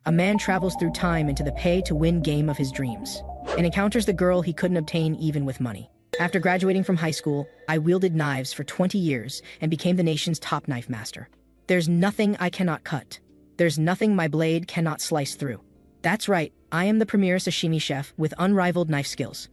A man travels through time into the pay-to-win game of his dreams and encounters the girl he couldn't obtain even with money. After graduating from high school, I wielded knives for 20 years and became the nation's top knife master. There's nothing I cannot cut. There's nothing my blade cannot slice through. That's right, I am the premier sashimi chef with unrivaled knife skills.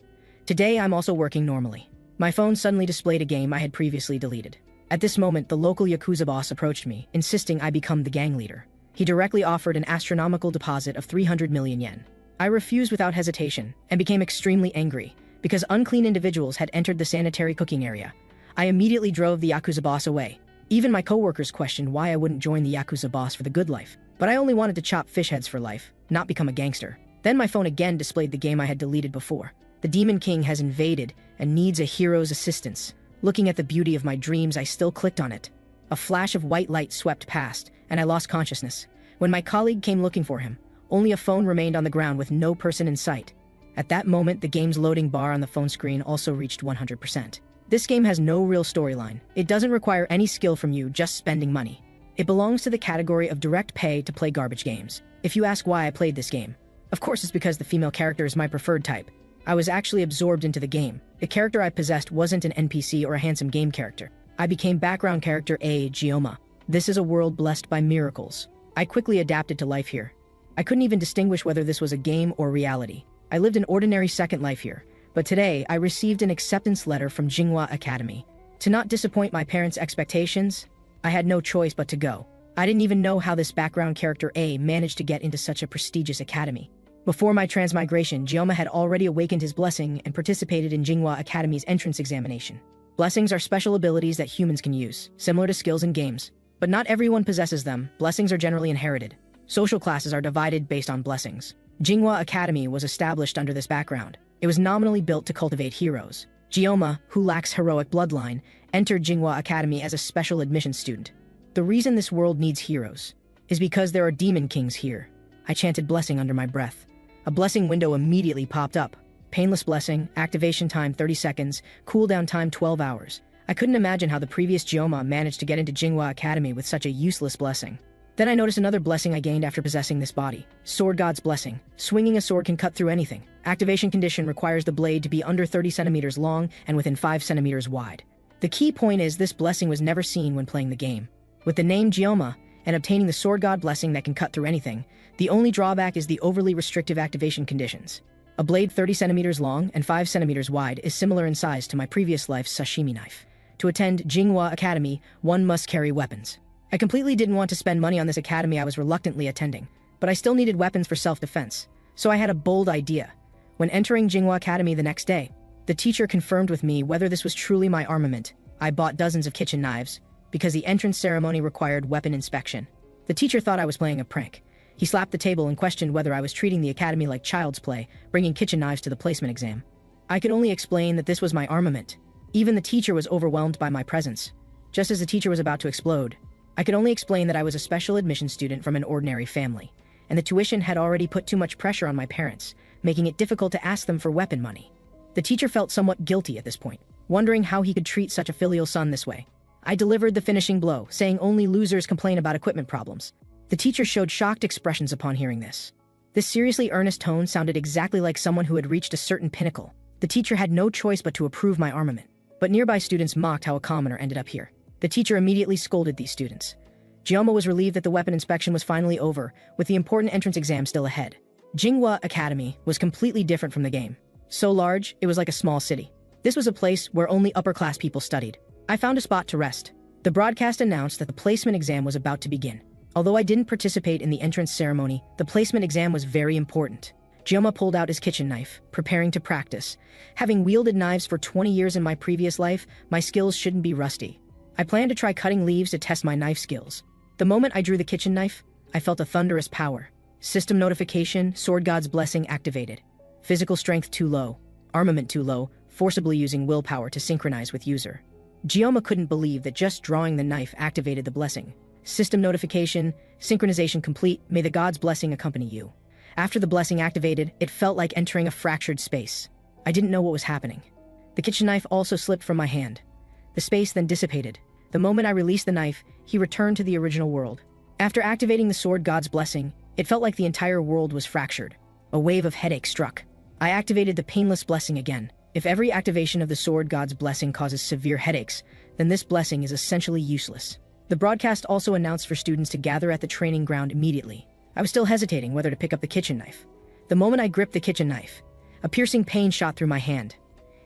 Today I'm also working normally. My phone suddenly displayed a game I had previously deleted. At this moment, the local Yakuza boss approached me, insisting I become the gang leader. He directly offered an astronomical deposit of 300 million yen. I refused without hesitation and became extremely angry because unclean individuals had entered the sanitary cooking area. I immediately drove the Yakuza boss away. Even my coworkers questioned why I wouldn't join the Yakuza boss for the good life. But I only wanted to chop fish heads for life, not become a gangster. Then my phone again displayed the game I had deleted before. The Demon King has invaded and needs a hero's assistance. Looking at the beauty of my dreams, I still clicked on it. A flash of white light swept past, and I lost consciousness. When my colleague came looking for him, only a phone remained on the ground with no person in sight. At that moment, the game's loading bar on the phone screen also reached 100%. This game has no real storyline. It doesn't require any skill from you, just spending money. It belongs to the category of direct pay to play garbage games. If you ask why I played this game, of course it's because the female character is my preferred type. I was actually absorbed into the game. The character I possessed wasn't an NPC or a handsome game character. I became background character A, Gioma. This is a world blessed by miracles. I quickly adapted to life here. I couldn't even distinguish whether this was a game or reality. I lived an ordinary second life here, but today I received an acceptance letter from Jingua Academy. To not disappoint my parents' expectations, I had no choice but to go. I didn't even know how this background character A managed to get into such a prestigious academy. Before my transmigration, Gioma had already awakened his blessing and participated in Jingua Academy's entrance examination. Blessings are special abilities that humans can use, similar to skills in games. But not everyone possesses them. Blessings are generally inherited. Social classes are divided based on blessings. Jingua Academy was established under this background. It was nominally built to cultivate heroes. Gioma, who lacks heroic bloodline, entered Jingua Academy as a special admission student. The reason this world needs heroes is because there are demon kings here. I chanted blessing under my breath. A blessing window immediately popped up. Painless blessing, activation time 30 seconds, cooldown time 12 hours. I couldn't imagine how the previous Gioma managed to get into Jingua Academy with such a useless blessing. Then I noticed another blessing I gained after possessing this body. Sword God's Blessing. Swinging a sword can cut through anything. Activation condition requires the blade to be under 30 centimeters long and within 5 centimeters wide. The key point is this blessing was never seen when playing the game. With the name Gioma and obtaining the Sword God Blessing that can cut through anything, the only drawback is the overly restrictive activation conditions. A blade 30 centimeters long and 5 centimeters wide is similar in size to my previous life's sashimi knife. To attend Jingua Academy, one must carry weapons. I completely didn't want to spend money on this academy I was reluctantly attending, but I still needed weapons for self-defense, so I had a bold idea. When entering Jingua Academy the next day, the teacher confirmed with me whether this was truly my armament. I bought dozens of kitchen knives, because the entrance ceremony required weapon inspection. The teacher thought I was playing a prank. He slapped the table and questioned whether I was treating the academy like child's play, bringing kitchen knives to the placement exam. I could only explain that this was my armament. Even the teacher was overwhelmed by my presence. Just as the teacher was about to explode, I could only explain that I was a special admission student from an ordinary family, and the tuition had already put too much pressure on my parents, making it difficult to ask them for weapon money. The teacher felt somewhat guilty at this point, wondering how he could treat such a filial son this way. I delivered the finishing blow, saying only losers complain about equipment problems. The teacher showed shocked expressions upon hearing this. This seriously earnest tone sounded exactly like someone who had reached a certain pinnacle. The teacher had no choice but to approve my armament, but nearby students mocked how a commoner ended up here. The teacher immediately scolded these students. Gioma was relieved that the weapon inspection was finally over, with the important entrance exam still ahead. Jingua Academy was completely different from the game. So large, it was like a small city. This was a place where only upper-class people studied. I found a spot to rest. The broadcast announced that the placement exam was about to begin. Although I didn't participate in the entrance ceremony, the placement exam was very important. Gioma pulled out his kitchen knife, preparing to practice. Having wielded knives for 20 years in my previous life, my skills shouldn't be rusty. I planned to try cutting leaves to test my knife skills. The moment I drew the kitchen knife, I felt a thunderous power. System notification, Sword God's Blessing activated. Physical strength too low. Armament too low, forcibly using willpower to synchronize with user. Gioma couldn't believe that just drawing the knife activated the blessing. System notification, synchronization complete, may the God's blessing accompany you. After the blessing activated, it felt like entering a fractured space. I didn't know what was happening. The kitchen knife also slipped from my hand. The space then dissipated. The moment I released the knife, he returned to the original world. After activating the Sword God's Blessing, It felt like the entire world was fractured. A wave of headache struck. I activated the painless blessing again. If every activation of the sword god's blessing causes severe headaches, then this blessing is essentially useless. The broadcast also announced for students to gather at the training ground immediately. I was still hesitating whether to pick up the kitchen knife. The moment I gripped the kitchen knife, a piercing pain shot through my hand.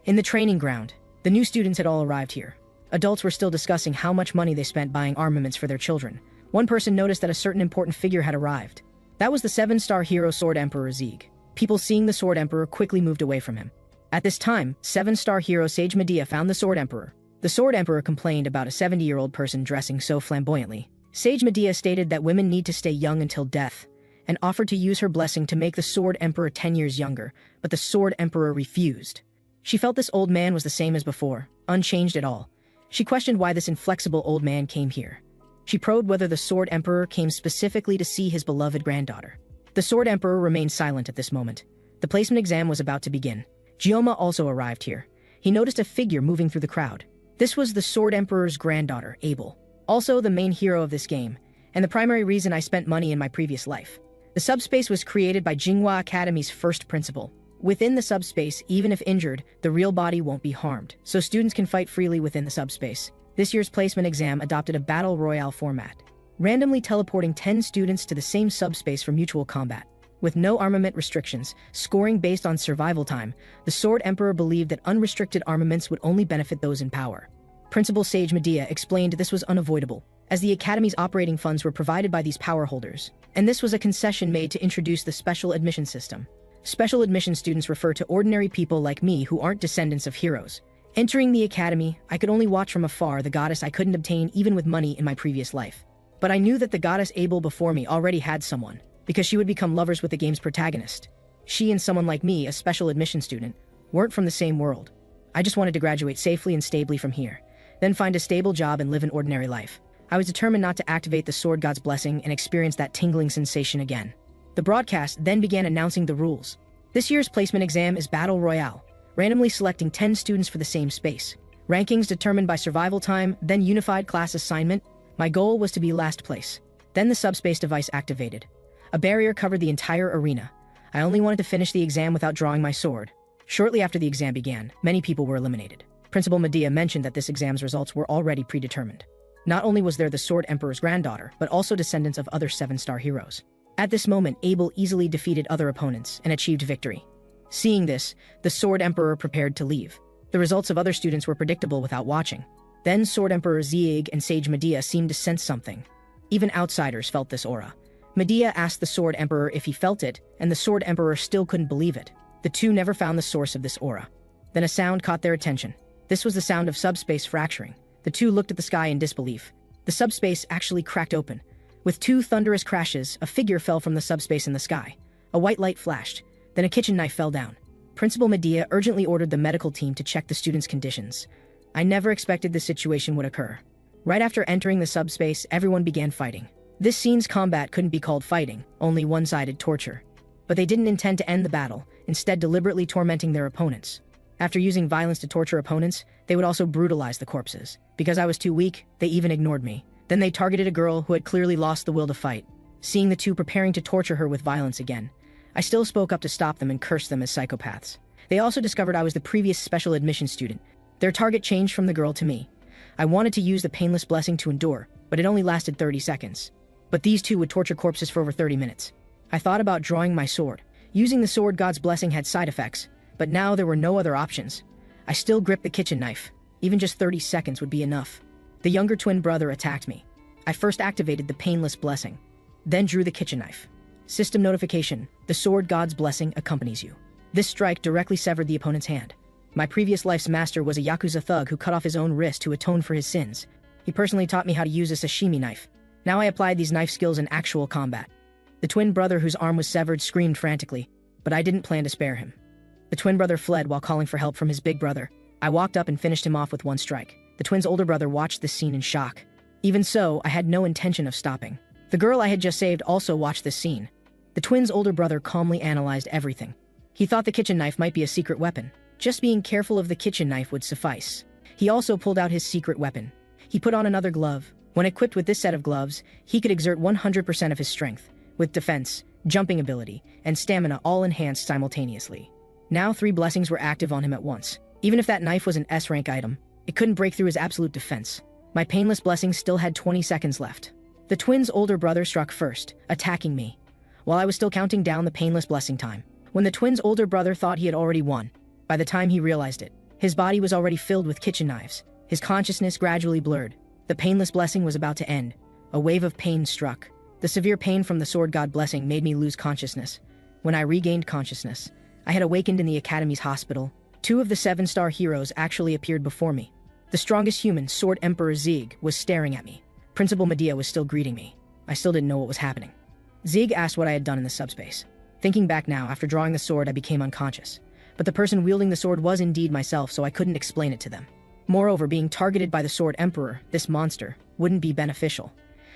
In the training ground, the new students had all arrived here. Adults were still discussing how much money they spent buying armaments for their children. One person noticed that a certain important figure had arrived. That was the 7-star hero Sword Emperor Zieg. People seeing the Sword Emperor quickly moved away from him. At this time, 7-star hero Sage Medea found the Sword Emperor. The Sword Emperor complained about a 70-year-old person dressing so flamboyantly. Sage Medea stated that women need to stay young until death, and offered to use her blessing to make the Sword Emperor 10 years younger, but the Sword Emperor refused. She felt this old man was the same as before, unchanged at all. She questioned why this inflexible old man came here. She probed whether the Sword Emperor came specifically to see his beloved granddaughter. The Sword Emperor remained silent at this moment. The placement exam was about to begin. Gioma also arrived here. He noticed a figure moving through the crowd. This was the Sword Emperor's granddaughter, Abel. Also the main hero of this game, and the primary reason I spent money in my previous life. The subspace was created by Jingua Academy's first principle. Within the subspace, even if injured, the real body won't be harmed, so students can fight freely within the subspace. This year's placement exam adopted a battle royale format, randomly teleporting 10 students to the same subspace for mutual combat. With no armament restrictions, scoring based on survival time, the Sword Emperor believed that unrestricted armaments would only benefit those in power. Principal Sage Medea explained this was unavoidable, as the Academy's operating funds were provided by these power holders, and this was a concession made to introduce the special admission system. Special admission students refer to ordinary people like me who aren't descendants of heroes. Entering the Academy, I could only watch from afar the goddess I couldn't obtain even with money in my previous life. But I knew that the goddess Abel before me already had someone, because she would become lovers with the game's protagonist. She and someone like me, a special admission student, weren't from the same world. I just wanted to graduate safely and stably from here, then find a stable job and live an ordinary life. I was determined not to activate the Sword God's blessing and experience that tingling sensation again. The broadcast then began announcing the rules. This year's placement exam is Battle Royale, randomly selecting 10 students for the same space. Rankings determined by survival time, then unified class assignment. My goal was to be last place. Then the subspace device activated. A barrier covered the entire arena. I only wanted to finish the exam without drawing my sword. Shortly after the exam began, many people were eliminated. Principal Medea mentioned that this exam's results were already predetermined. Not only was there the Sword Emperor's granddaughter, but also descendants of other 7-star heroes. At this moment, Abel easily defeated other opponents and achieved victory. Seeing this, the Sword Emperor prepared to leave. The results of other students were predictable without watching. Then Sword Emperor Zieg and Sage Medea seemed to sense something. Even outsiders felt this aura. Medea asked the Sword Emperor if he felt it, and the Sword Emperor still couldn't believe it. The two never found the source of this aura. Then a sound caught their attention. This was the sound of subspace fracturing. The two looked at the sky in disbelief. The subspace actually cracked open. With 2 thunderous crashes, a figure fell from the subspace in the sky. A white light flashed. Then a kitchen knife fell down. Principal Medea urgently ordered the medical team to check the students' conditions. I never expected this situation would occur. Right after entering the subspace, everyone began fighting. This scene's combat couldn't be called fighting, only one-sided torture. But they didn't intend to end the battle, instead deliberately tormenting their opponents. After using violence to torture opponents, they would also brutalize the corpses. Because I was too weak, they even ignored me. Then they targeted a girl who had clearly lost the will to fight. Seeing the two preparing to torture her with violence again, I still spoke up to stop them and cursed them as psychopaths. They also discovered I was the previous special admission student. Their target changed from the girl to me. I wanted to use the painless blessing to endure, but it only lasted 30 seconds. But these two would torture corpses for over 30 minutes. I thought about drawing my sword. Using the sword god's blessing had side effects, but now there were no other options. I still gripped the kitchen knife. Even just 30 seconds would be enough. The younger twin brother attacked me. I first activated the painless blessing, then drew the kitchen knife. System notification: the sword god's blessing accompanies you. This strike directly severed the opponent's hand. My previous life's master was a Yakuza thug who cut off his own wrist to atone for his sins. He personally taught me how to use a sashimi knife. Now I applied these knife skills in actual combat. The twin brother whose arm was severed screamed frantically, but I didn't plan to spare him. The twin brother fled while calling for help from his big brother. I walked up and finished him off with one strike. The twin's older brother watched this scene in shock. Even so, I had no intention of stopping. The girl I had just saved also watched this scene. The twin's older brother calmly analyzed everything. He thought the kitchen knife might be a secret weapon. Just being careful of the kitchen knife would suffice. He also pulled out his secret weapon. He put on another glove. When equipped with this set of gloves, he could exert 100% of his strength, with defense, jumping ability, and stamina all enhanced simultaneously. Now 3 blessings were active on him at once. Even if that knife was an S-rank item, it couldn't break through his absolute defense. My painless blessing still had 20 seconds left. The twins' older brother struck first, attacking me, while I was still counting down the painless blessing time. When the twins' older brother thought he had already won, by the time he realized it, his body was already filled with kitchen knives. His consciousness gradually blurred. The painless blessing was about to end. A wave of pain struck. The severe pain from the sword god blessing made me lose consciousness. When I regained consciousness, I had awakened in the Academy's hospital. 2 of the 7-star heroes actually appeared before me. The strongest human, Sword Emperor Zieg, was staring at me. Principal Medea was still greeting me. I still didn't know what was happening. Zieg asked what I had done in the subspace. Thinking back now, after drawing the sword, I became unconscious. But the person wielding the sword was indeed myself, so I couldn't explain it to them. Moreover, being targeted by the Sword Emperor, this monster, wouldn't be beneficial.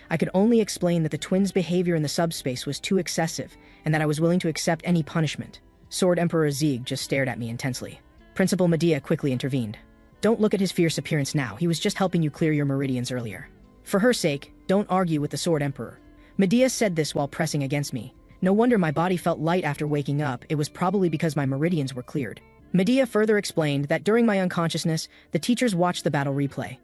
I could only explain that the twins' behavior in the subspace was too excessive, and that I was willing to accept any punishment. Sword Emperor Zieg just stared at me intensely. Principal Medea quickly intervened. Don't look at his fierce appearance now, he was just helping you clear your meridians earlier. For her sake, don't argue with the Sword Emperor. Medea said this while pressing against me. No wonder my body felt light after waking up, it was probably because my meridians were cleared. Medea further explained that during my unconsciousness, the teachers watched the battle replay.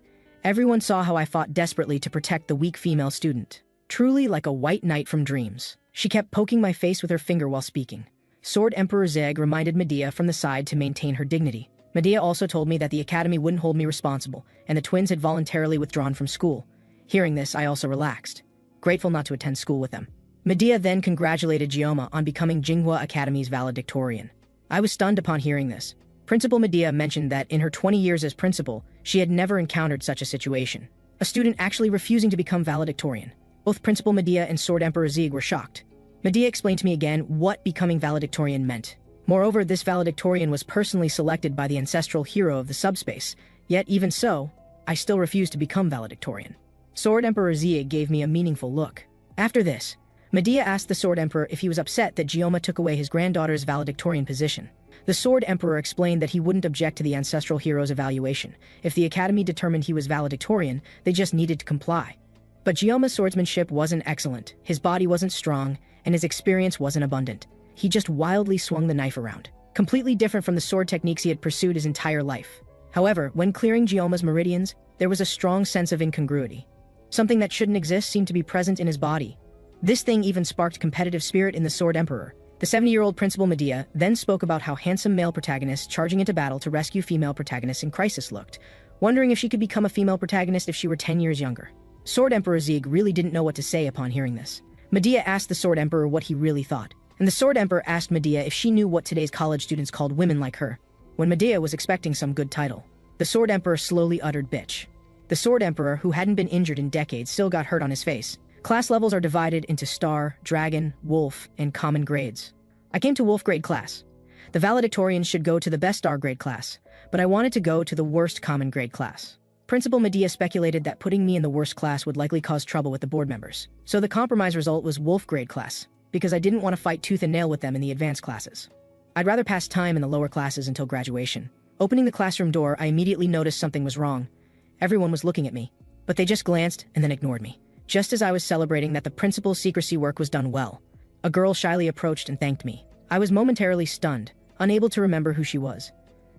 Everyone saw how I fought desperately to protect the weak female student. Truly like a white knight from dreams. She kept poking my face with her finger while speaking. Sword Emperor Zieg reminded Medea from the side to maintain her dignity. Medea also told me that the Academy wouldn't hold me responsible, and the twins had voluntarily withdrawn from school. Hearing this, I also relaxed, grateful not to attend school with them. Medea then congratulated Ryome on becoming Jingua Academy's valedictorian. I was stunned upon hearing this. Principal Medea mentioned that in her 20 years as principal, she had never encountered such a situation. A student actually refusing to become valedictorian. Both Principal Medea and Sword Emperor Zieg were shocked. Medea explained to me again what becoming valedictorian meant. Moreover, this valedictorian was personally selected by the ancestral hero of the subspace. Yet even so, I still refused to become valedictorian. Sword Emperor Zieg gave me a meaningful look. After this, Medea asked the Sword Emperor if he was upset that Ryome took away his granddaughter's valedictorian position. The Sword Emperor explained that he wouldn't object to the ancestral hero's evaluation. If the Academy determined he was valedictorian, they just needed to comply. But Ryome's swordsmanship wasn't excellent, his body wasn't strong, and his experience wasn't abundant. He just wildly swung the knife around, completely different from the sword techniques he had pursued his entire life. However, when clearing Ryome's meridians, there was a strong sense of incongruity. Something that shouldn't exist seemed to be present in his body. This thing even sparked competitive spirit in the Sword Emperor. The 70-year-old Principal Medea then spoke about how handsome male protagonists charging into battle to rescue female protagonists in crisis looked, wondering if she could become a female protagonist if she were 10 years younger. Sword Emperor Zieg really didn't know what to say upon hearing this. Medea asked the Sword Emperor what he really thought, and the Sword Emperor asked Medea if she knew what today's college students called women like her. When Medea was expecting some good title, the Sword Emperor slowly uttered bitch. The Sword Emperor, who hadn't been injured in decades, still got hurt on his face. Class levels are divided into Star, Dragon, Wolf, and Common grades. I came to Wolf grade class. The valedictorians should go to the best Star grade class, but I wanted to go to the worst Common grade class. Principal Medea speculated that putting me in the worst class would likely cause trouble with the board members. So the compromise result was Wolf grade class, because I didn't want to fight tooth and nail with them in the advanced classes. I'd rather pass time in the lower classes until graduation. Opening the classroom door, I immediately noticed something was wrong. Everyone was looking at me, but they just glanced and then ignored me. Just as I was celebrating that the principal's secrecy work was done well, a girl shyly approached and thanked me. I was momentarily stunned, unable to remember who she was.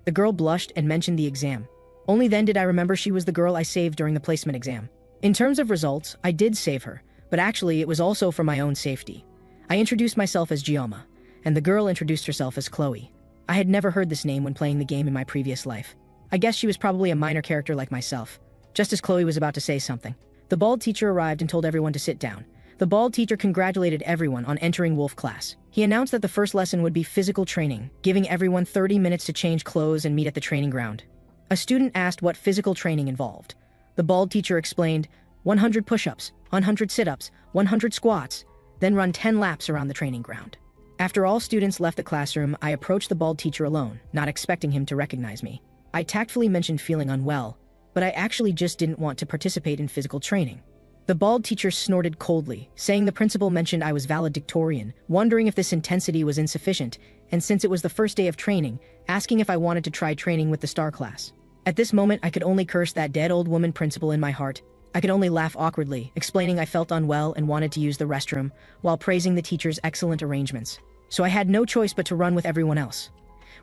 The girl blushed and mentioned the exam. Only then did I remember she was the girl I saved during the placement exam. In terms of results, I did save her, but actually it was also for my own safety. I introduced myself as Ryome, and the girl introduced herself as Khloe. I had never heard this name when playing the game in my previous life. I guess she was probably a minor character like myself. Just as Khloe was about to say something, the bald teacher arrived and told everyone to sit down. The bald teacher congratulated everyone on entering Wolf class. He announced that the first lesson would be physical training, giving everyone 30 minutes to change clothes and meet at the training ground. A student asked what physical training involved. The bald teacher explained, 100 push-ups, 100 sit-ups, 100 squats, then run 10 laps around the training ground. After all students left the classroom, I approached the bald teacher alone, not expecting him to recognize me. I tactfully mentioned feeling unwell, but I actually just didn't want to participate in physical training. The bald teacher snorted coldly, saying the principal mentioned I was valedictorian, wondering if this intensity was insufficient, and since it was the first day of training, asking if I wanted to try training with the star class. At this moment, I could only curse that dead old woman principal in my heart. I could only laugh awkwardly, explaining I felt unwell and wanted to use the restroom, while praising the teacher's excellent arrangements. So I had no choice but to run with everyone else.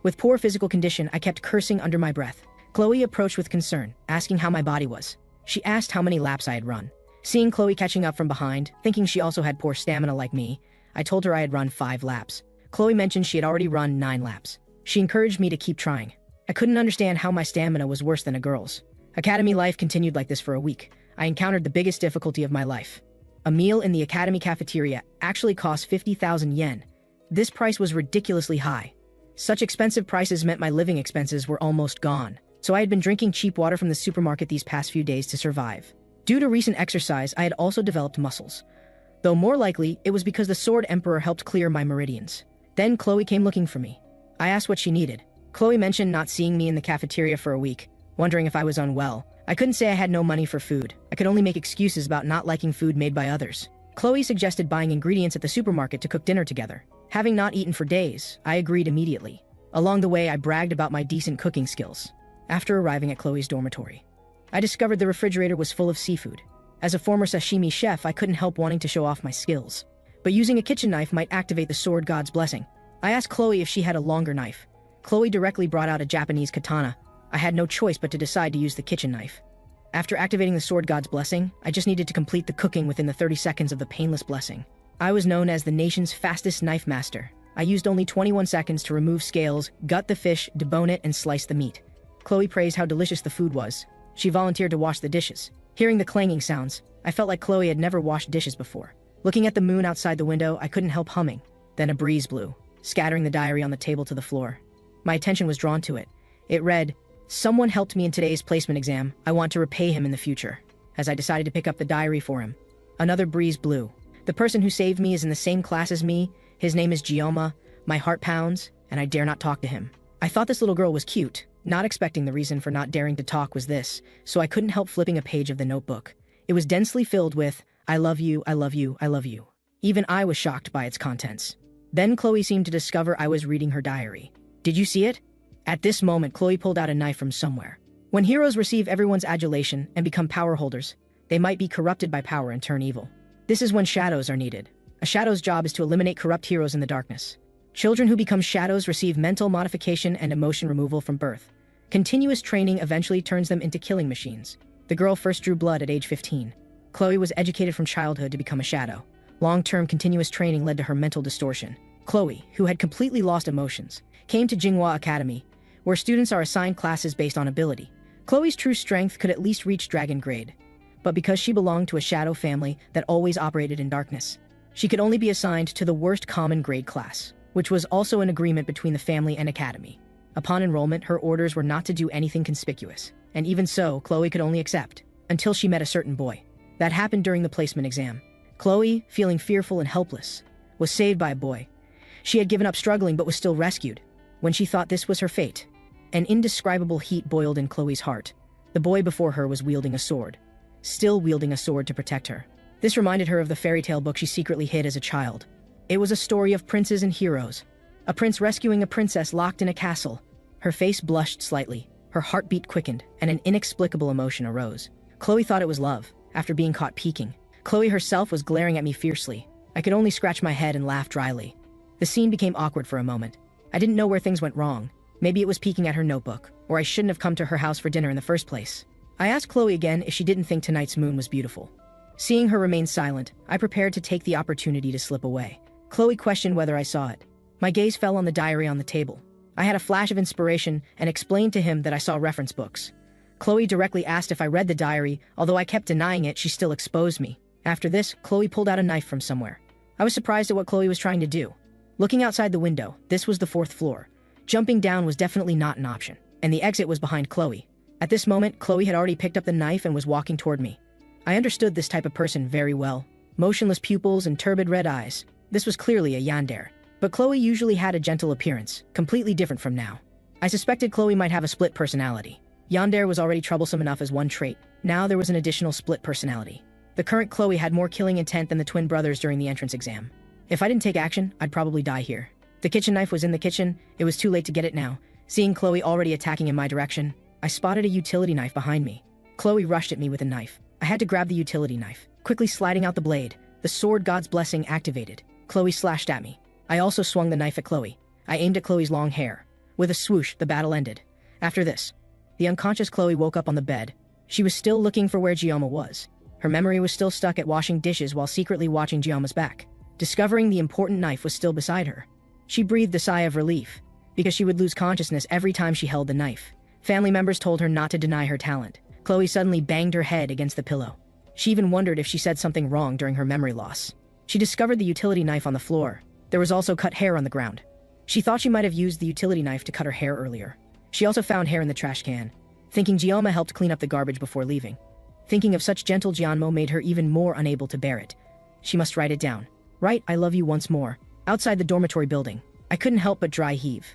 With poor physical condition, I kept cursing under my breath. Khloe approached with concern, asking how my body was. She asked how many laps I had run. Seeing Khloe catching up from behind, thinking she also had poor stamina like me, I told her I had run 5 laps. Khloe mentioned she had already run 9 laps. She encouraged me to keep trying. I couldn't understand how my stamina was worse than a girl's. Academy life continued like this for a week. I encountered the biggest difficulty of my life. A meal in the academy cafeteria actually cost 50,000 yen. This price was ridiculously high. Such expensive prices meant my living expenses were almost gone. So I had been drinking cheap water from the supermarket these past few days to survive. Due to recent exercise, I had also developed muscles. Though more likely, it was because the Sword Emperor helped clear my meridians. Then Khloe came looking for me. I asked what she needed. Khloe mentioned not seeing me in the cafeteria for a week, wondering if I was unwell. I couldn't say I had no money for food. I could only make excuses about not liking food made by others. Khloe suggested buying ingredients at the supermarket to cook dinner together. Having not eaten for days, I agreed immediately. Along the way, I bragged about my decent cooking skills. After arriving at Khloe's dormitory, I discovered the refrigerator was full of seafood. As a former sashimi chef, I couldn't help wanting to show off my skills. But using a kitchen knife might activate the sword god's blessing. I asked Khloe if she had a longer knife. Khloe directly brought out a Japanese katana. I had no choice but to decide to use the kitchen knife. After activating the sword god's blessing, I just needed to complete the cooking within the 30 seconds of the painless blessing. I was known as the nation's fastest knife master. I used only 21 seconds to remove scales, gut the fish, debone it, and slice the meat. Khloe praised how delicious the food was. She volunteered to wash the dishes. Hearing the clanging sounds, I felt like Khloe had never washed dishes before. Looking at the moon outside the window, I couldn't help humming. Then a breeze blew, scattering the diary on the table to the floor. My attention was drawn to it. It read, "Someone helped me in today's placement exam. I want to repay him in the future." As I decided to pick up the diary for him, another breeze blew. The person who saved me is in the same class as me. His name is Ryome. My heart pounds, and I dare not talk to him. I thought this little girl was cute, not expecting the reason for not daring to talk was this, so I couldn't help flipping a page of the notebook. It was densely filled with, "I love you, I love you, I love you." Even I was shocked by its contents. Then Khloe seemed to discover I was reading her diary. "Did you see it?" At this moment, Khloe pulled out a knife from somewhere. When heroes receive everyone's adulation and become power holders, they might be corrupted by power and turn evil. This is when shadows are needed. A shadow's job is to eliminate corrupt heroes in the darkness. Children who become shadows receive mental modification and emotion removal from birth. Continuous training eventually turns them into killing machines. The girl first drew blood at age 15. Khloe was educated from childhood to become a shadow. Long-term continuous training led to her mental distortion. Khloe, who had completely lost emotions, came to Jingua Academy, where students are assigned classes based on ability. Khloe's true strength could at least reach dragon grade, but because she belonged to a shadow family that always operated in darkness, she could only be assigned to the worst common grade class, which was also an agreement between the family and academy. Upon enrollment, her orders were not to do anything conspicuous, and even so, Khloe could only accept, until she met a certain boy. That happened during the placement exam. Khloe, feeling fearful and helpless, was saved by a boy. She had given up struggling but was still rescued. When she thought this was her fate, an indescribable heat boiled in Khloe's heart. The boy before her was wielding a sword, still wielding a sword to protect her. This reminded her of the fairy tale book she secretly hid as a child. It was a story of princes and heroes. A prince rescuing a princess locked in a castle. Her face blushed slightly, her heartbeat quickened, and an inexplicable emotion arose. Khloe thought it was love, after being caught peeking. Khloe herself was glaring at me fiercely. I could only scratch my head and laugh dryly. The scene became awkward for a moment. I didn't know where things went wrong. Maybe it was peeking at her notebook, or I shouldn't have come to her house for dinner in the first place. I asked Khloe again if she didn't think tonight's moon was beautiful. Seeing her remain silent, I prepared to take the opportunity to slip away. Khloe questioned whether I saw it. My gaze fell on the diary on the table. I had a flash of inspiration and explained to him that I saw reference books. Khloe directly asked if I read the diary. Although I kept denying it, she still exposed me. After this, Khloe pulled out a knife from somewhere. I was surprised at what Khloe was trying to do. Looking outside the window, this was the 4th floor. Jumping down was definitely not an option, and the exit was behind Khloe. At this moment, Khloe had already picked up the knife and was walking toward me. I understood this type of person very well. Motionless pupils and turbid red eyes. This was clearly a Yandere. But Khloe usually had a gentle appearance, completely different from now. I suspected Khloe might have a split personality. Yandere was already troublesome enough as one trait. Now there was an additional split personality. The current Khloe had more killing intent than the twin brothers during the entrance exam. If I didn't take action, I'd probably die here. The kitchen knife was in the kitchen. It was too late to get it now. Seeing Khloe already attacking in my direction, I spotted a utility knife behind me. Khloe rushed at me with a knife. I had to grab the utility knife, quickly sliding out the blade. The sword god's blessing activated. Khloe slashed at me. I also swung the knife at Khloe. I aimed at Khloe's long hair. With a swoosh, the battle ended. After this, the unconscious Khloe woke up on the bed. She was still looking for where Ryome was. Her memory was still stuck at washing dishes while secretly watching Ryome's back. Discovering the important knife was still beside her. She breathed a sigh of relief, because she would lose consciousness every time she held the knife. Family members told her not to deny her talent. Khloe suddenly banged her head against the pillow. She even wondered if she said something wrong during her memory loss. She discovered the utility knife on the floor. There was also cut hair on the ground. She thought she might have used the utility knife to cut her hair earlier. She also found hair in the trash can, thinking Ryome helped clean up the garbage before leaving. Thinking of such gentle Ryome made her even more unable to bear it. She must write it down. Write, "I love you" once more. Outside the dormitory building, I couldn't help but dry heave.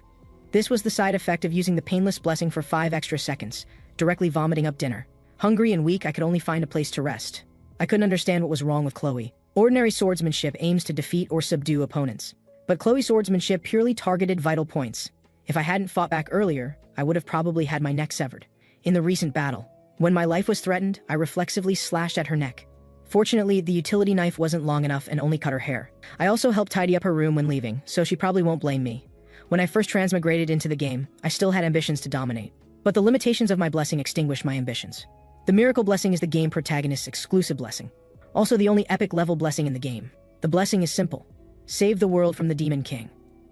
This was the side effect of using the painless blessing for 5 extra seconds, directly vomiting up dinner. Hungry and weak, I could only find a place to rest. I couldn't understand what was wrong with Khloe. Ordinary swordsmanship aims to defeat or subdue opponents, but Khloe's swordsmanship purely targeted vital points. If I hadn't fought back earlier, I would have probably had my neck severed. In the recent battle, when my life was threatened, I reflexively slashed at her neck. Fortunately, the utility knife wasn't long enough and only cut her hair. I also helped tidy up her room when leaving, so she probably won't blame me. When I first transmigrated into the game, I still had ambitions to dominate. But the limitations of my blessing extinguished my ambitions. The miracle blessing is the game protagonist's exclusive blessing. Also the only epic level blessing in the game. The blessing is simple. Save the world from the Demon King.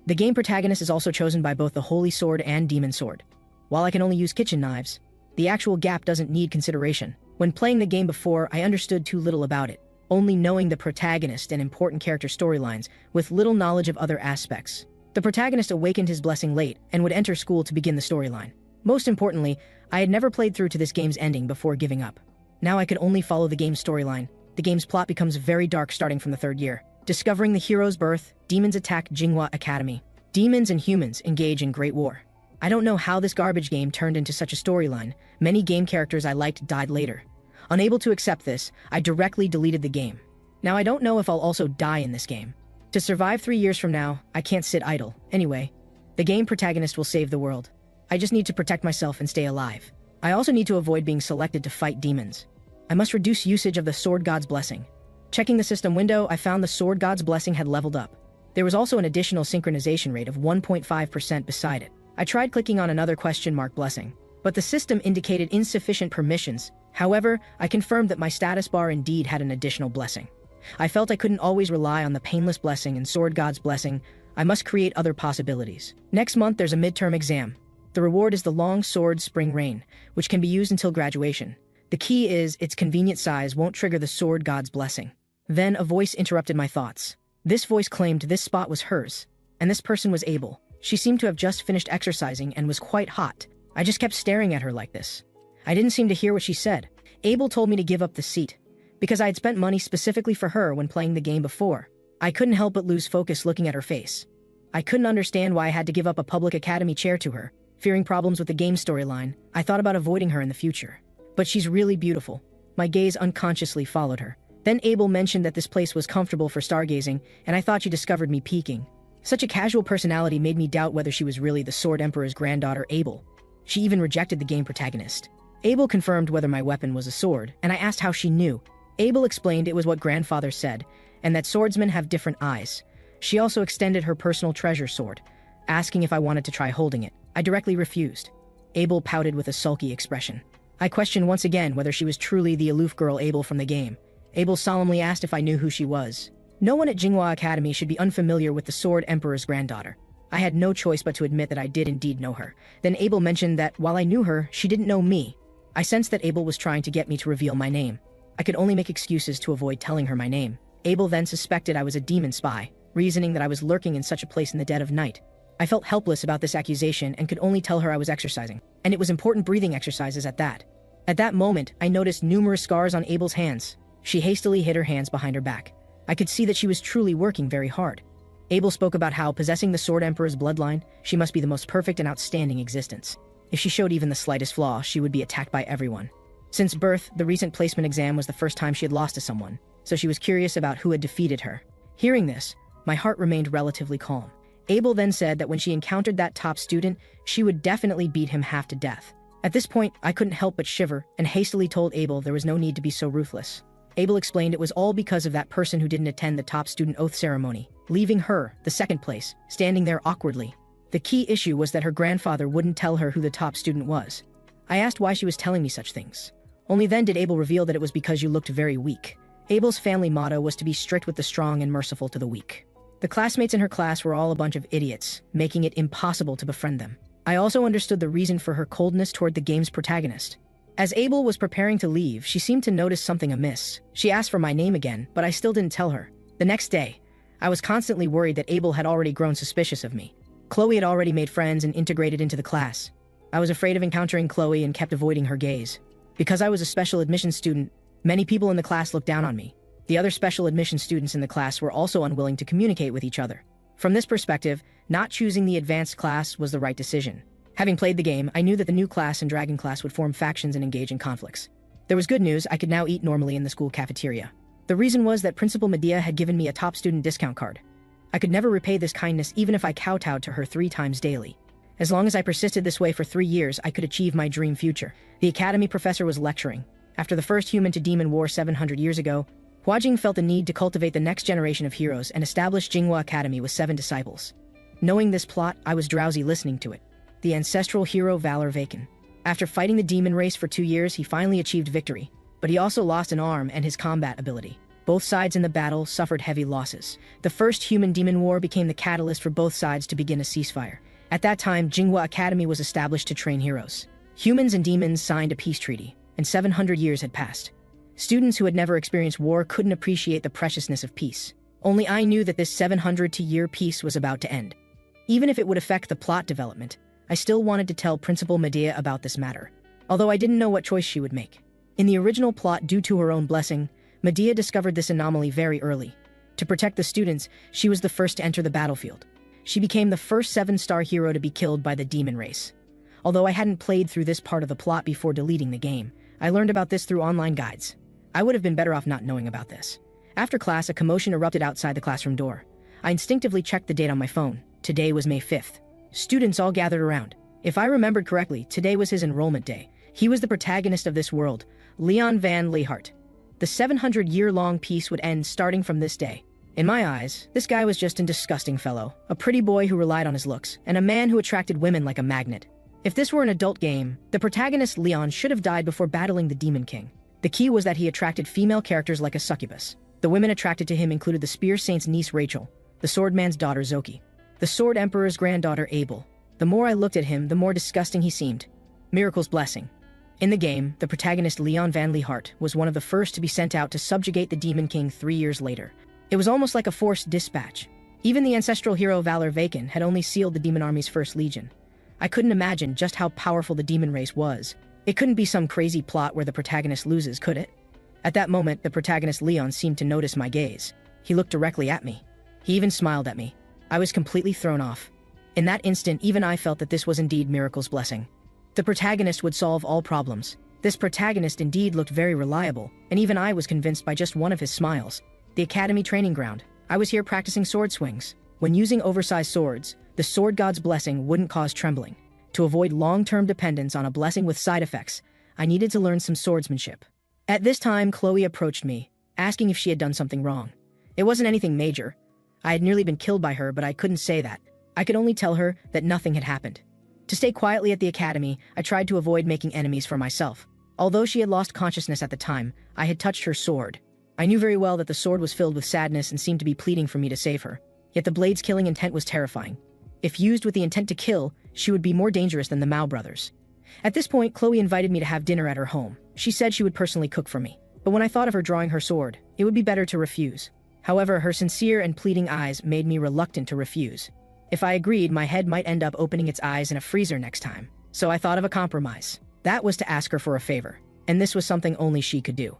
The game protagonist is also chosen by both the Holy Sword and Demon Sword. While I can only use kitchen knives, the actual gap doesn't need consideration. When playing the game before, I understood too little about it, only knowing the protagonist and important character storylines, with little knowledge of other aspects. The protagonist awakened his blessing late and would enter school to begin the storyline. Most importantly, I had never played through to this game's ending before giving up. Now I could only follow the game's storyline. The game's plot becomes very dark starting from the 3rd year. Discovering the hero's birth, demons attack Jingua Academy. Demons and humans engage in great war. I don't know how this garbage game turned into such a storyline. Many game characters I liked died later. Unable to accept this, I directly deleted the game. Now I don't know if I'll also die in this game. To survive 3 years from now, I can't sit idle. Anyway, the game protagonist will save the world. I just need to protect myself and stay alive. I also need to avoid being selected to fight demons. I must reduce usage of the Sword God's Blessing. Checking the system window, I found the Sword God's Blessing had leveled up. There was also an additional synchronization rate of 1.5% beside it. I tried clicking on another question mark blessing, but the system indicated insufficient permissions. However, I confirmed that my status bar indeed had an additional blessing. I felt I couldn't always rely on the Painless Blessing and Sword God's Blessing. I must create other possibilities. Next month, there's a midterm exam. The reward is the Long Sword Spring Rain, which can be used until graduation. The key is its convenient size won't trigger the Sword God's Blessing. Then a voice interrupted my thoughts. This voice claimed this spot was hers, and this person was Abel. She seemed to have just finished exercising and was quite hot. I just kept staring at her like this. I didn't seem to hear what she said. Abel told me to give up the seat, because I had spent money specifically for her when playing the game before. I couldn't help but lose focus looking at her face. I couldn't understand why I had to give up a public academy chair to her. Fearing problems with the game storyline, I thought about avoiding her in the future. But she's really beautiful. My gaze unconsciously followed her. Then Abel mentioned that this place was comfortable for stargazing, and I thought she discovered me peeking. Such a casual personality made me doubt whether she was really the Sword Emperor's granddaughter, Abel. She even rejected the game protagonist. Abel confirmed whether my weapon was a sword, and I asked how she knew. Abel explained it was what grandfather said, and that swordsmen have different eyes. She also extended her personal treasure sword, asking if I wanted to try holding it. I directly refused. Abel pouted with a sulky expression. I questioned once again whether she was truly the aloof girl Abel from the game. Abel solemnly asked if I knew who she was. No one at Jingua Academy should be unfamiliar with the Sword Emperor's granddaughter. I had no choice but to admit that I did indeed know her. Then Abel mentioned that while I knew her, she didn't know me. I sensed that Abel was trying to get me to reveal my name. I could only make excuses to avoid telling her my name. Abel then suspected I was a demon spy, reasoning that I was lurking in such a place in the dead of night. I felt helpless about this accusation and could only tell her I was exercising, and it was important breathing exercises at that. At that moment, I noticed numerous scars on Abel's hands. She hastily hid her hands behind her back. I could see that she was truly working very hard. Abel spoke about how, possessing the Sword Emperor's bloodline, she must be the most perfect and outstanding existence. If she showed even the slightest flaw, she would be attacked by everyone. Since birth, the recent placement exam was the first time she had lost to someone, so she was curious about who had defeated her. Hearing this, my heart remained relatively calm. Abel then said that when she encountered that top student, she would definitely beat him half to death. At this point, I couldn't help but shiver and hastily told Abel there was no need to be so ruthless. Abel explained it was all because of that person who didn't attend the top student oath ceremony, leaving her, the second place, standing there awkwardly. The key issue was that her grandfather wouldn't tell her who the top student was. I asked why she was telling me such things. Only then did Abel reveal that it was because you looked very weak. Abel's family motto was to be strict with the strong and merciful to the weak. The classmates in her class were all a bunch of idiots, making it impossible to befriend them. I also understood the reason for her coldness toward the game's protagonist. As Abel was preparing to leave, she seemed to notice something amiss. She asked for my name again, but I still didn't tell her. The next day, I was constantly worried that Abel had already grown suspicious of me. Khloe had already made friends and integrated into the class. I was afraid of encountering Khloe and kept avoiding her gaze. Because I was a special admissions student, many people in the class looked down on me. The other special admission students in the class were also unwilling to communicate with each other. From this perspective, not choosing the advanced class was the right decision. Having played the game, I knew that the new class and dragon class would form factions and engage in conflicts. There was good news: I could now eat normally in the school cafeteria. The reason was that Principal Medea had given me a top student discount card. I could never repay this kindness even if I kowtowed to her 3 times daily. As long as I persisted this way for 3 years, I could achieve my dream future. The academy professor was lecturing. After the first human-to-demon war 700 years ago, Huajing felt the need to cultivate the next generation of heroes and establish Jingua Academy with 7 disciples. Knowing this plot, I was drowsy listening to it. The ancestral hero Valor Vaken. After fighting the demon race for 2 years, he finally achieved victory, but he also lost an arm and his combat ability. Both sides in the battle suffered heavy losses. The first human-demon war became the catalyst for both sides to begin a ceasefire. At that time, Jingua Academy was established to train heroes. Humans and demons signed a peace treaty, and 700 years had passed. Students who had never experienced war couldn't appreciate the preciousness of peace. Only I knew that this 700-year peace was about to end. Even if it would affect the plot development, I still wanted to tell Principal Medea about this matter, although I didn't know what choice she would make. In the original plot, due to her own blessing, Medea discovered this anomaly very early. To protect the students, she was the first to enter the battlefield. She became the first 7-star hero to be killed by the demon race. Although I hadn't played through this part of the plot before deleting the game, I learned about this through online guides. I would have been better off not knowing about this. After class, a commotion erupted outside the classroom door. I instinctively checked the date on my phone. Today was May 5th. Students all gathered around. If I remembered correctly, today was his enrollment day. He was the protagonist of this world, Leon van Leehart. The 700-year-long peace would end starting from this day. In my eyes, this guy was just a disgusting fellow, a pretty boy who relied on his looks, and a man who attracted women like a magnet. If this were an adult game, the protagonist Leon should have died before battling the Demon King. The key was that he attracted female characters like a succubus. The women attracted to him included the Spear Saint's niece Rachel, the Swordman's daughter Zoki, the Sword Emperor's granddaughter Abel. The more I looked at him, the more disgusting he seemed. Miracle's blessing. In the game, the protagonist Leon van Leehart was one of the first to be sent out to subjugate the Demon King 3 years later. It was almost like a forced dispatch. Even the ancestral hero Valor Vaken had only sealed the demon army's first legion. I couldn't imagine just how powerful the demon race was. It couldn't be some crazy plot where the protagonist loses, could it? At that moment, the protagonist Leon seemed to notice my gaze. He looked directly at me. He even smiled at me. I was completely thrown off. In that instant, even I felt that this was indeed Miracle's blessing. The protagonist would solve all problems. This protagonist indeed looked very reliable, and even I was convinced by just one of his smiles. The Academy training ground. I was here practicing sword swings. When using oversized swords, the sword god's blessing wouldn't cause trembling. To avoid long-term dependence on a blessing with side effects, I needed to learn some swordsmanship. At this time, Khloe approached me, asking if she had done something wrong. It wasn't anything major. I had nearly been killed by her, but I couldn't say that. I could only tell her that nothing had happened. To stay quietly at the academy, I tried to avoid making enemies for myself. Although she had lost consciousness at the time, I had touched her sword. I knew very well that the sword was filled with sadness and seemed to be pleading for me to save her. Yet the blade's killing intent was terrifying. If used with the intent to kill, she would be more dangerous than the Mao brothers. At this point, Khloe invited me to have dinner at her home. She said she would personally cook for me. But when I thought of her drawing her sword, it would be better to refuse. However, her sincere and pleading eyes made me reluctant to refuse. If I agreed, my head might end up opening its eyes in a freezer next time. So I thought of a compromise. That was to ask her for a favor. And this was something only she could do.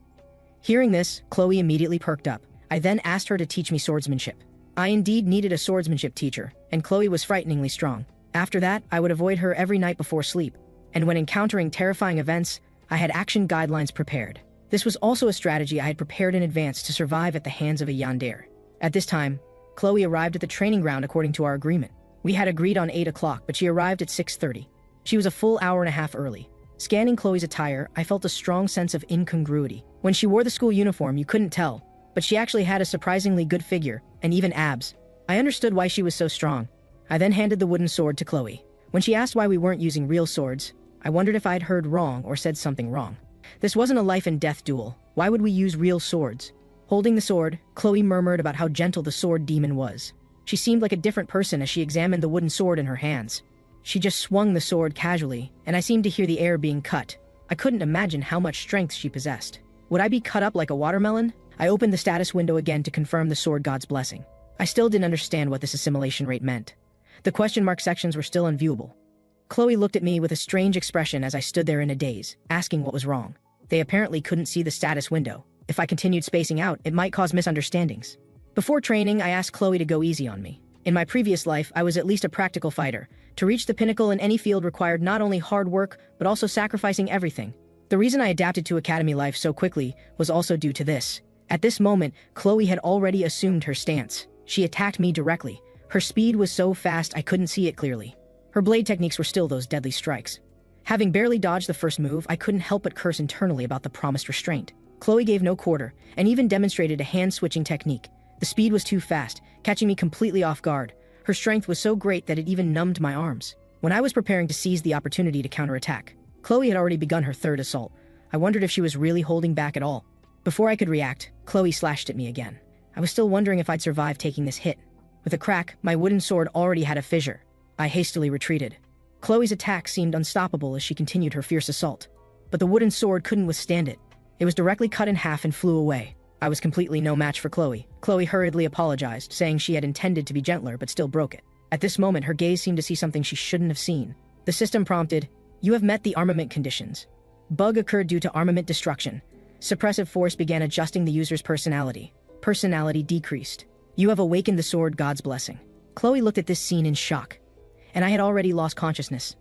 Hearing this, Khloe immediately perked up. I then asked her to teach me swordsmanship. I indeed needed a swordsmanship teacher, and Khloe was frighteningly strong. After that, I would avoid her every night before sleep. And when encountering terrifying events, I had action guidelines prepared. This was also a strategy I had prepared in advance to survive at the hands of a Yandere. At this time, Khloe arrived at the training ground according to our agreement. We had agreed on 8 o'clock, but she arrived at 6:30. She was a full hour and a half early. Scanning Khloe's attire, I felt a strong sense of incongruity. When she wore the school uniform, you couldn't tell, but she actually had a surprisingly good figure, and even abs. I understood why she was so strong. I then handed the wooden sword to Khloe. When she asked why we weren't using real swords, I wondered if I'd heard wrong or said something wrong. This wasn't a life and death duel. Why would we use real swords? Holding the sword, Khloe murmured about how gentle the sword demon was. She seemed like a different person as she examined the wooden sword in her hands. She just swung the sword casually, and I seemed to hear the air being cut. I couldn't imagine how much strength she possessed. Would I be cut up like a watermelon? I opened the status window again to confirm the sword god's blessing. I still didn't understand what this assimilation rate meant. The question mark sections were still unviewable. Khloe looked at me with a strange expression as I stood there in a daze, asking what was wrong. They apparently couldn't see the status window. If I continued spacing out, it might cause misunderstandings. Before training, I asked Khloe to go easy on me. In my previous life, I was at least a practical fighter. To reach the pinnacle in any field required not only hard work, but also sacrificing everything. The reason I adapted to academy life so quickly was also due to this. At this moment, Khloe had already assumed her stance. She attacked me directly. Her speed was so fast I couldn't see it clearly. Her blade techniques were still those deadly strikes. Having barely dodged the first move, I couldn't help but curse internally about the promised restraint. Khloe gave no quarter, and even demonstrated a hand-switching technique. The speed was too fast, catching me completely off guard. Her strength was so great that it even numbed my arms. When I was preparing to seize the opportunity to counterattack, Khloe had already begun her third assault. I wondered if she was really holding back at all. Before I could react, Khloe slashed at me again. I was still wondering if I'd survive taking this hit. With a crack, my wooden sword already had a fissure. I hastily retreated. Khloe's attack seemed unstoppable as she continued her fierce assault. But the wooden sword couldn't withstand it. It was directly cut in half and flew away. I was completely no match for Khloe. Khloe hurriedly apologized, saying she had intended to be gentler but still broke it. At this moment, her gaze seemed to see something she shouldn't have seen. The system prompted, "You have met the armament conditions." Bug occurred due to armament destruction. Suppressive force began adjusting the user's personality. Personality decreased. You have awakened the sword god's blessing. Khloe looked at this scene in shock, and I had already lost consciousness.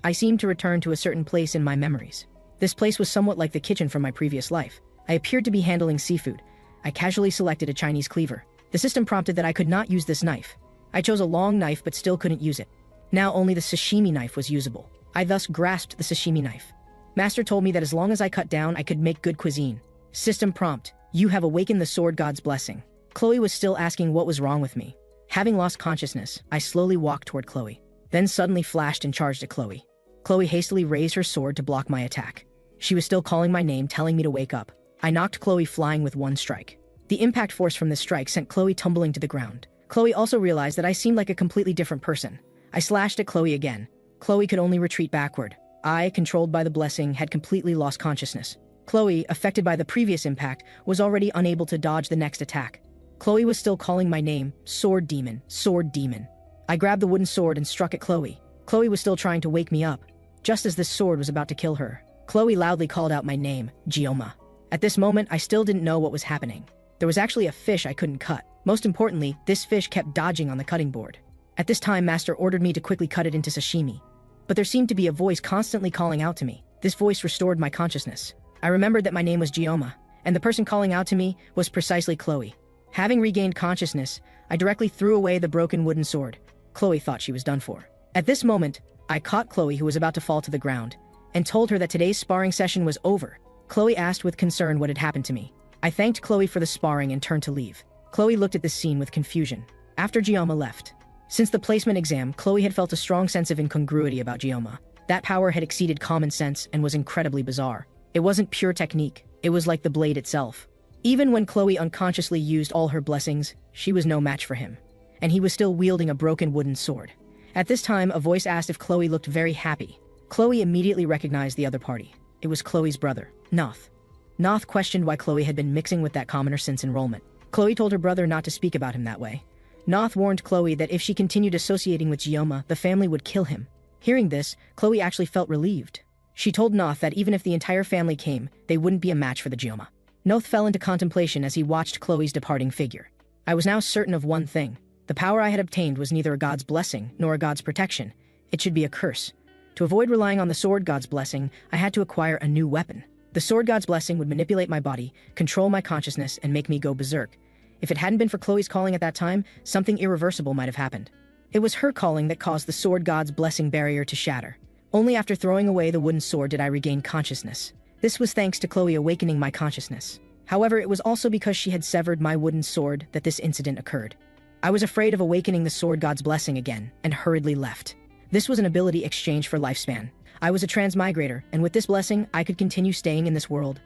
I seemed to return to a certain place in my memories. This place was somewhat like the kitchen from my previous life. I appeared to be handling seafood. I casually selected a Chinese cleaver. The system prompted that I could not use this knife. I chose a long knife but still couldn't use it. Now only the sashimi knife was usable. I thus grasped the sashimi knife. Master told me that as long as I cut down, I could make good cuisine. System prompt, you have awakened the sword god's blessing. Khloe was still asking what was wrong with me. Having lost consciousness, I slowly walked toward Khloe, then suddenly flashed and charged at Khloe. Khloe hastily raised her sword to block my attack. She was still calling my name, telling me to wake up. I knocked Khloe flying with one strike. The impact force from this strike sent Khloe tumbling to the ground. Khloe also realized that I seemed like a completely different person. I slashed at Khloe again. Khloe could only retreat backward. I, controlled by the blessing, had completely lost consciousness. Khloe, affected by the previous impact, was already unable to dodge the next attack. Khloe was still calling my name, sword demon, sword demon. I grabbed the wooden sword and struck at Khloe. Khloe was still trying to wake me up. Just as this sword was about to kill her, Khloe loudly called out my name, Gioma. At this moment, I still didn't know what was happening. There was actually a fish I couldn't cut. Most importantly, this fish kept dodging on the cutting board. At this time, Master ordered me to quickly cut it into sashimi. But there seemed to be a voice constantly calling out to me. This voice restored my consciousness. I remembered that my name was Gioma, and the person calling out to me was precisely Khloe. Having regained consciousness, I directly threw away the broken wooden sword. Khloe thought she was done for. At this moment, I caught Khloe, who was about to fall to the ground, and told her that today's sparring session was over. Khloe asked with concern what had happened to me. I thanked Khloe for the sparring and turned to leave. Khloe looked at this scene with confusion. After Gioma left, since the placement exam, Khloe had felt a strong sense of incongruity about Gioma. That power had exceeded common sense and was incredibly bizarre. It wasn't pure technique, it was like the blade itself. Even when Khloe unconsciously used all her blessings, she was no match for him. And he was still wielding a broken wooden sword. At this time, a voice asked if Khloe looked very happy. Khloe immediately recognized the other party. It was Khloe's brother, Noth. Noth questioned why Khloe had been mixing with that commoner since enrollment. Khloe told her brother not to speak about him that way. Noth warned Khloe that if she continued associating with Gioma, the family would kill him. Hearing this, Khloe actually felt relieved. She told Noth that even if the entire family came, they wouldn't be a match for the Gioma. Noth fell into contemplation as he watched Khloe's departing figure. I was now certain of one thing. The power I had obtained was neither a god's blessing nor a god's protection. It should be a curse. To avoid relying on the sword god's blessing, I had to acquire a new weapon. The sword god's blessing would manipulate my body, control my consciousness, and make me go berserk. If it hadn't been for Khloe's calling at that time, something irreversible might have happened. It was her calling that caused the sword god's blessing barrier to shatter. Only after throwing away the wooden sword did I regain consciousness. This was thanks to Khloe awakening my consciousness. However, it was also because she had severed my wooden sword that this incident occurred. I was afraid of awakening the sword god's blessing again, and hurriedly left. This was an ability exchange for lifespan. I was a transmigrator, and with this blessing, I could continue staying in this world.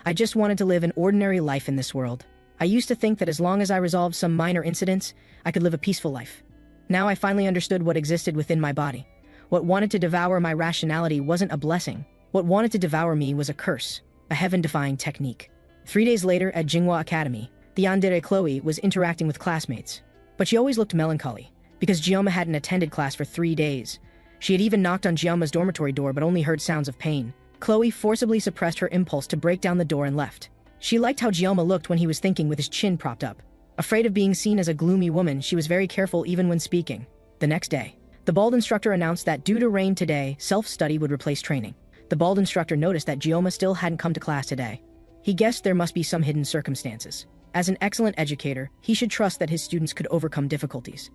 I just wanted to live an ordinary life in this world. I used to think that as long as I resolved some minor incidents, I could live a peaceful life. Now I finally understood what existed within my body. What wanted to devour my rationality wasn't a blessing. What wanted to devour me was a curse, a heaven-defying technique. 3 days later at Jingua Academy, the Yandere Khloe was interacting with classmates. But she always looked melancholy, because Ryome hadn't attended class for 3 days. She had even knocked on Ryome's dormitory door but only heard sounds of pain. Khloe forcibly suppressed her impulse to break down the door and left. She liked how Ryome looked when he was thinking with his chin propped up. Afraid of being seen as a gloomy woman, she was very careful even when speaking. The next day, the bald instructor announced that due to rain today, self-study would replace training. The bald instructor noticed that Ryome still hadn't come to class today. He guessed there must be some hidden circumstances. As an excellent educator, he should trust that his students could overcome difficulties.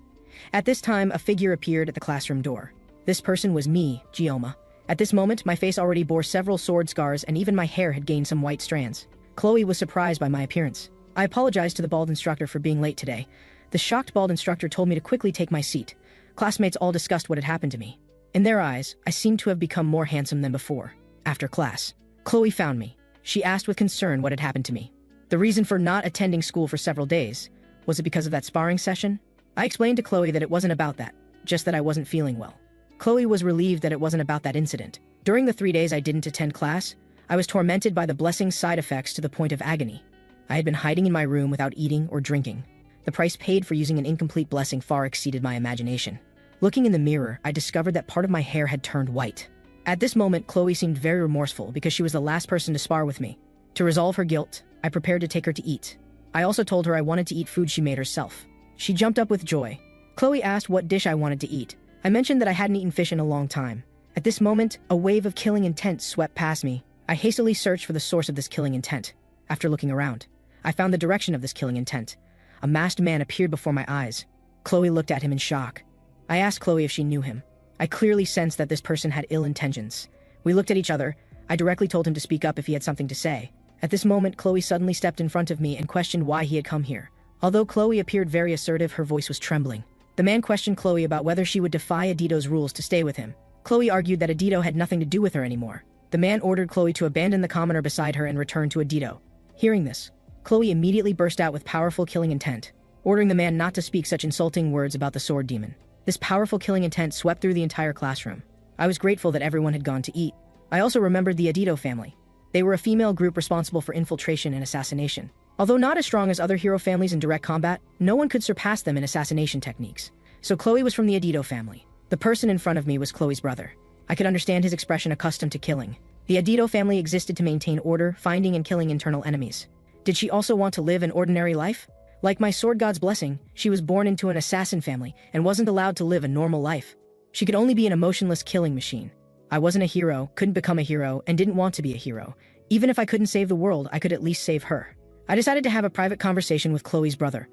At this time, a figure appeared at the classroom door. This person was me, Ryome. At this moment, my face already bore several sword scars and even my hair had gained some white strands. Khloe was surprised by my appearance. I apologized to the bald instructor for being late today. The shocked bald instructor told me to quickly take my seat. Classmates all discussed what had happened to me. In their eyes, I seemed to have become more handsome than before. After class, Khloe found me. She asked with concern what had happened to me. The reason for not attending school for several days. Was it because of that sparring session? I explained to Khloe that it wasn't about that, just that I wasn't feeling well. Khloe was relieved that it wasn't about that incident. During the 3 days I didn't attend class, I was tormented by the blessing's side effects to the point of agony. I had been hiding in my room without eating or drinking. The price paid for using an incomplete blessing far exceeded my imagination. Looking in the mirror, I discovered that part of my hair had turned white. At this moment, Khloe seemed very remorseful because she was the last person to spar with me. To resolve her guilt, I prepared to take her to eat. I also told her I wanted to eat food she made herself. She jumped up with joy. Khloe asked what dish I wanted to eat. I mentioned that I hadn't eaten fish in a long time. At this moment, a wave of killing intent swept past me. I hastily searched for the source of this killing intent. After looking around, I found the direction of this killing intent. A masked man appeared before my eyes. Khloe looked at him in shock. I asked Khloe if she knew him. I clearly sensed that this person had ill intentions. We looked at each other. I directly told him to speak up if he had something to say. At this moment, Khloe suddenly stepped in front of me and questioned why he had come here. Although Khloe appeared very assertive, her voice was trembling. The man questioned Khloe about whether she would defy Adido's rules to stay with him. Khloe argued that Adido had nothing to do with her anymore. The man ordered Khloe to abandon the commoner beside her and return to Adido. Hearing this, Khloe immediately burst out with powerful killing intent, ordering the man not to speak such insulting words about the sword demon. This powerful killing intent swept through the entire classroom. I was grateful that everyone had gone to eat. I also remembered the Adido family. They were a female group responsible for infiltration and assassination. Although not as strong as other hero families in direct combat, no one could surpass them in assassination techniques. So Khloe was from the Adido family. The person in front of me was Khloe's brother. I could understand his expression accustomed to killing. The Adido family existed to maintain order, finding and killing internal enemies. Did she also want to live an ordinary life? Like my sword god's blessing, she was born into an assassin family and wasn't allowed to live a normal life. She could only be an emotionless killing machine. I wasn't a hero, couldn't become a hero, and didn't want to be a hero. Even if I couldn't save the world, I could at least save her. I decided to have a private conversation with Khloe's brother.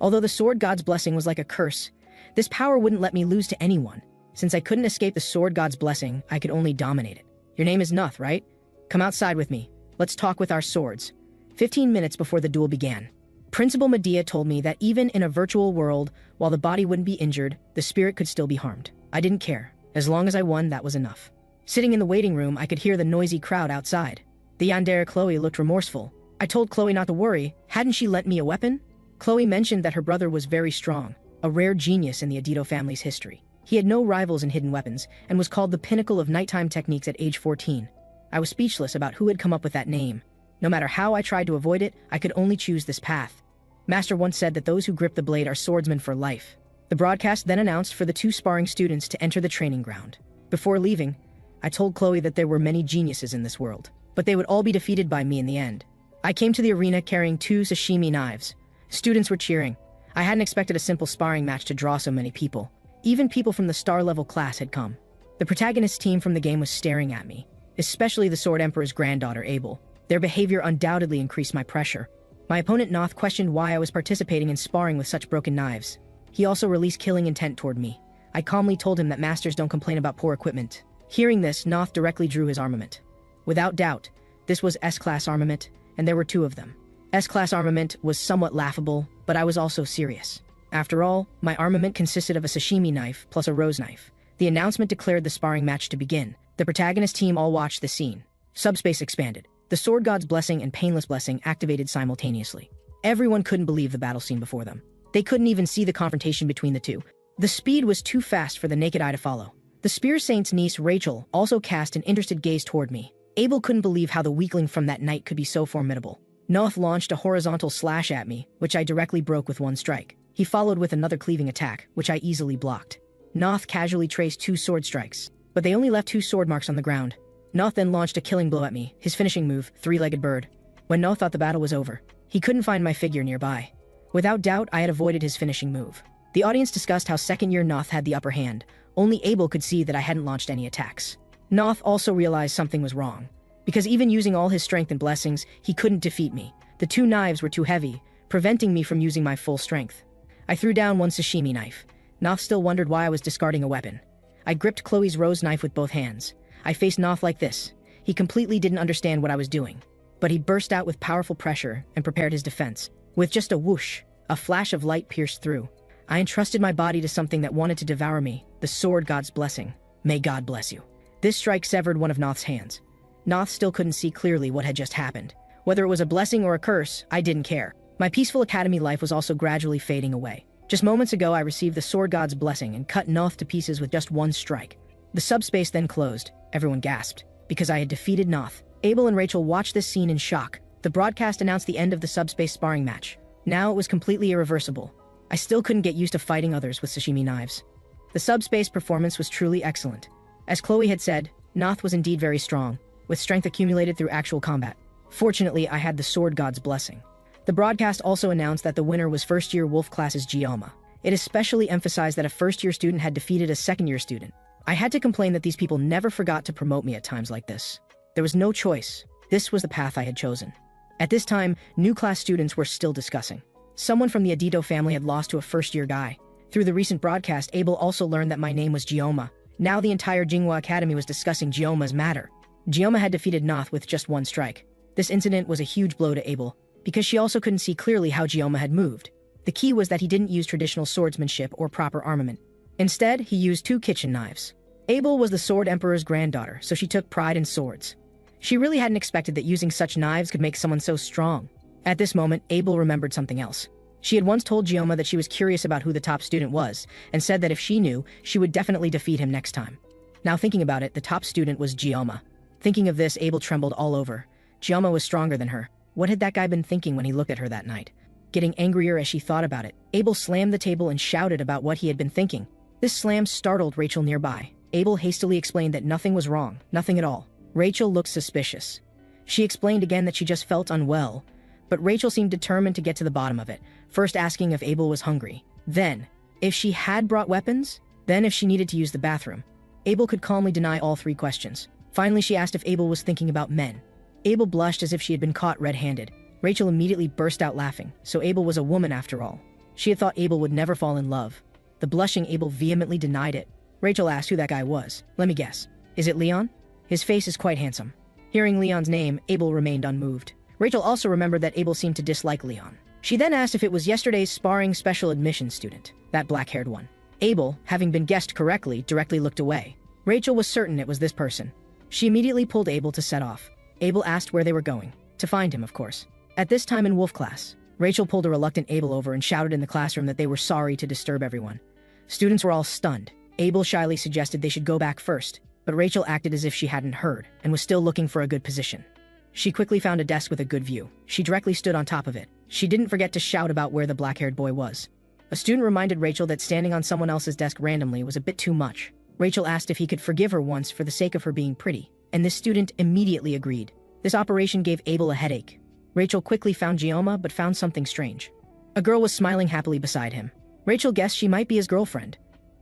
Although the sword god's blessing was like a curse, this power wouldn't let me lose to anyone. Since I couldn't escape the sword god's blessing, I could only dominate it. Your name is Nuth, right? Come outside with me. Let's talk with our swords. 15 minutes before the duel began, Principal Medea told me that even in a virtual world, while the body wouldn't be injured, the spirit could still be harmed. I didn't care. As long as I won, that was enough. Sitting in the waiting room, I could hear the noisy crowd outside. The Yandere Khloe looked remorseful. I told Khloe not to worry. Hadn't she lent me a weapon? Khloe mentioned that her brother was very strong, a rare genius in the Adido family's history. He had no rivals in hidden weapons and was called the pinnacle of nighttime techniques at age 14. I was speechless about who had come up with that name. No matter how I tried to avoid it, I could only choose this path. Master once said that those who grip the blade are swordsmen for life. The broadcast then announced for the 2 sparring students to enter the training ground. Before leaving, I told Khloe that there were many geniuses in this world, but they would all be defeated by me in the end. I came to the arena carrying 2 sashimi knives. Students were cheering. I hadn't expected a simple sparring match to draw so many people. Even people from the star-level class had come. The protagonist team from the game was staring at me, especially the Sword Emperor's granddaughter, Abel. Their behavior undoubtedly increased my pressure. My opponent Noth questioned why I was participating in sparring with such broken knives. He also released killing intent toward me. I calmly told him that masters don't complain about poor equipment. Hearing this, Noth directly drew his armament. Without doubt, this was S-class armament, and there were two of them. S-class armament was somewhat laughable, but I was also serious. After all, my armament consisted of a sashimi knife plus a rose knife. The announcement declared the sparring match to begin. The protagonist team all watched the scene. Subspace expanded. The Sword God's Blessing and Painless Blessing activated simultaneously. Everyone couldn't believe the battle scene before them. They couldn't even see the confrontation between the two. The speed was too fast for the naked eye to follow. The Spear Saint's niece, Rachel, also cast an interested gaze toward me. Abel couldn't believe how the weakling from that night could be so formidable. Noth launched a horizontal slash at me, which I directly broke with one strike. He followed with another cleaving attack, which I easily blocked. Noth casually traced 2 sword strikes, but they only left 2 sword marks on the ground. Noth then launched a killing blow at me, his finishing move, 3-legged bird. When Noth thought the battle was over, he couldn't find my figure nearby. Without doubt, I had avoided his finishing move. The audience discussed how second-year Noth had the upper hand. Only Abel could see that I hadn't launched any attacks. Noth also realized something was wrong, because even using all his strength and blessings, he couldn't defeat me. The 2 knives were too heavy, preventing me from using my full strength. I threw down one sashimi knife. Noth still wondered why I was discarding a weapon. I gripped Khloe's rose knife with both hands. I faced Noth like this. He completely didn't understand what I was doing, but he burst out with powerful pressure and prepared his defense. With just a whoosh, a flash of light pierced through. I entrusted my body to something that wanted to devour me, the Sword God's Blessing. May God bless you. This strike severed one of Noth's hands. Noth still couldn't see clearly what had just happened. Whether it was a blessing or a curse, I didn't care. My peaceful academy life was also gradually fading away. Just moments ago, I received the Sword God's Blessing and cut Noth to pieces with just one strike. The subspace then closed. Everyone gasped, because I had defeated Noth. Abel and Rachel watched this scene in shock. The broadcast announced the end of the subspace sparring match. Now it was completely irreversible. I still couldn't get used to fighting others with sashimi knives. The subspace performance was truly excellent. As Khloe had said, Noth was indeed very strong, with strength accumulated through actual combat. Fortunately, I had the Sword God's Blessing. The broadcast also announced that the winner was first-year Wolf class's Ryome. It especially emphasized that a first-year student had defeated a second-year student. I had to complain that these people never forgot to promote me at times like this. There was no choice. This was the path I had chosen. At this time, new class students were still discussing. Someone from the Adido family had lost to a first-year guy. Through the recent broadcast, Abel also learned that my name was Ryome. Now the entire Jingua Academy was discussing Ryome's matter. Ryome had defeated Noth with just one strike. This incident was a huge blow to Abel, because she also couldn't see clearly how Ryome had moved. The key was that he didn't use traditional swordsmanship or proper armament. Instead, he used 2 kitchen knives. Abel was the Sword Emperor's granddaughter, so she took pride in swords. She really hadn't expected that using such knives could make someone so strong. At this moment, Abel remembered something else. She had once told Ryome that she was curious about who the top student was, and said that if she knew, she would definitely defeat him next time. Now thinking about it, the top student was Ryome. Thinking of this, Abel trembled all over. Ryome was stronger than her. What had that guy been thinking when he looked at her that night? Getting angrier as she thought about it, Abel slammed the table and shouted about what he had been thinking. This slam startled Rachel nearby. Abel hastily explained that nothing was wrong, nothing at all. Rachel looked suspicious. She explained again that she just felt unwell, but Rachel seemed determined to get to the bottom of it, first asking if Abel was hungry. Then, if she had brought weapons, then if she needed to use the bathroom. Abel could calmly deny all 3 questions. Finally, she asked if Abel was thinking about men. Abel blushed as if she had been caught red-handed. Rachel immediately burst out laughing, so Abel was a woman after all. She had thought Abel would never fall in love. The blushing Abel vehemently denied it. Rachel asked who that guy was. Let me guess. Is it Leon? His face is quite handsome. Hearing Leon's name, Abel remained unmoved. Rachel also remembered that Abel seemed to dislike Leon. She then asked if it was yesterday's sparring special admission student, that black-haired one. Abel, having been guessed correctly, directly looked away. Rachel was certain it was this person. She immediately pulled Abel to set off. Abel asked where they were going. To find him, of course. At this time in Wolf class, Rachel pulled a reluctant Abel over and shouted in the classroom that they were sorry to disturb everyone. Students were all stunned. Abel shyly suggested they should go back first, but Rachel acted as if she hadn't heard and was still looking for a good position. She quickly found a desk with a good view. She directly stood on top of it. She didn't forget to shout about where the black-haired boy was. A student reminded Rachel that standing on someone else's desk randomly was a bit too much. Rachel asked if he could forgive her once for the sake of her being pretty, and this student immediately agreed. This operation gave Abel a headache. Rachel quickly found Ryome, but found something strange. A girl was smiling happily beside him. Rachel guessed she might be his girlfriend.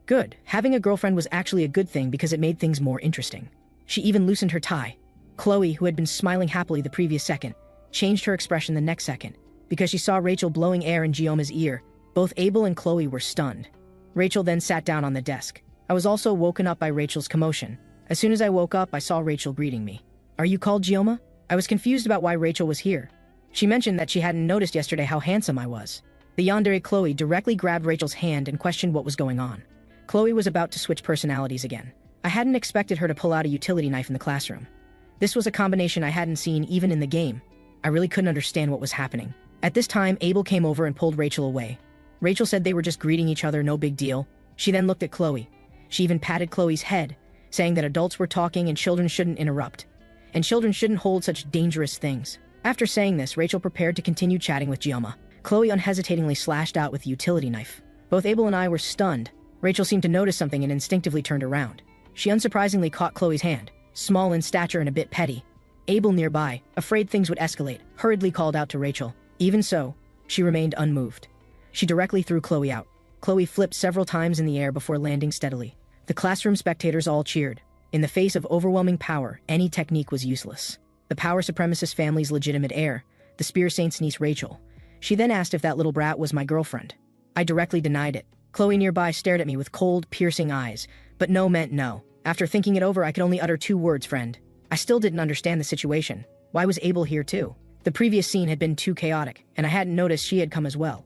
Good. Having a girlfriend was actually a good thing because it made things more interesting. She even loosened her tie. Khloe, who had been smiling happily the previous second, changed her expression the next second, because she saw Rachel blowing air in Ryome's ear. Both Abel and Khloe were stunned. Rachel then sat down on the desk. I was also woken up by Rachel's commotion. As soon as I woke up, I saw Rachel greeting me. "Are you called Gioma?" I was confused about why Rachel was here. She mentioned that she hadn't noticed yesterday how handsome I was. The Yandere Khloe directly grabbed Rachel's hand and questioned what was going on. Khloe was about to switch personalities again. I hadn't expected her to pull out a utility knife in the classroom. This was a combination I hadn't seen even in the game. I really couldn't understand what was happening. At this time, Abel came over and pulled Rachel away. Rachel said they were just greeting each other, no big deal. She then looked at Khloe. She even patted Khloe's head, saying that adults were talking and children shouldn't interrupt. And children shouldn't hold such dangerous things. After saying this, Rachel prepared to continue chatting with Gioma. Khloe unhesitatingly slashed out with the utility knife. Both Abel and I were stunned. Rachel seemed to notice something and instinctively turned around. She unsurprisingly caught Khloe's hand, small in stature and a bit petty. Abel nearby, afraid things would escalate, hurriedly called out to Rachel. Even so, she remained unmoved. She directly threw Khloe out. Khloe flipped several times in the air before landing steadily. The classroom spectators all cheered. In the face of overwhelming power, any technique was useless. The power supremacist family's legitimate heir, the Spear Saint's niece Rachel. She then asked if that little brat was my girlfriend. I directly denied it. Khloe nearby stared at me with cold, piercing eyes, but no meant no. After thinking it over, I could only utter 2 words, friend. I still didn't understand the situation. Why was Abel here too? The previous scene had been too chaotic, and I hadn't noticed she had come as well.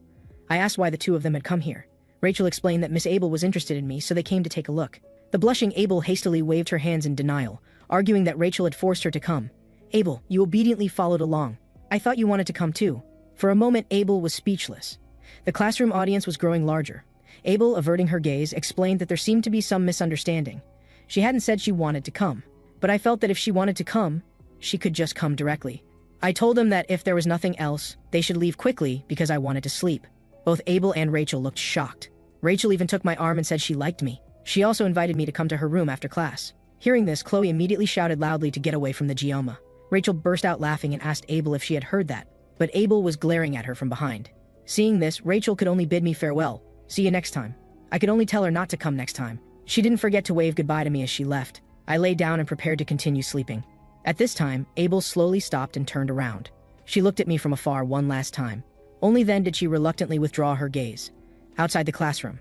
I asked why the 2 of them had come here. Rachel explained that Miss Abel was interested in me, so they came to take a look. The blushing Abel hastily waved her hands in denial, arguing that Rachel had forced her to come. "Abel, you obediently followed along. I thought you wanted to come too." For a moment, Abel was speechless. The classroom audience was growing larger. Abel, averting her gaze, explained that there seemed to be some misunderstanding. She hadn't said she wanted to come, but I felt that if she wanted to come, she could just come directly. I told them that if there was nothing else, they should leave quickly because I wanted to sleep. Both Abel and Rachel looked shocked. Rachel even took my arm and said she liked me. She also invited me to come to her room after class. Hearing this, Khloe immediately shouted loudly to get away from the Gioma. Rachel burst out laughing and asked Abel if she had heard that, but Abel was glaring at her from behind. Seeing this, Rachel could only bid me farewell. "See you next time." I could only tell her not to come next time. She didn't forget to wave goodbye to me as she left. I lay down and prepared to continue sleeping. At this time, Abel slowly stopped and turned around. She looked at me from afar one last time. Only then did she reluctantly withdraw her gaze. Outside the classroom,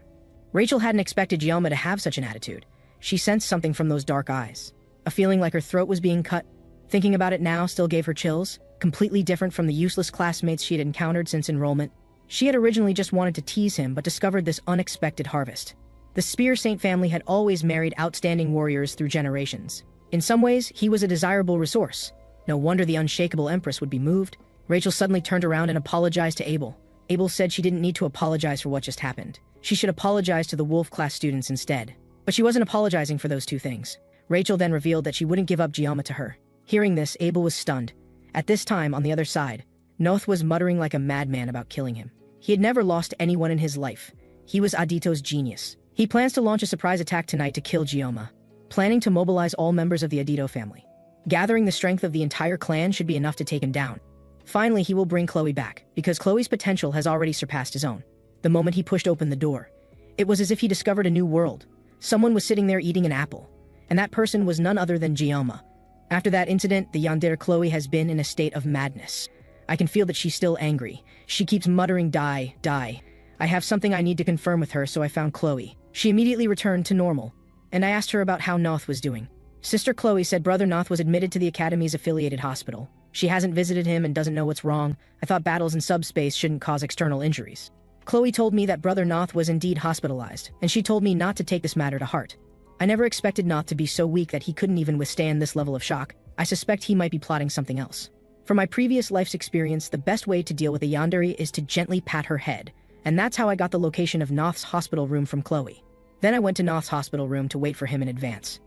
Rachel hadn't expected Gioma to have such an attitude. She sensed something from those dark eyes. A feeling like her throat was being cut. Thinking about it now still gave her chills, completely different from the useless classmates she had encountered since enrollment. She had originally just wanted to tease him, but discovered this unexpected harvest. The Spear Saint family had always married outstanding warriors through generations. In some ways, he was a desirable resource. No wonder the unshakable Empress would be moved. Rachel suddenly turned around and apologized to Abel. Abel said she didn't need to apologize for what just happened. She should apologize to the Wolf class students instead. But she wasn't apologizing for those 2 things. Rachel then revealed that she wouldn't give up Gioma to her. Hearing this, Abel was stunned. At this time, on the other side, Noth was muttering like a madman about killing him. He had never lost anyone in his life. He was Adito's genius. He plans to launch a surprise attack tonight to kill Gioma, planning to mobilize all members of the Adido family. Gathering the strength of the entire clan should be enough to take him down. Finally, he will bring Khloe back, because Khloe's potential has already surpassed his own. The moment he pushed open the door, it was as if he discovered a new world. Someone was sitting there eating an apple, and that person was none other than Gioma. After that incident, the Yandere Khloe has been in a state of madness. I can feel that she's still angry. She keeps muttering, "Die, die." I have something I need to confirm with her, so I found Khloe. She immediately returned to normal, and I asked her about how Noth was doing. Sister Khloe said Brother Noth was admitted to the Academy's affiliated hospital. She hasn't visited him and doesn't know what's wrong. I thought battles in subspace shouldn't cause external injuries. Khloe told me that Brother Noth was indeed hospitalized, and she told me not to take this matter to heart. I never expected Noth to be so weak that he couldn't even withstand this level of shock. I suspect he might be plotting something else. From my previous life's experience, the best way to deal with a Yandere is to gently pat her head, and that's how I got the location of Noth's hospital room from Khloe. Then I went to Noth's hospital room to wait for him in advance.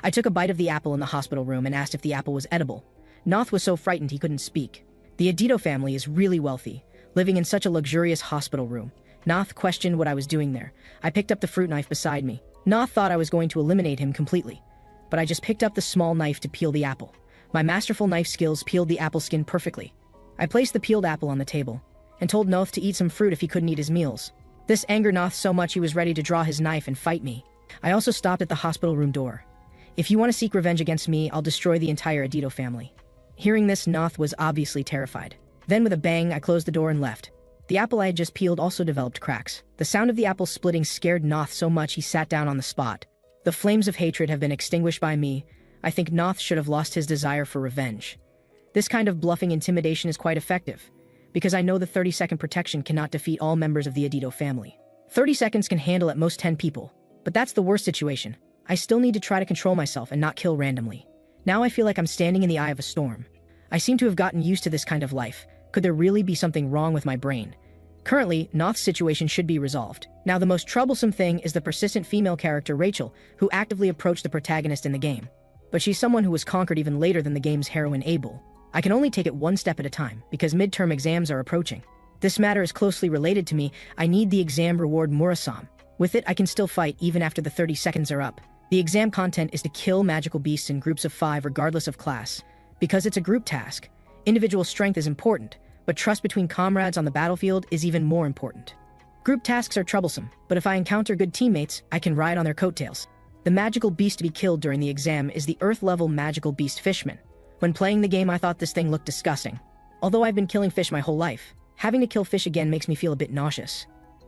I took a bite of the apple in the hospital room and asked if the apple was edible. Noth was so frightened he couldn't speak. The Adido family is really wealthy, living in such a luxurious hospital room. Noth questioned what I was doing there. I picked up the fruit knife beside me. Noth thought I was going to eliminate him completely, but I just picked up the small knife to peel the apple. My masterful knife skills peeled the apple skin perfectly. I placed the peeled apple on the table and told Noth to eat some fruit if he couldn't eat his meals. This angered Noth so much he was ready to draw his knife and fight me. I also stopped at the hospital room door. If you want to seek revenge against me, I'll destroy the entire Adido family. Hearing this, Noth was obviously terrified. Then with a bang, I closed the door and left. The apple I had just peeled also developed cracks. The sound of the apple splitting scared Noth so much he sat down on the spot. The flames of hatred have been extinguished by me. I think Noth should have lost his desire for revenge. This kind of bluffing intimidation is quite effective, because I know the 30-second protection cannot defeat all members of the Adido family. 30 seconds can handle at most 10 people, but that's the worst situation. I still need to try to control myself and not kill randomly. Now I feel like I'm standing in the eye of a storm. I seem to have gotten used to this kind of life. Could there really be something wrong with my brain? Currently, Noth's situation should be resolved. Now the most troublesome thing is the persistent female character Rachel, who actively approached the protagonist in the game. But she's someone who was conquered even later than the game's heroine Abel. I can only take it one step at a time, because midterm exams are approaching. This matter is closely related to me. I need the exam reward Murasame. With it, I can still fight even after the 30 seconds are up. The exam content is to kill magical beasts in groups of 5 regardless of class. Because it's a group task, individual strength is important, but trust between comrades on the battlefield is even more important. Group tasks are troublesome, but if I encounter good teammates, I can ride on their coattails. The magical beast to be killed during the exam is the Earth-level magical beast Fishman. When playing the game, I thought this thing looked disgusting. Although I've been killing fish my whole life, having to kill fish again makes me feel a bit nauseous.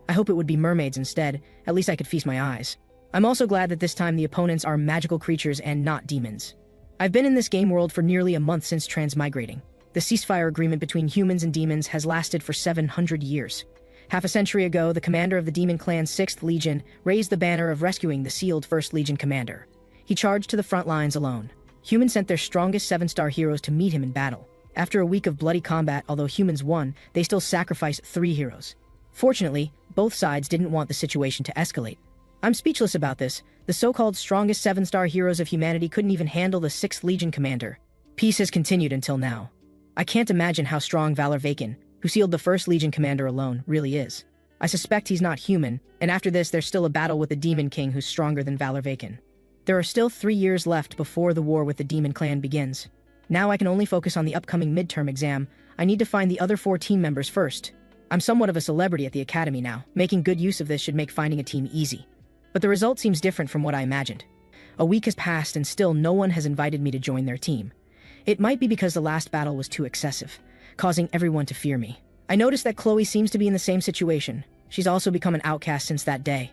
I hope it would be mermaids instead, at least I could feast my eyes. I'm also glad that this time the opponents are magical creatures and not demons. I've been in this game world for nearly a month since transmigrating. The ceasefire agreement between humans and demons has lasted for 700 years. Half a century ago, the commander of the Demon Clan's 6th Legion raised the banner of rescuing the sealed 1st Legion commander. He charged to the front lines alone. Humans sent their strongest 7-star heroes to meet him in battle. After a week of bloody combat, although humans won, they still sacrificed 3 heroes. Fortunately, both sides didn't want the situation to escalate. I'm speechless about this. The so-called strongest 7-star heroes of humanity couldn't even handle the 6th Legion commander. Peace has continued until now. I can't imagine how strong Valor Vacan, who sealed the 1st Legion commander alone, really is. I suspect he's not human, and after this there's still a battle with the Demon King who's stronger than Valor Vacan. There are still 3 years left before the war with the Demon Clan begins. Now I can only focus on the upcoming midterm exam. I need to find the other 4 team members first. I'm somewhat of a celebrity at the academy now. Making good use of this should make finding a team easy. But the result seems different from what I imagined. A week has passed and still no one has invited me to join their team. It might be because the last battle was too excessive, causing everyone to fear me. I noticed that Khloe seems to be in the same situation. She's also become an outcast since that day.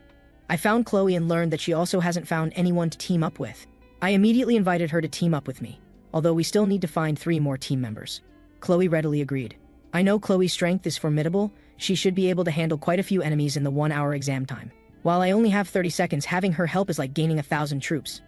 I found Khloe and learned that she also hasn't found anyone to team up with. I immediately invited her to team up with me, although we still need to find 3 more team members. Khloe readily agreed. I know Khloe's strength is formidable. She should be able to handle quite a few enemies in the 1-hour exam time. While I only have 30 seconds, having her help is like gaining 1,000 troops.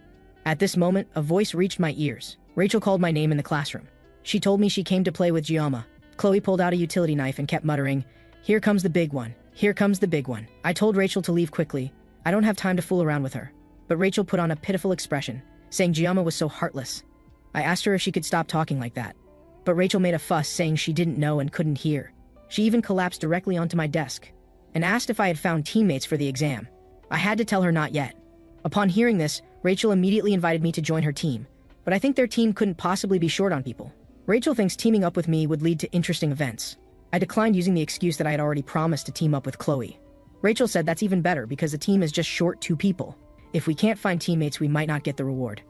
At this moment, a voice reached my ears. Rachel called my name in the classroom. She told me she came to play with Ryome. Khloe pulled out a utility knife and kept muttering, "Here comes the big one. Here comes the big one." I told Rachel to leave quickly. I don't have time to fool around with her. But Rachel put on a pitiful expression, saying Ryome was so heartless. I asked her if she could stop talking like that. But Rachel made a fuss, saying she didn't know and couldn't hear. She even collapsed directly onto my desk and asked if I had found teammates for the exam. I had to tell her not yet. Upon hearing this, Rachel immediately invited me to join her team. But I think their team couldn't possibly be short on people. Rachel thinks teaming up with me would lead to interesting events. I declined using the excuse that I had already promised to team up with Khloe. Rachel said that's even better because the team is just short 2 people. If we can't find teammates, we might not get the reward.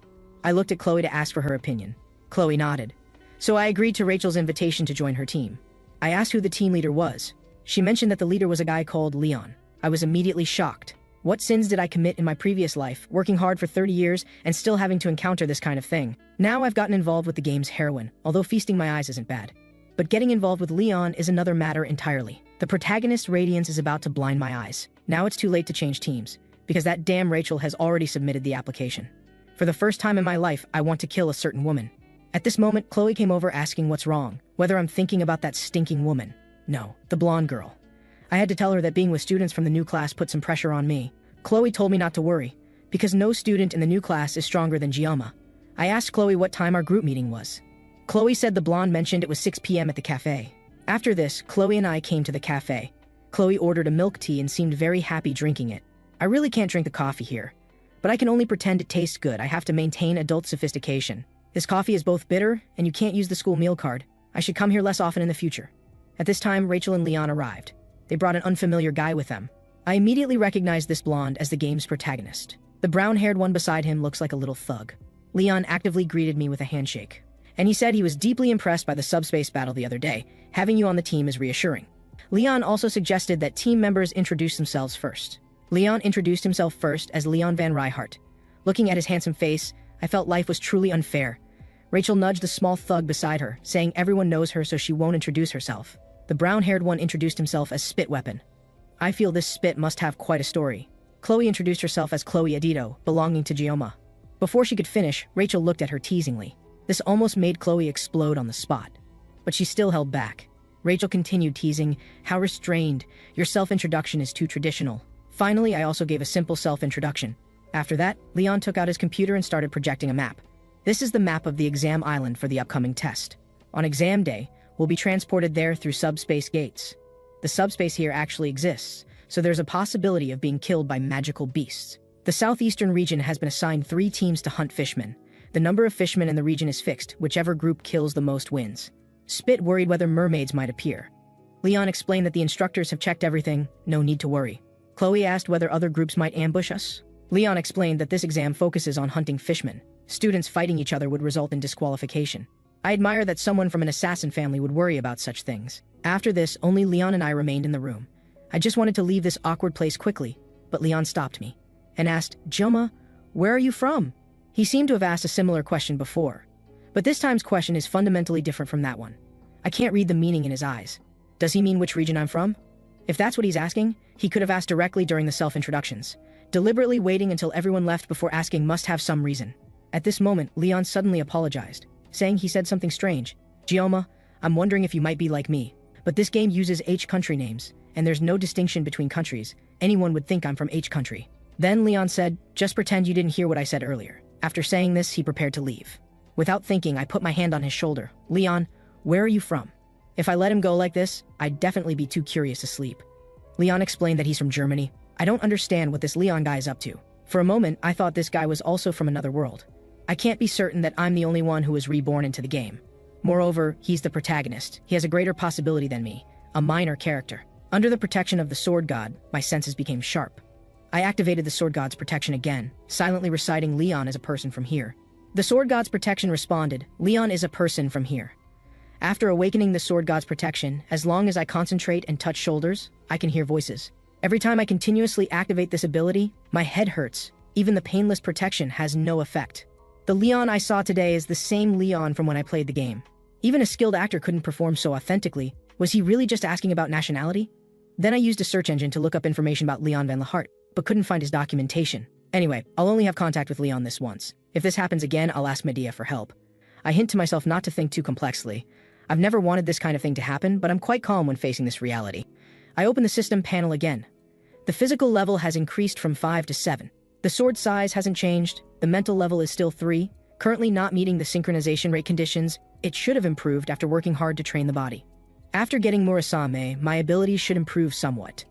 I looked at Khloe to ask for her opinion. Khloe nodded. So I agreed to Rachel's invitation to join her team. I asked who the team leader was. She mentioned that the leader was a guy called Leon. I was immediately shocked. What sins did I commit in my previous life, working hard for 30 years and still having to encounter this kind of thing? Now I've gotten involved with the game's heroine, although feasting my eyes isn't bad. But getting involved with Leon is another matter entirely. The protagonist's radiance is about to blind my eyes. Now it's too late to change teams, because that damn Rachel has already submitted the application. For the first time in my life, I want to kill a certain woman. At this moment, Khloe came over asking what's wrong, whether I'm thinking about that stinking woman. No, the blonde girl. I had to tell her that being with students from the new class put some pressure on me. Khloe told me not to worry, because no student in the new class is stronger than Ryome. I asked Khloe what time our group meeting was. Khloe said the blonde mentioned it was 6 p.m. at the cafe. After this, Khloe and I came to the cafe. Khloe ordered a milk tea and seemed very happy drinking it. I really can't drink the coffee here, but I can only pretend it tastes good. I have to maintain adult sophistication. This coffee is both bitter, and you can't use the school meal card. I should come here less often in the future. At this time, Rachel and Leon arrived. They brought an unfamiliar guy with them. I immediately recognized this blonde as the game's protagonist. The brown-haired one beside him looks like a little thug. Leon actively greeted me with a handshake, and he said he was deeply impressed by the subspace battle the other day. Having you on the team is reassuring. Leon also suggested that team members introduce themselves first. Leon introduced himself first as Leon Van Ryhart. Looking at his handsome face, I felt life was truly unfair. Rachel nudged the small thug beside her, saying everyone knows her so she won't introduce herself. The brown-haired one introduced himself as Spit Weapon. I feel this Spit must have quite a story. Khloe introduced herself as Khloe Adido, belonging to Ryome. Before she could finish, Rachel looked at her teasingly. This almost made Khloe explode on the spot. But she still held back. Rachel continued teasing, how restrained, your self-introduction is too traditional. Finally, I also gave a simple self-introduction. After that, Leon took out his computer and started projecting a map. This is the map of the exam island for the upcoming test. On exam day, we'll be transported there through subspace gates. The subspace here actually exists, so there's a possibility of being killed by magical beasts. The southeastern region has been assigned 3 teams to hunt fishmen. The number of fishmen in the region is fixed, whichever group kills the most wins. Spit worried whether mermaids might appear. Leon explained that the instructors have checked everything, no need to worry. Khloe asked whether other groups might ambush us. Leon explained that this exam focuses on hunting fishmen. Students fighting each other would result in disqualification. I admire that someone from an assassin family would worry about such things. After this, only Leon and I remained in the room. I just wanted to leave this awkward place quickly, but Leon stopped me and asked, Joma, where are you from? He seemed to have asked a similar question before, but this time's question is fundamentally different from that one. I can't read the meaning in his eyes. Does he mean which region I'm from? If that's what he's asking, he could have asked directly during the self-introductions. Deliberately waiting until everyone left before asking must have some reason. At this moment, Leon suddenly apologized, saying he said something strange. Ryome, I'm wondering if you might be like me, but this game uses H country names, and there's no distinction between countries. Anyone would think I'm from H country. Then Leon said, just pretend you didn't hear what I said earlier. After saying this, he prepared to leave. Without thinking, I put my hand on his shoulder. Leon, where are you from? If I let him go like this, I'd definitely be too curious to sleep. Leon explained that he's from Germany. I don't understand what this Leon guy is up to. For a moment, I thought this guy was also from another world. I can't be certain that I'm the only one who was reborn into the game. Moreover, he's the protagonist. He has a greater possibility than me, a minor character. Under the protection of the sword god, my senses became sharp. I activated the sword god's protection again, silently reciting Leon is a person from here. The sword god's protection responded, Leon is a person from here. After awakening the sword god's protection, as long as I concentrate and touch shoulders, I can hear voices. Every time I continuously activate this ability, my head hurts. Even the painless protection has no effect. The Leon I saw today is the same Leon from when I played the game. Even a skilled actor couldn't perform so authentically. Was he really just asking about nationality? Then I used a search engine to look up information about Leon van Lahart, but couldn't find his documentation. Anyway, I'll only have contact with Leon this once. If this happens again, I'll ask Medea for help. I hint to myself not to think too complexly. I've never wanted this kind of thing to happen, but I'm quite calm when facing this reality. I open the system panel again. The physical level has increased from 5 to 7. The sword size hasn't changed. The mental level is still 3. Currently not meeting the synchronization rate conditions. It should have improved after working hard to train the body. After getting Murasame, my abilities should improve somewhat.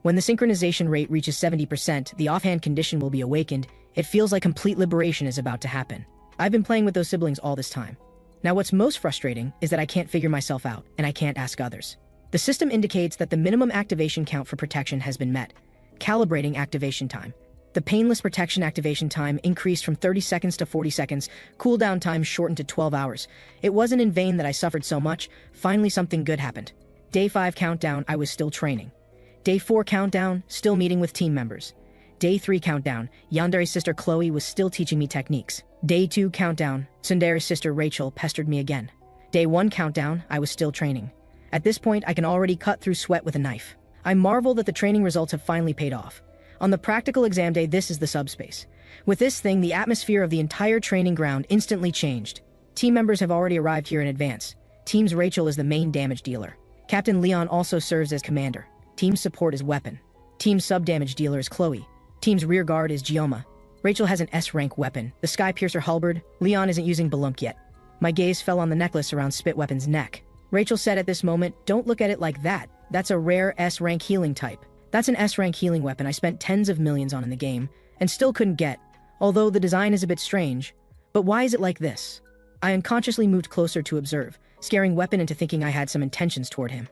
When the synchronization rate reaches 70%, the offhand condition will be awakened. It feels like complete liberation is about to happen. I've been playing with those siblings all this time. Now what's most frustrating is that I can't figure myself out, and I can't ask others. The system indicates that the minimum activation count for protection has been met. Calibrating activation time. The painless protection activation time increased from 30 seconds to 40 seconds, cooldown time shortened to 12 hours. It wasn't in vain that I suffered so much. Finally something good happened. Day 5 countdown, I was still training. Day 4 countdown, still meeting with team members. Day 3 countdown, Yandere's sister Khloe was still teaching me techniques. Day 2 countdown, Tsundere's sister Rachel pestered me again. Day 1 countdown, I was still training. At this point, I can already cut through sweat with a knife. I marvel that the training results have finally paid off. On the practical exam day, this is the subspace. With this thing, the atmosphere of the entire training ground instantly changed. Team members have already arrived here in advance. Team's Rachel is the main damage dealer. Captain Leon also serves as commander. Team's support is weapon. Team's sub-damage dealer is Khloe. Team's rear guard is Ryome. Rachel has an S-rank weapon, the Sky Piercer halberd. Leon isn't using Balump yet. My gaze fell on the necklace around Spit Weapon's neck. Rachel said at this moment, don't look at it like that. That's a rare S-rank healing type. That's an S-rank healing weapon I spent tens of millions on in the game, and still couldn't get, although the design is a bit strange. But why is it like this? I unconsciously moved closer to observe, scaring Weapon into thinking I had some intentions toward him.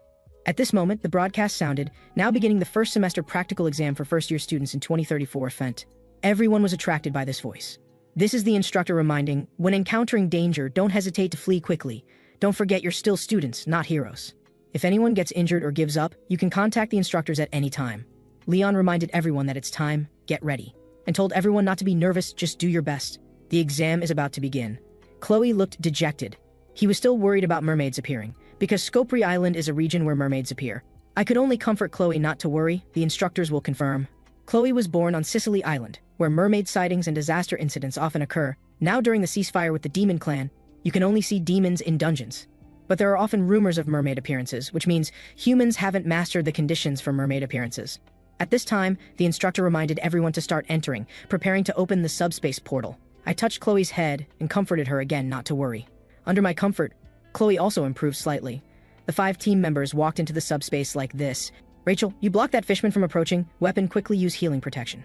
At this moment, the broadcast sounded, now beginning the first semester practical exam for first-year students in 2034 Fent. Everyone was attracted by this voice. This is the instructor reminding, when encountering danger, don't hesitate to flee quickly. Don't forget you're still students, not heroes. If anyone gets injured or gives up, you can contact the instructors at any time. Leon reminded everyone that it's time, get ready. and told everyone not to be nervous, just do your best. The exam is about to begin. Khloe looked dejected. He was still worried about mermaids appearing, because Skopri Island is a region where mermaids appear. I could only comfort Khloe not to worry, the instructors will confirm. Khloe was born on Sicily Island, where mermaid sightings and disaster incidents often occur. Now during the ceasefire with the demon clan, you can only see demons in dungeons. But there are often rumors of mermaid appearances, which means humans haven't mastered the conditions for mermaid appearances. At this time, the instructor reminded everyone to start entering, preparing to open the subspace portal. I touched Khloe's head and comforted her again not to worry. Under my comfort, Khloe also improved slightly. The 5 team members walked into the subspace like this. Rachel, you block that fishman from approaching. Weapon, quickly use healing protection.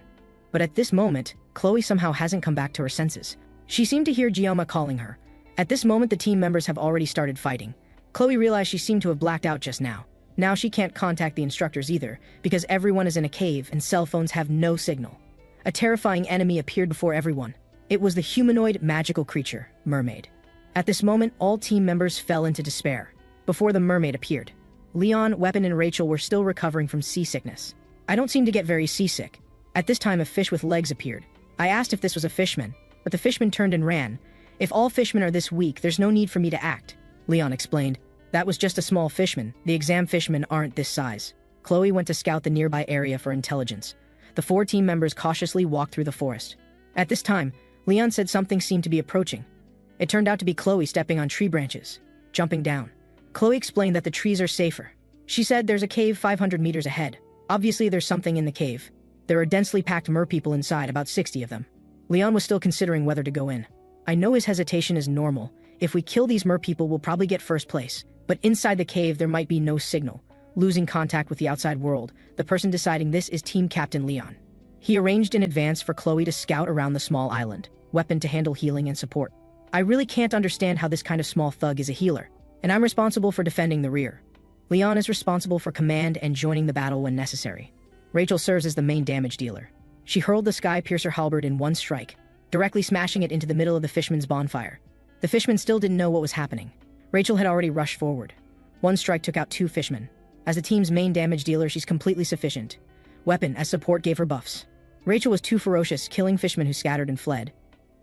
But at this moment, Khloe somehow hasn't come back to her senses. She seemed to hear Jingua calling her. At this moment, the team members have already started fighting. Khloe realized she seemed to have blacked out just now. Now she can't contact the instructors either, because everyone is in a cave and cell phones have no signal. A terrifying enemy appeared before everyone. It was the humanoid magical creature, Mermaid. At this moment, all team members fell into despair. Before the mermaid appeared, Leon, Weapon, and Rachel were still recovering from seasickness. I don't seem to get very seasick. At this time, a fish with legs appeared. I asked if this was a fishman, but the fishman turned and ran. If all fishmen are this weak, there's no need for me to act. Leon explained. That was just a small fishman. The exam fishmen aren't this size. Khloe went to scout the nearby area for intelligence. The 4 team members cautiously walked through the forest. At this time, Leon said something seemed to be approaching. It turned out to be Khloe stepping on tree branches, jumping down. Khloe explained that the trees are safer. She said there's a cave 500 meters ahead. Obviously there's something in the cave. There are densely packed merpeople inside, about 60 of them. Leon was still considering whether to go in. I know his hesitation is normal. If we kill these merpeople, we'll probably get first place. But inside the cave, there might be no signal. Losing contact with the outside world. The person deciding this is Team Captain Leon. He arranged in advance for Khloe to scout around the small island, Weapon to handle healing and support. I really can't understand how this kind of small thug is a healer, and I'm responsible for defending the rear. Leon is responsible for command and joining the battle when necessary. Rachel serves as the main damage dealer. She hurled the Sky Piercer halberd in one strike, directly smashing it into the middle of the fishman's bonfire. The fishmen still didn't know what was happening. Rachel had already rushed forward. One strike took out 2 fishmen. As the team's main damage dealer, she's completely sufficient. Weapon, as support, gave her buffs. Rachel was too ferocious, killing fishmen who scattered and fled.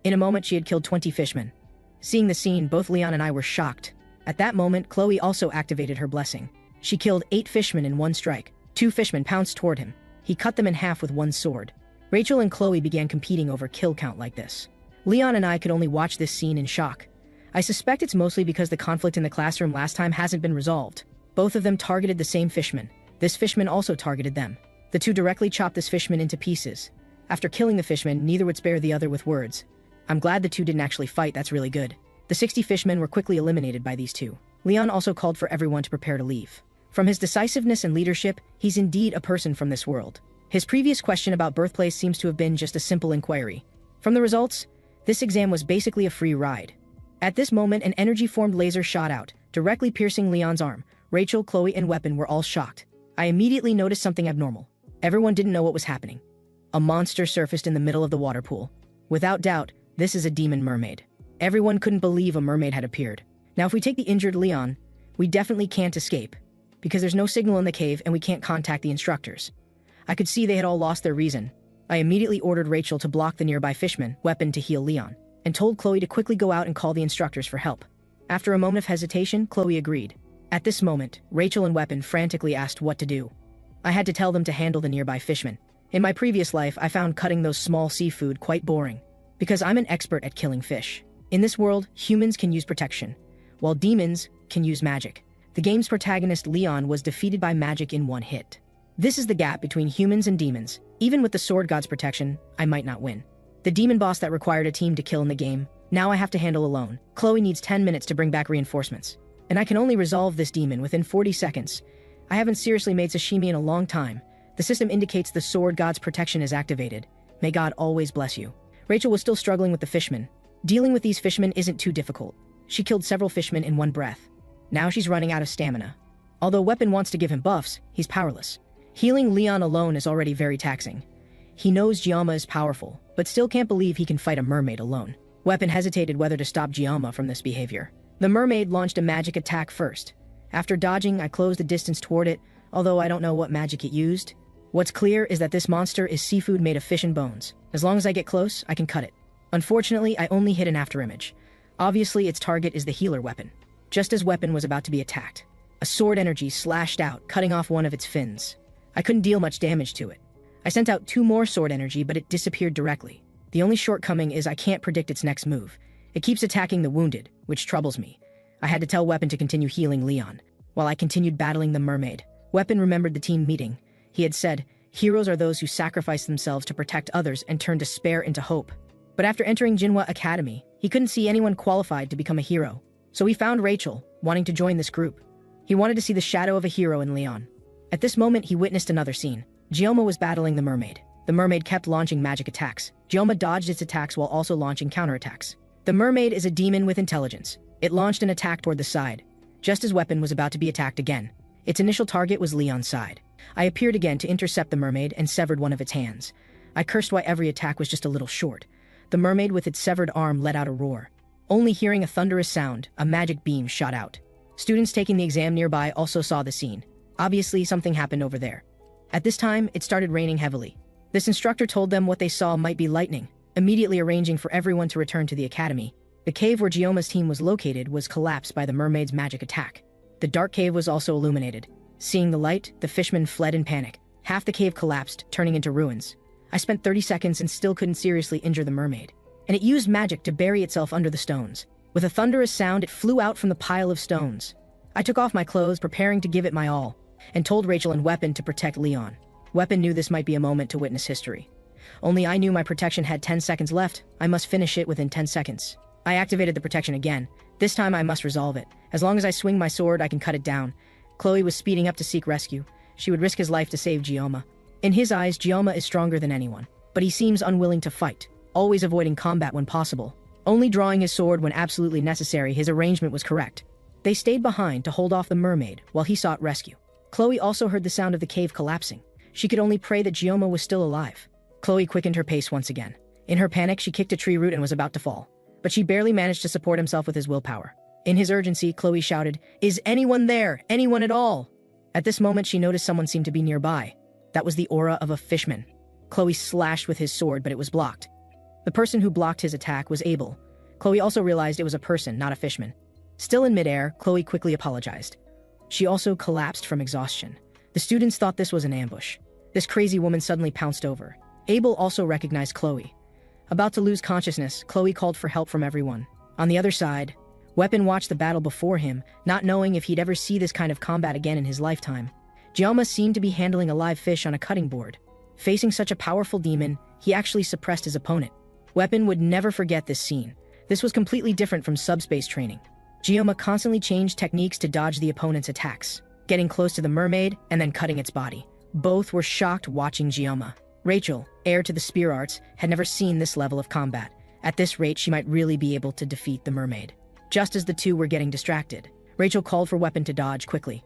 In a moment, she had killed 20 fishmen. Seeing the scene, both Leon and I were shocked. At that moment, Khloe also activated her blessing. She killed 8 fishmen in one strike. 2 fishmen pounced toward him. He cut them in half with one sword. Rachel and Khloe began competing over kill count like this. Leon and I could only watch this scene in shock. I suspect it's mostly because the conflict in the classroom last time hasn't been resolved. Both of them targeted the same fishman. This fishman also targeted them. The 2 directly chopped this fishman into pieces. After killing the fishman, neither would spare the other with words. I'm glad the 2 didn't actually fight, that's really good. The 60 fishmen were quickly eliminated by these 2. Leon also called for everyone to prepare to leave. From his decisiveness and leadership, he's indeed a person from this world. His previous question about birthplace seems to have been just a simple inquiry. From the results, this exam was basically a free ride. At this moment, an energy-formed laser shot out, directly piercing Leon's arm. Rachel, Khloe, and Weapon were all shocked. I immediately noticed something abnormal. Everyone didn't know what was happening. A monster surfaced in the middle of the water pool. Without doubt, this is a demon mermaid. Everyone couldn't believe a mermaid had appeared. Now if we take the injured Leon, we definitely can't escape, because there's no signal in the cave and we can't contact the instructors. I could see they had all lost their reason. I immediately ordered Rachel to block the nearby fishman, Weapon to heal Leon, and told Khloe to quickly go out and call the instructors for help. After a moment of hesitation, Khloe agreed. At this moment, Rachel and Weapon frantically asked what to do. I had to tell them to handle the nearby fishman. In my previous life, I found cutting those small seafood quite boring, because I'm an expert at killing fish. In this world, humans can use protection, while demons can use magic. The game's protagonist, Leon, was defeated by magic in one hit. This is the gap between humans and demons. Even with the sword god's protection, I might not win. The demon boss that required a team to kill in the game, now I have to handle alone. Khloe needs 10 minutes to bring back reinforcements, and I can only resolve this demon within 40 seconds. I haven't seriously made sashimi in a long time. The system indicates the sword god's protection is activated. May God always bless you. Rachel was still struggling with the fishmen. Dealing with these fishmen isn't too difficult. She killed several fishmen in one breath. Now she's running out of stamina. Although Weapon wants to give him buffs, he's powerless. Healing Leon alone is already very taxing. He knows Jingua is powerful, but still can't believe he can fight a mermaid alone. Weapon hesitated whether to stop Jingua from this behavior. The mermaid launched a magic attack first. After dodging, I closed the distance toward it, although I don't know what magic it used. What's clear is that this monster is seafood made of fish and bones. As long as I get close, I can cut it. Unfortunately, I only hit an afterimage. Obviously, its target is the healer weapon. Just as weapon was about to be attacked, a sword energy slashed out, cutting off one of its fins. I couldn't deal much damage to it. I sent out 2 more sword energy, but it disappeared directly. The only shortcoming is I can't predict its next move. It keeps attacking the wounded, which troubles me. I had to tell Weapon to continue healing Leon, while I continued battling the mermaid. Weapon remembered the team meeting. He had said, heroes are those who sacrifice themselves to protect others and turn despair into hope. But after entering Jingua Academy, he couldn't see anyone qualified to become a hero. So he found Rachel, wanting to join this group. He wanted to see the shadow of a hero in Leon. At this moment, he witnessed another scene. Ryome was battling the mermaid. The mermaid kept launching magic attacks. Ryome dodged its attacks while also launching counterattacks. The mermaid is a demon with intelligence. It launched an attack toward the side, just as Weapon was about to be attacked again. Its initial target was Leon's side. I appeared again to intercept the mermaid and severed one of its hands. I cursed why every attack was just a little short. The mermaid with its severed arm let out a roar. Only hearing a thunderous sound, a magic beam shot out. Students taking the exam nearby also saw the scene. Obviously, something happened over there. At this time, it started raining heavily. This instructor told them what they saw might be lightning, immediately arranging for everyone to return to the academy. The cave where Ryome's team was located was collapsed by the mermaid's magic attack. The dark cave was also illuminated. Seeing the light, the fishermen fled in panic. Half the cave collapsed, turning into ruins. I spent 30 seconds and still couldn't seriously injure the mermaid. And it used magic to bury itself under the stones. With a thunderous sound, it flew out from the pile of stones. I took off my clothes, preparing to give it my all, and told Rachel and Weapon to protect Leon. Weapon knew this might be a moment to witness history. Only I knew my protection had 10 seconds left. I must finish it within 10 seconds. I activated the protection again. This time I must resolve it. As long as I swing my sword, I can cut it down. Khloe was speeding up to seek rescue. She would risk his life to save Ryome. In his eyes, Ryome is stronger than anyone, but he seems unwilling to fight, always avoiding combat when possible. Only drawing his sword when absolutely necessary. His arrangement was correct. They stayed behind to hold off the mermaid while he sought rescue. Khloe also heard the sound of the cave collapsing. She could only pray that Ryome was still alive. Khloe quickened her pace once again. In her panic, she kicked a tree root and was about to fall, but she barely managed to support himself with his willpower. In his urgency, Khloe shouted, "Is anyone there? Anyone at all?" At this moment, she noticed someone seemed to be nearby. That was the aura of a fishman. Khloe slashed with his sword, but it was blocked. The person who blocked his attack was Abel. Khloe also realized it was a person, not a fishman. Still in midair, Khloe quickly apologized. She also collapsed from exhaustion. The students thought this was an ambush. This crazy woman suddenly pounced over. Abel also recognized Khloe. About to lose consciousness, Khloe called for help from everyone. On the other side, Weapon watched the battle before him, not knowing if he'd ever see this kind of combat again in his lifetime. Ryome seemed to be handling a live fish on a cutting board. Facing such a powerful demon, he actually suppressed his opponent. Weapon would never forget this scene. This was completely different from subspace training. Ryome constantly changed techniques to dodge the opponent's attacks, getting close to the mermaid and then cutting its body. Both were shocked watching Ryome. Rachel, heir to the spear arts, had never seen this level of combat. At this rate, she might really be able to defeat the mermaid. Just as the two were getting distracted, Rachel called for Weapon to dodge quickly.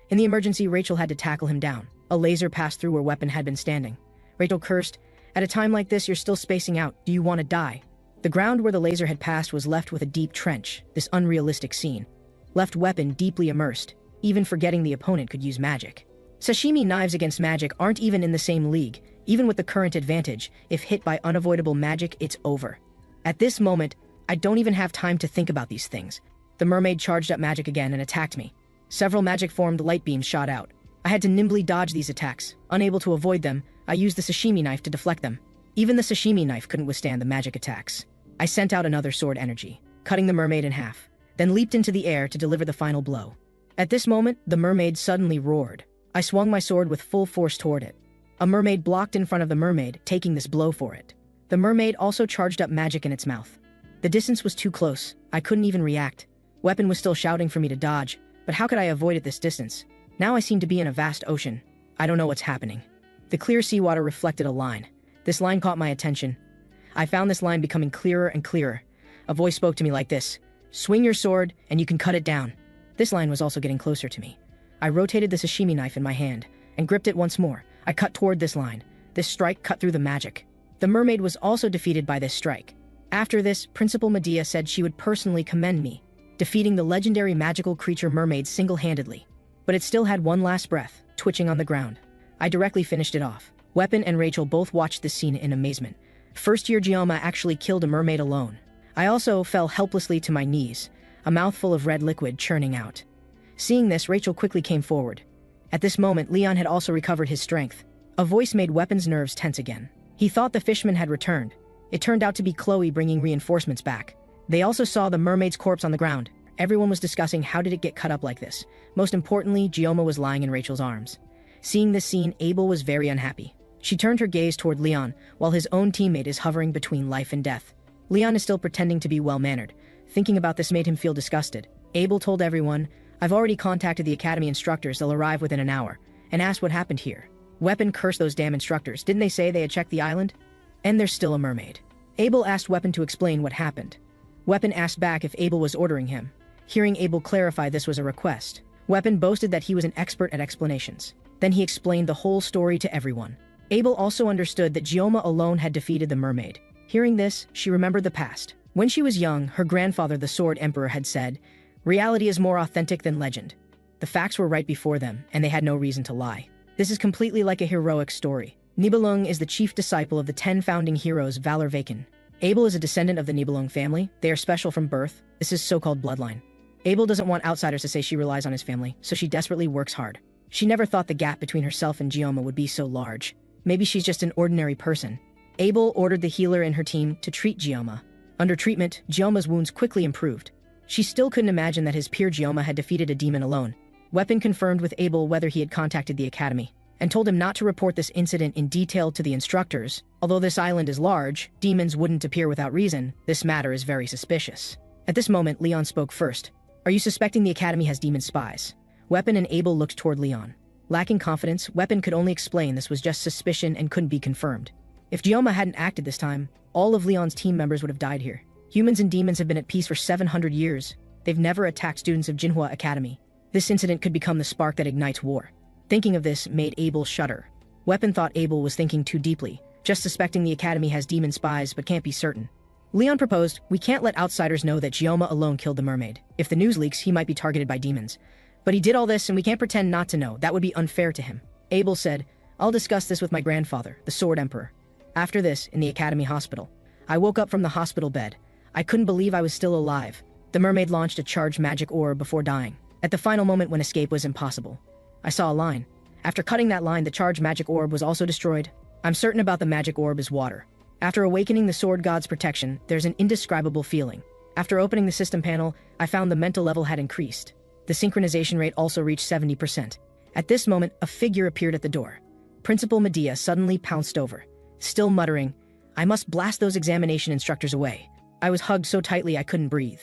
In the emergency, Rachel had to tackle him down. A laser passed through where Weapon had been standing. Rachel cursed, "At a time like this, you're still spacing out. Do you want to die?" The ground where the laser had passed was left with a deep trench. This unrealistic scene left Weapon deeply immersed, even forgetting the opponent could use magic. Sashimi knives against magic aren't even in the same league. Even with the current advantage, if hit by unavoidable magic, it's over. At this moment, I don't even have time to think about these things. The mermaid charged up magic again and attacked me. Several magic-formed light beams shot out. I had to nimbly dodge these attacks. Unable to avoid them, I used the sashimi knife to deflect them. Even the sashimi knife couldn't withstand the magic attacks. I sent out another sword energy, cutting the mermaid in half, then leaped into the air to deliver the final blow. At this moment, the mermaid suddenly roared. I swung my sword with full force toward it. A mermaid blocked in front of the mermaid, taking this blow for it. The mermaid also charged up magic in its mouth. The distance was too close. I couldn't even react. Weapon was still shouting for me to dodge, but how could I avoid at this distance? Now I seem to be in a vast ocean. I don't know what's happening. The clear seawater reflected a line. This line caught my attention. I found this line becoming clearer and clearer. A voice spoke to me like this: "Swing your sword, and you can cut it down." This line was also getting closer to me. I rotated the sashimi knife in my hand, and gripped it once more. I cut toward this line. This strike cut through the magic. The mermaid was also defeated by this strike. After this, Principal Medea said she would personally commend me, defeating the legendary magical creature mermaid single-handedly. But it still had one last breath, twitching on the ground. I directly finished it off. Weapon and Rachel both watched this scene in amazement. First-year Jingua actually killed a mermaid alone. I also fell helplessly to my knees, a mouthful of red liquid churning out. Seeing this, Rachel quickly came forward. At this moment, Leon had also recovered his strength. A voice made Weapon's nerves tense again. He thought the fisherman had returned. It turned out to be Khloe bringing reinforcements back. They also saw the mermaid's corpse on the ground. Everyone was discussing how did it get cut up like this. Most importantly, Jingua was lying in Rachel's arms. Seeing this scene, Abel was very unhappy. She turned her gaze toward Leon, while his own teammate is hovering between life and death. Leon is still pretending to be well-mannered. Thinking about this made him feel disgusted. Abel told everyone, "I've already contacted the academy instructors, they'll arrive within an hour," and asked what happened here. Weapon cursed those damn instructors. Didn't they say they had checked the island? And there's still a mermaid. Abel asked Weapon to explain what happened. Weapon asked back if Abel was ordering him. Hearing Abel clarify this was a request, Weapon boasted that he was an expert at explanations. Then he explained the whole story to everyone. Abel also understood that Jingua alone had defeated the mermaid. Hearing this, she remembered the past. When she was young, her grandfather, the Sword Emperor, had said, "Reality is more authentic than legend." The facts were right before them, and they had no reason to lie. This is completely like a heroic story. Nibelung is the chief disciple of the 10 founding heroes Valor Vaken. Abel is a descendant of the Nibelung family. They are special from birth. This is so-called bloodline. Abel doesn't want outsiders to say she relies on his family, so she desperately works hard. She never thought the gap between herself and Jingua would be so large. Maybe she's just an ordinary person. Abel ordered the healer in her team to treat Jingua. Under treatment, Jionma's wounds quickly improved. She still couldn't imagine that his peer Jingua had defeated a demon alone. Weapon confirmed with Abel whether he had contacted the academy, and told him not to report this incident in detail to the instructors. Although this island is large, demons wouldn't appear without reason. This matter is very suspicious. At this moment, Leon spoke first. "Are you suspecting the academy has demon spies?" Weapon and Abel looked toward Leon. Lacking confidence, Weapon could only explain this was just suspicion and couldn't be confirmed. If Jingua hadn't acted this time, all of Leon's team members would have died here. Humans and demons have been at peace for 700 years. They've never attacked students of Jinhua Academy. This incident could become the spark that ignites war. Thinking of this made Abel shudder. Weapon thought Abel was thinking too deeply, just suspecting the academy has demon spies but can't be certain. Leon proposed, "We can't let outsiders know that Jingua alone killed the mermaid. If the news leaks, he might be targeted by demons. But he did all this and we can't pretend not to know. That would be unfair to him." Abel said, "I'll discuss this with my grandfather, the Sword Emperor." After this, in the academy hospital, I woke up from the hospital bed. I couldn't believe I was still alive. The mermaid launched a charged magic orb before dying. At the final moment when escape was impossible, I saw a line. After cutting that line, the charged magic orb was also destroyed. I'm certain about the magic orb is water. After awakening the sword god's protection, there's an indescribable feeling. After opening the system panel, I found the mental level had increased. The synchronization rate also reached 70%. At this moment, a figure appeared at the door. Principal Medea suddenly pounced over, still muttering, "I must blast those examination instructors away." I was hugged so tightly I couldn't breathe.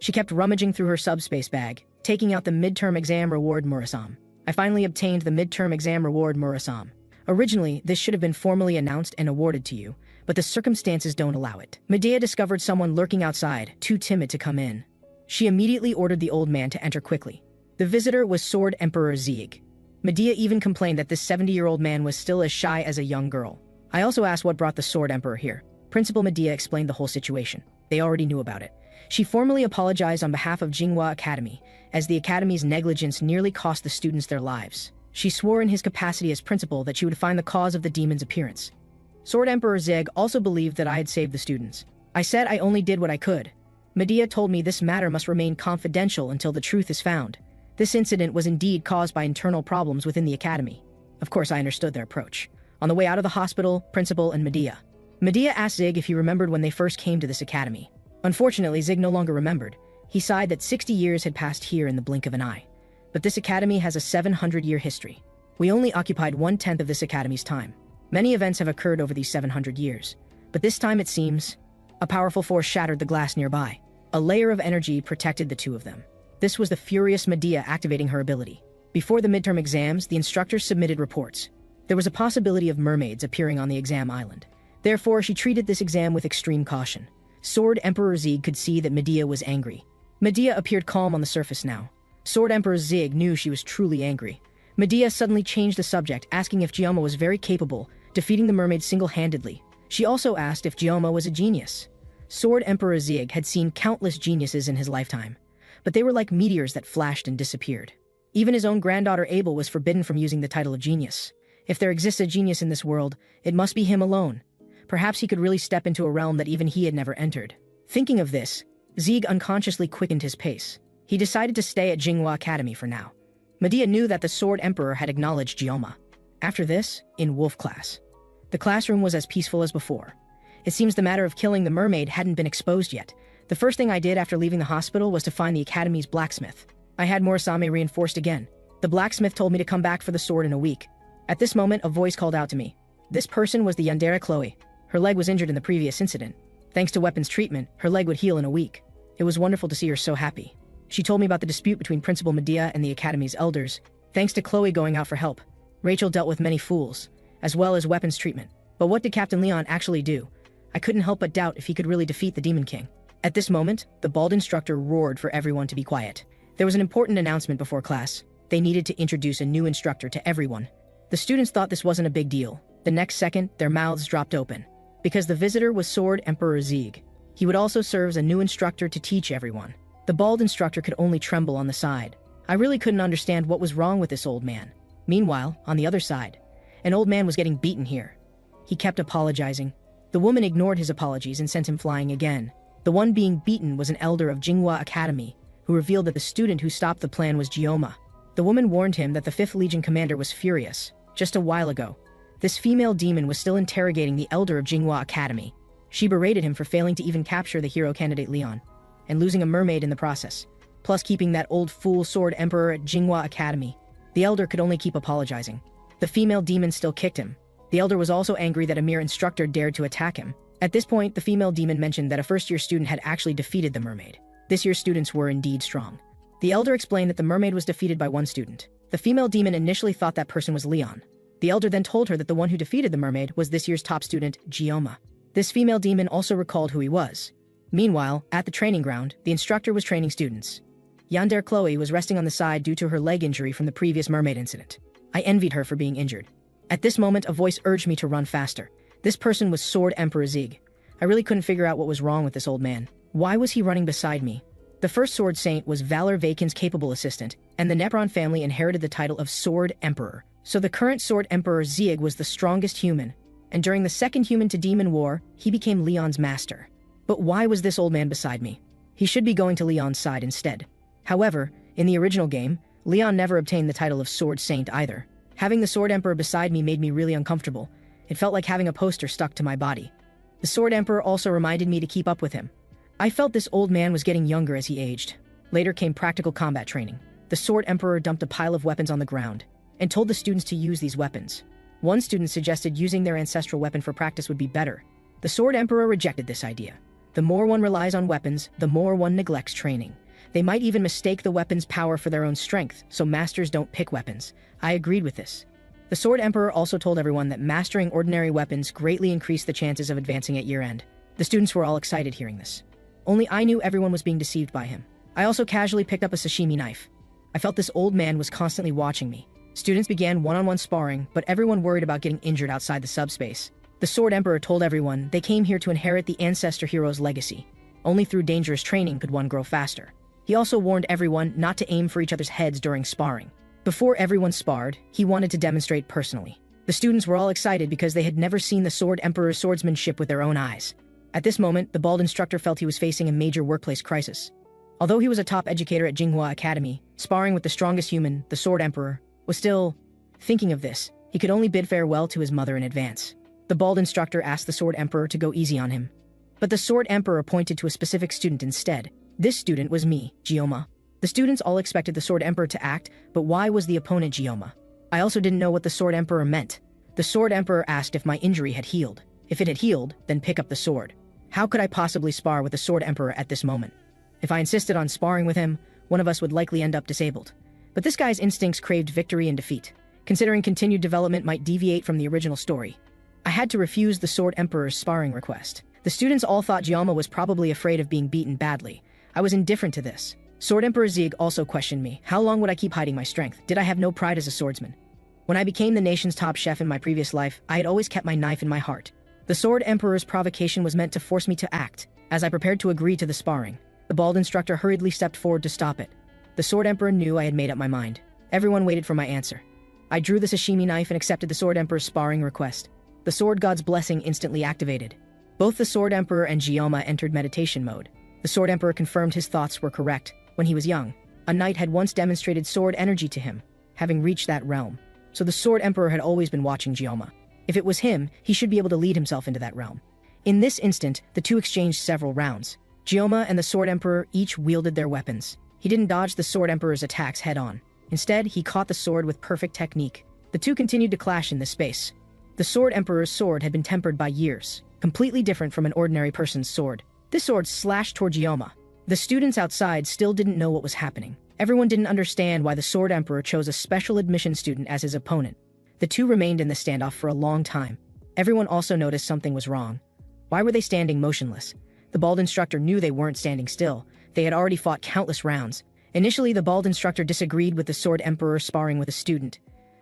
She kept rummaging through her subspace bag, taking out the midterm exam reward Murasam. I finally obtained the midterm exam reward Murasam. Originally, this should have been formally announced and awarded to you, but the circumstances don't allow it. Medea discovered someone lurking outside, too timid to come in. She immediately ordered the old man to enter quickly. The visitor was Sword Emperor Zieg. Medea even complained that this 70-year-old man was still as shy as a young girl. I also asked what brought the Sword Emperor here. Principal Medea explained the whole situation. They already knew about it. She formally apologized on behalf of Jingua Academy, as the academy's negligence nearly cost the students their lives. She swore in his capacity as principal that she would find the cause of the demon's appearance. Sword Emperor Zeg also believed that I had saved the students. I said I only did what I could. Medea told me this matter must remain confidential until the truth is found. This incident was indeed caused by internal problems within the academy. Of course, I understood their approach. On the way out of the hospital, Principal and Medea asked Zig if he remembered when they first came to this academy. Unfortunately, Zig no longer remembered. He sighed that 60 years had passed here in the blink of an eye. But this academy has a 700-year history. We only occupied 1/10 of this academy's time. Many events have occurred over these 700 years. But this time, it seems, a powerful force shattered the glass nearby. A layer of energy protected the two of them. This was the furious Medea activating her ability. Before the midterm exams, the instructors submitted reports. There was a possibility of mermaids appearing on the exam island. Therefore, she treated this exam with extreme caution. Sword Emperor Zieg could see that Medea was angry. Medea appeared calm on the surface now. Sword Emperor Zieg knew she was truly angry. Medea suddenly changed the subject, asking if Jingua was very capable, defeating the mermaid single-handedly. She also asked if Jingua was a genius. Sword Emperor Zieg had seen countless geniuses in his lifetime, but they were like meteors that flashed and disappeared. Even his own granddaughter Abel was forbidden from using the title of genius. If there exists a genius in this world, it must be him alone. Perhaps he could really step into a realm that even he had never entered. Thinking of this, Zieg unconsciously quickened his pace. He decided to stay at Jingua Academy for now. Medea knew that the Sword Emperor had acknowledged Ryome. After this, in Wolf class. The classroom was as peaceful as before. It seems the matter of killing the mermaid hadn't been exposed yet. The first thing I did after leaving the hospital was to find the academy's blacksmith. I had Morasame reinforced again. The blacksmith told me to come back for the sword in a week. At this moment, a voice called out to me. This person was the Yandere Khloe. Her leg was injured in the previous incident. Thanks to weapons treatment, her leg would heal in a week. It was wonderful to see her so happy. She told me about the dispute between Principal Medea and the academy's elders. Thanks to Khloe going out for help, Rachel dealt with many fools, as well as weapons treatment. But what did Captain Leon actually do? I couldn't help but doubt if he could really defeat the Demon King. At this moment, the bald instructor roared for everyone to be quiet. There was an important announcement before class. They needed to introduce a new instructor to everyone. The students thought this wasn't a big deal. The next second, their mouths dropped open. Because the visitor was Sword Emperor Zieg. He would also serve as a new instructor to teach everyone. The bald instructor could only tremble on the side. I really couldn't understand what was wrong with this old man. Meanwhile, on the other side, an old man was getting beaten here. He kept apologizing. The woman ignored his apologies and sent him flying again. The one being beaten was an elder of Jingua Academy, who revealed that the student who stopped the plan was Ryome. The woman warned him that the 5th Legion commander was furious. Just a while ago, this female demon was still interrogating the elder of Jingua Academy. She berated him for failing to even capture the hero candidate Leon, and losing a mermaid in the process, plus keeping that old fool Sword Emperor at Jingua Academy. The elder could only keep apologizing. The female demon still kicked him. The elder was also angry that a mere instructor dared to attack him. At this point, the female demon mentioned that a first-year student had actually defeated the mermaid. This year's students were indeed strong. The elder explained that the mermaid was defeated by one student. The female demon initially thought that person was Leon. The elder then told her that the one who defeated the mermaid was this year's top student, Ryome. This female demon also recalled who he was. Meanwhile, at the training ground, the instructor was training students. Yandere Khloe was resting on the side due to her leg injury from the previous mermaid incident. I envied her for being injured. At this moment, a voice urged me to run faster. This person was Sword Emperor Zieg. I really couldn't figure out what was wrong with this old man. Why was he running beside me? The first Sword Saint was Valor Vacan's capable assistant, and the Nepron family inherited the title of Sword Emperor. So the current Sword Emperor Zieg was the strongest human, and during the second Human to Demon War, he became Leon's master. But why was this old man beside me? He should be going to Leon's side instead. However, in the original game, Leon never obtained the title of Sword Saint either. Having the Sword Emperor beside me made me really uncomfortable. It felt like having a poster stuck to my body. The Sword Emperor also reminded me to keep up with him. I felt this old man was getting younger as he aged. Later came practical combat training. The Sword Emperor dumped a pile of weapons on the ground and told the students to use these weapons. One student suggested using their ancestral weapon for practice would be better. The Sword Emperor rejected this idea. The more one relies on weapons, the more one neglects training. They might even mistake the weapon's power for their own strength, so masters don't pick weapons. I agreed with this. The Sword Emperor also told everyone that mastering ordinary weapons greatly increased the chances of advancing at year-end. The students were all excited hearing this. Only I knew everyone was being deceived by him. I also casually picked up a sashimi knife. I felt this old man was constantly watching me. Students began one-on-one sparring, but everyone worried about getting injured outside the subspace. The Sword Emperor told everyone they came here to inherit the ancestor hero's legacy. Only through dangerous training could one grow faster. He also warned everyone not to aim for each other's heads during sparring. Before everyone sparred, he wanted to demonstrate personally. The students were all excited because they had never seen the Sword Emperor's swordsmanship with their own eyes. At this moment, the bald instructor felt he was facing a major workplace crisis. Although he was a top educator at Jingua Academy, sparring with the strongest human, the Sword Emperor, was still thinking of this. He could only bid farewell to his mother in advance. The bald instructor asked the Sword Emperor to go easy on him. But the Sword Emperor pointed to a specific student instead. This student was me, Ryome. The students all expected the Sword Emperor to act, but why was the opponent Ryome? I also didn't know what the Sword Emperor meant. The Sword Emperor asked if my injury had healed. If it had healed, then pick up the sword. How could I possibly spar with the Sword Emperor at this moment? If I insisted on sparring with him, one of us would likely end up disabled. But this guy's instincts craved victory and defeat, considering continued development might deviate from the original story. I had to refuse the Sword Emperor's sparring request. The students all thought Ryome was probably afraid of being beaten badly. I was indifferent to this. Sword Emperor Zieg also questioned me. How long would I keep hiding my strength? Did I have no pride as a swordsman? When I became the nation's top chef in my previous life, I had always kept my knife in my heart. The Sword Emperor's provocation was meant to force me to act. As I prepared to agree to the sparring, the bald instructor hurriedly stepped forward to stop it. The Sword Emperor knew I had made up my mind. Everyone waited for my answer. I drew the sashimi knife and accepted the Sword Emperor's sparring request. The Sword God's blessing instantly activated. Both the Sword Emperor and Ryome entered meditation mode. The Sword Emperor confirmed his thoughts were correct. When he was young, a knight had once demonstrated sword energy to him, having reached that realm. So the Sword Emperor had always been watching Ryome. If it was him, he should be able to lead himself into that realm. In this instant, the two exchanged several rounds. Ryome and the Sword Emperor each wielded their weapons. He didn't dodge the Sword Emperor's attacks head-on. Instead, he caught the sword with perfect technique. The two continued to clash in this space. The Sword Emperor's sword had been tempered by years, completely different from an ordinary person's sword. This sword slashed toward Ryome. The students outside still didn't know what was happening. Everyone didn't understand why the Sword Emperor chose a special admission student as his opponent. The two remained in the standoff for a long time. Everyone also noticed something was wrong. Why were they standing motionless? The bald instructor knew they weren't standing still. They had already fought countless rounds. Initially, the bald instructor disagreed with the Sword Emperor sparring with a student.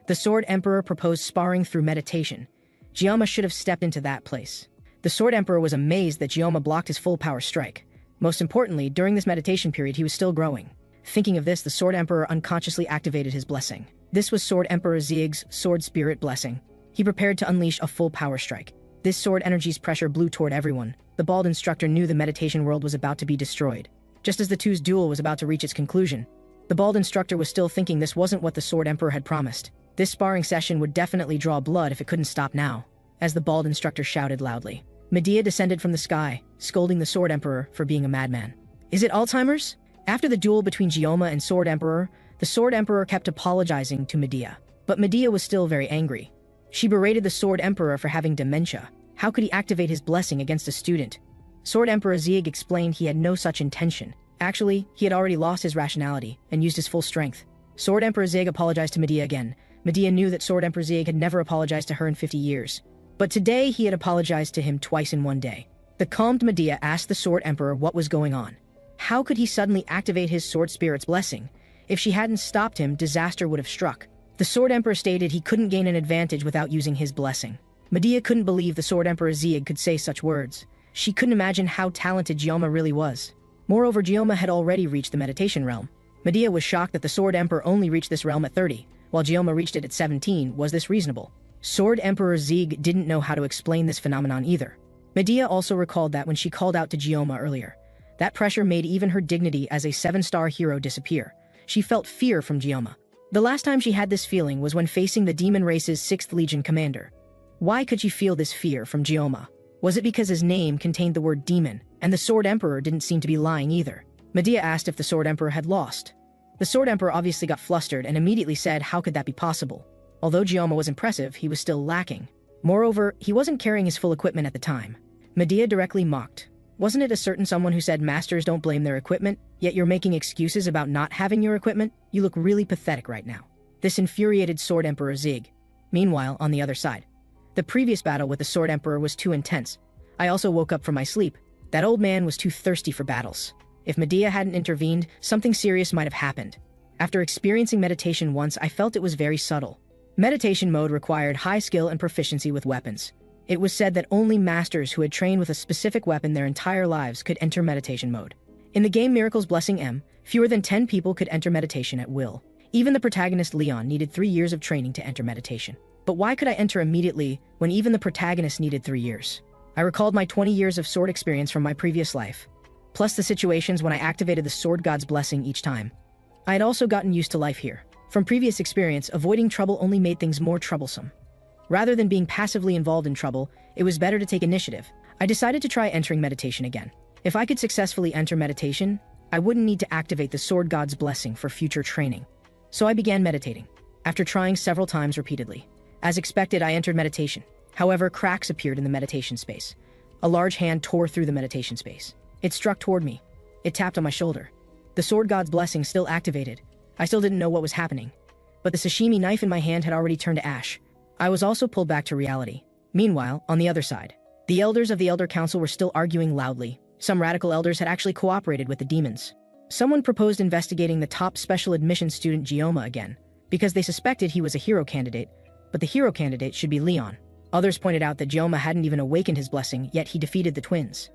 The Sword Emperor proposed sparring through meditation. Ryome should have stepped into that place. The Sword Emperor was amazed that Ryome blocked his full power strike. Most importantly, during this meditation period, he was still growing. Thinking of this, the Sword Emperor unconsciously activated his blessing. This was Sword Emperor Zieg's Sword Spirit Blessing. He prepared to unleash a full power strike. This sword energy's pressure blew toward everyone. The bald instructor knew the meditation world was about to be destroyed. Just as the two's duel was about to reach its conclusion, the bald instructor was still thinking this wasn't what the Sword Emperor had promised. This sparring session would definitely draw blood if it couldn't stop now. As the bald instructor shouted loudly, Medea descended from the sky, scolding the Sword Emperor for being a madman. Is it Alzheimer's? After the duel between Ryome and Sword Emperor, the Sword Emperor kept apologizing to Medea. But Medea was still very angry. She berated the Sword Emperor for having dementia. How could he activate his blessing against a student? Sword Emperor Zieg explained he had no such intention. Actually, he had already lost his rationality and used his full strength. Sword Emperor Zieg apologized to Medea again. Medea knew that Sword Emperor Zieg had never apologized to her in 50 years. But today he had apologized to him twice in one day. The calmed Medea asked the Sword Emperor what was going on. How could he suddenly activate his Sword Spirit's blessing? If she hadn't stopped him, disaster would have struck. The Sword Emperor stated he couldn't gain an advantage without using his blessing. Medea couldn't believe the Sword Emperor Zieg could say such words. She couldn't imagine how talented Ryome really was. Moreover, Ryome had already reached the meditation realm. Medea was shocked that the Sword Emperor only reached this realm at 30, while Ryome reached it at 17. Was this reasonable? Sword Emperor Zieg didn't know how to explain this phenomenon either. Medea also recalled that when she called out to Ryome earlier, that pressure made even her dignity as a 7-star hero disappear. She felt fear from Ryome. The last time she had this feeling was when facing the Demon Race's 6th Legion commander. Why could she feel this fear from Ryome? Was it because his name contained the word demon, and the Sword Emperor didn't seem to be lying either? Medea asked if the Sword Emperor had lost. The Sword Emperor obviously got flustered and immediately said how could that be possible? Although Ryome was impressive, he was still lacking. Moreover, he wasn't carrying his full equipment at the time. Medea directly mocked. Wasn't it a certain someone who said masters don't blame their equipment, yet you're making excuses about not having your equipment? You look really pathetic right now. This infuriated Sword Emperor Zieg. Meanwhile, on the other side, the previous battle with the Sword Emperor was too intense. I also woke up from my sleep. That old man was too thirsty for battles. If Medea hadn't intervened, something serious might have happened. After experiencing meditation once, I felt it was very subtle. Meditation mode required high skill and proficiency with weapons. It was said that only masters who had trained with a specific weapon their entire lives could enter meditation mode. In the game Miracle's Blessing M, fewer than 10 people could enter meditation at will. Even the protagonist Leon needed 3 years of training to enter meditation. But why could I enter immediately when even the protagonist needed 3 years? I recalled my 20 years of sword experience from my previous life, plus the situations when I activated the Sword God's blessing each time. I had also gotten used to life here. From previous experience, avoiding trouble only made things more troublesome. Rather than being passively involved in trouble, it was better to take initiative. I decided to try entering meditation again. If I could successfully enter meditation, I wouldn't need to activate the Sword God's blessing for future training. So I began meditating, after trying several times repeatedly. As expected, I entered meditation. However, cracks appeared in the meditation space. A large hand tore through the meditation space. It struck toward me. It tapped on my shoulder. The Sword God's blessing still activated. I still didn't know what was happening. But the sashimi knife in my hand had already turned to ash. I was also pulled back to reality. Meanwhile, on the other side, the elders of the Elder Council were still arguing loudly. Some radical elders had actually cooperated with the demons. Someone proposed investigating the top special admission student Ryome again, because they suspected he was a hero candidate, but the hero candidate should be Leon. Others pointed out that Ryome hadn't even awakened his blessing, yet he defeated the twins.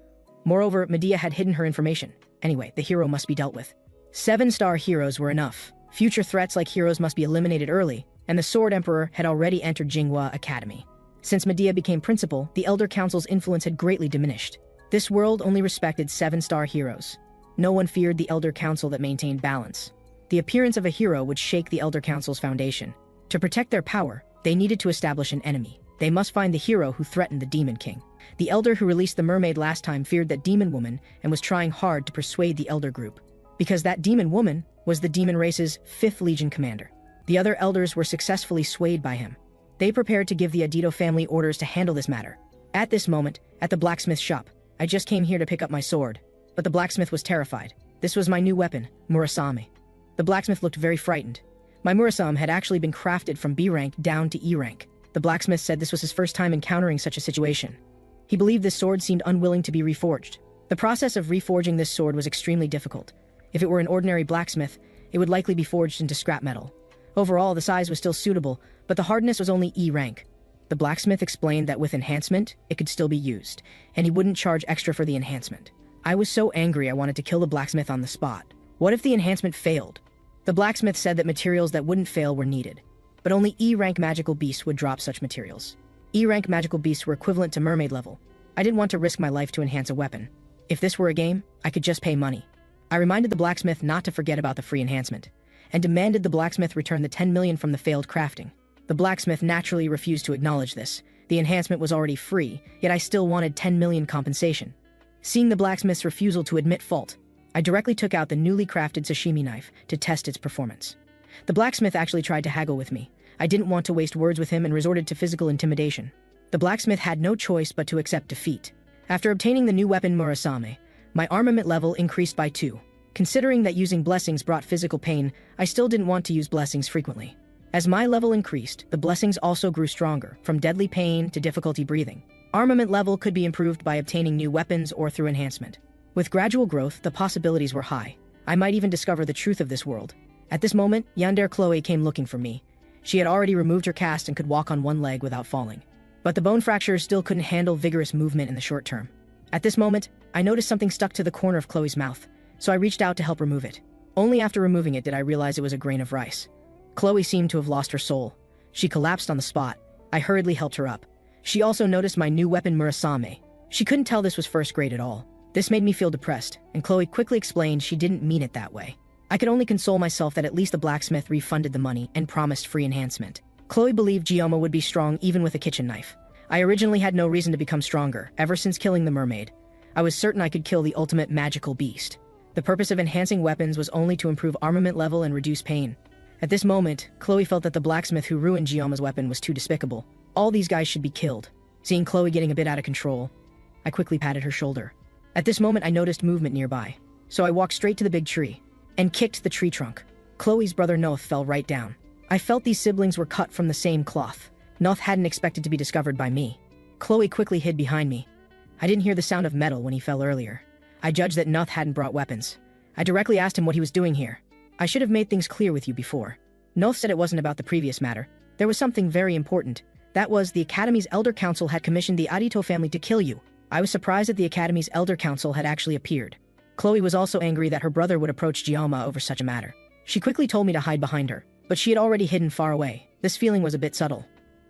Moreover, Medea had hidden her information. Anyway, the hero must be dealt with. 7-star heroes were enough. Future threats like heroes must be eliminated early, and the Sword Emperor had already entered Jingua Academy. Since Medea became principal, the Elder Council's influence had greatly diminished. This world only respected 7-star heroes. No one feared the Elder Council that maintained balance. The appearance of a hero would shake the Elder Council's foundation. To protect their power, they needed to establish an enemy. They must find the hero who threatened the Demon King. The Elder who released the mermaid last time feared that Demon Woman and was trying hard to persuade the Elder group. Because that Demon Woman was the Demon race's 5th Legion commander. The other Elders were successfully swayed by him. They prepared to give the Adido family orders to handle this matter. At this moment, at the blacksmith shop, I just came here to pick up my sword. But the blacksmith was terrified. This was my new weapon, Murasame. The blacksmith looked very frightened. My Murasame had actually been crafted from B rank down to E rank. The blacksmith said this was his first time encountering such a situation. He believed this sword seemed unwilling to be reforged. The process of reforging this sword was extremely difficult. If it were an ordinary blacksmith, it would likely be forged into scrap metal. Overall, the size was still suitable, but the hardness was only E rank. The blacksmith explained that with enhancement, it could still be used, and he wouldn't charge extra for the enhancement. I was so angry I wanted to kill the blacksmith on the spot. What if the enhancement failed? The blacksmith said that materials that wouldn't fail were needed, but only E-rank magical beasts would drop such materials. E-rank magical beasts were equivalent to mermaid level. I didn't want to risk my life to enhance a weapon. If this were a game, I could just pay money. I reminded the blacksmith not to forget about the free enhancement, and demanded the blacksmith return the 10 million from the failed crafting. The blacksmith naturally refused to acknowledge this. The enhancement was already free, yet I still wanted 10 million compensation. Seeing the blacksmith's refusal to admit fault, I directly took out the newly crafted sashimi knife to test its performance. The blacksmith actually tried to haggle with me. I didn't want to waste words with him and resorted to physical intimidation. The blacksmith had no choice but to accept defeat. After obtaining the new weapon Murasame, my armament level increased by 2. Considering that using blessings brought physical pain, I still didn't want to use blessings frequently. As my level increased, the blessings also grew stronger, from deadly pain to difficulty breathing. Armament level could be improved by obtaining new weapons or through enhancement. With gradual growth, the possibilities were high. I might even discover the truth of this world. At this moment, Yandere Khloe came looking for me. She had already removed her cast and could walk on one leg without falling. But the bone fractures still couldn't handle vigorous movement in the short term. At this moment, I noticed something stuck to the corner of Khloe's mouth, so I reached out to help remove it. Only after removing it did I realize it was a grain of rice. Khloe seemed to have lost her soul. She collapsed on the spot. I hurriedly helped her up. She also noticed my new weapon Murasame. She couldn't tell this was first grade at all. This made me feel depressed, and Khloe quickly explained she didn't mean it that way. I could only console myself that at least the blacksmith refunded the money and promised free enhancement. Khloe believed Ryome would be strong even with a kitchen knife. I originally had no reason to become stronger, ever since killing the mermaid. I was certain I could kill the ultimate magical beast. The purpose of enhancing weapons was only to improve armament level and reduce pain. At this moment, Khloe felt that the blacksmith who ruined Ryome's weapon was too despicable. All these guys should be killed. Seeing Khloe getting a bit out of control, I quickly patted her shoulder. At this moment I noticed movement nearby, so I walked straight to the big tree and kicked the tree trunk. Khloe's brother Noth fell right down. I felt these siblings were cut from the same cloth. Noth hadn't expected to be discovered by me. Khloe quickly hid behind me. I didn't hear the sound of metal when he fell earlier. I judged that Noth hadn't brought weapons. I directly asked him what he was doing here. I should have made things clear with you before. Noth said it wasn't about the previous matter. There was something very important. That was, the Academy's Elder Council had commissioned the Adido family to kill you. I was surprised that the Academy's Elder Council had actually appeared. Khloe was also angry that her brother would approach Ryome over such a matter. She quickly told me to hide behind her, but she had already hidden far away. This feeling was a bit subtle.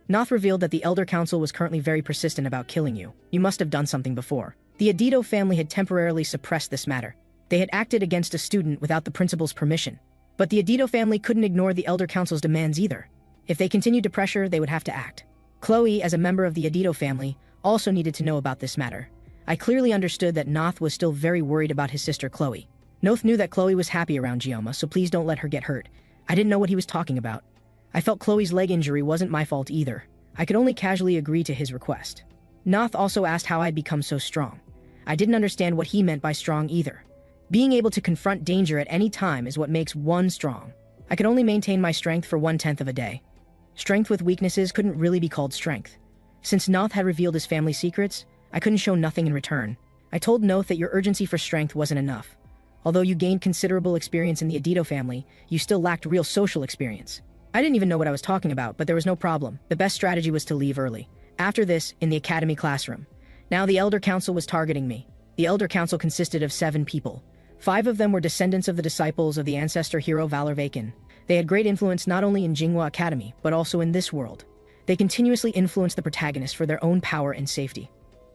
Noth revealed that the Elder Council was currently very persistent about killing you. You must have done something before. The Adido family had temporarily suppressed this matter. They had acted against a student without the principal's permission. But the Adido family couldn't ignore the Elder Council's demands either. If they continued to pressure, they would have to act. Khloe, as a member of the Adido family, also needed to know about this matter. I clearly understood that Noth was still very worried about his sister Khloe. Noth knew that Khloe was happy around Ryome, so please don't let her get hurt. I didn't know what he was talking about. I felt Khloe's leg injury wasn't my fault either. I could only casually agree to his request. Noth also asked how I'd become so strong. I didn't understand what he meant by strong either. Being able to confront danger at any time is what makes one strong. I could only maintain my strength for 1/10 of a day. Strength with weaknesses couldn't really be called strength. Since Noth had revealed his family secrets, I couldn't show nothing in return. I told Noth that your urgency for strength wasn't enough. Although you gained considerable experience in the Adido family, you still lacked real social experience. I didn't even know what I was talking about, but there was no problem. The best strategy was to leave early. After this, in the academy classroom. Now the Elder Council was targeting me. The Elder Council consisted of 7 people. 5 of them were descendants of the disciples of the ancestor hero Valor Vakin. They had great influence not only in Jingua Academy, but also in this world. They continuously influenced the protagonist for their own power and safety.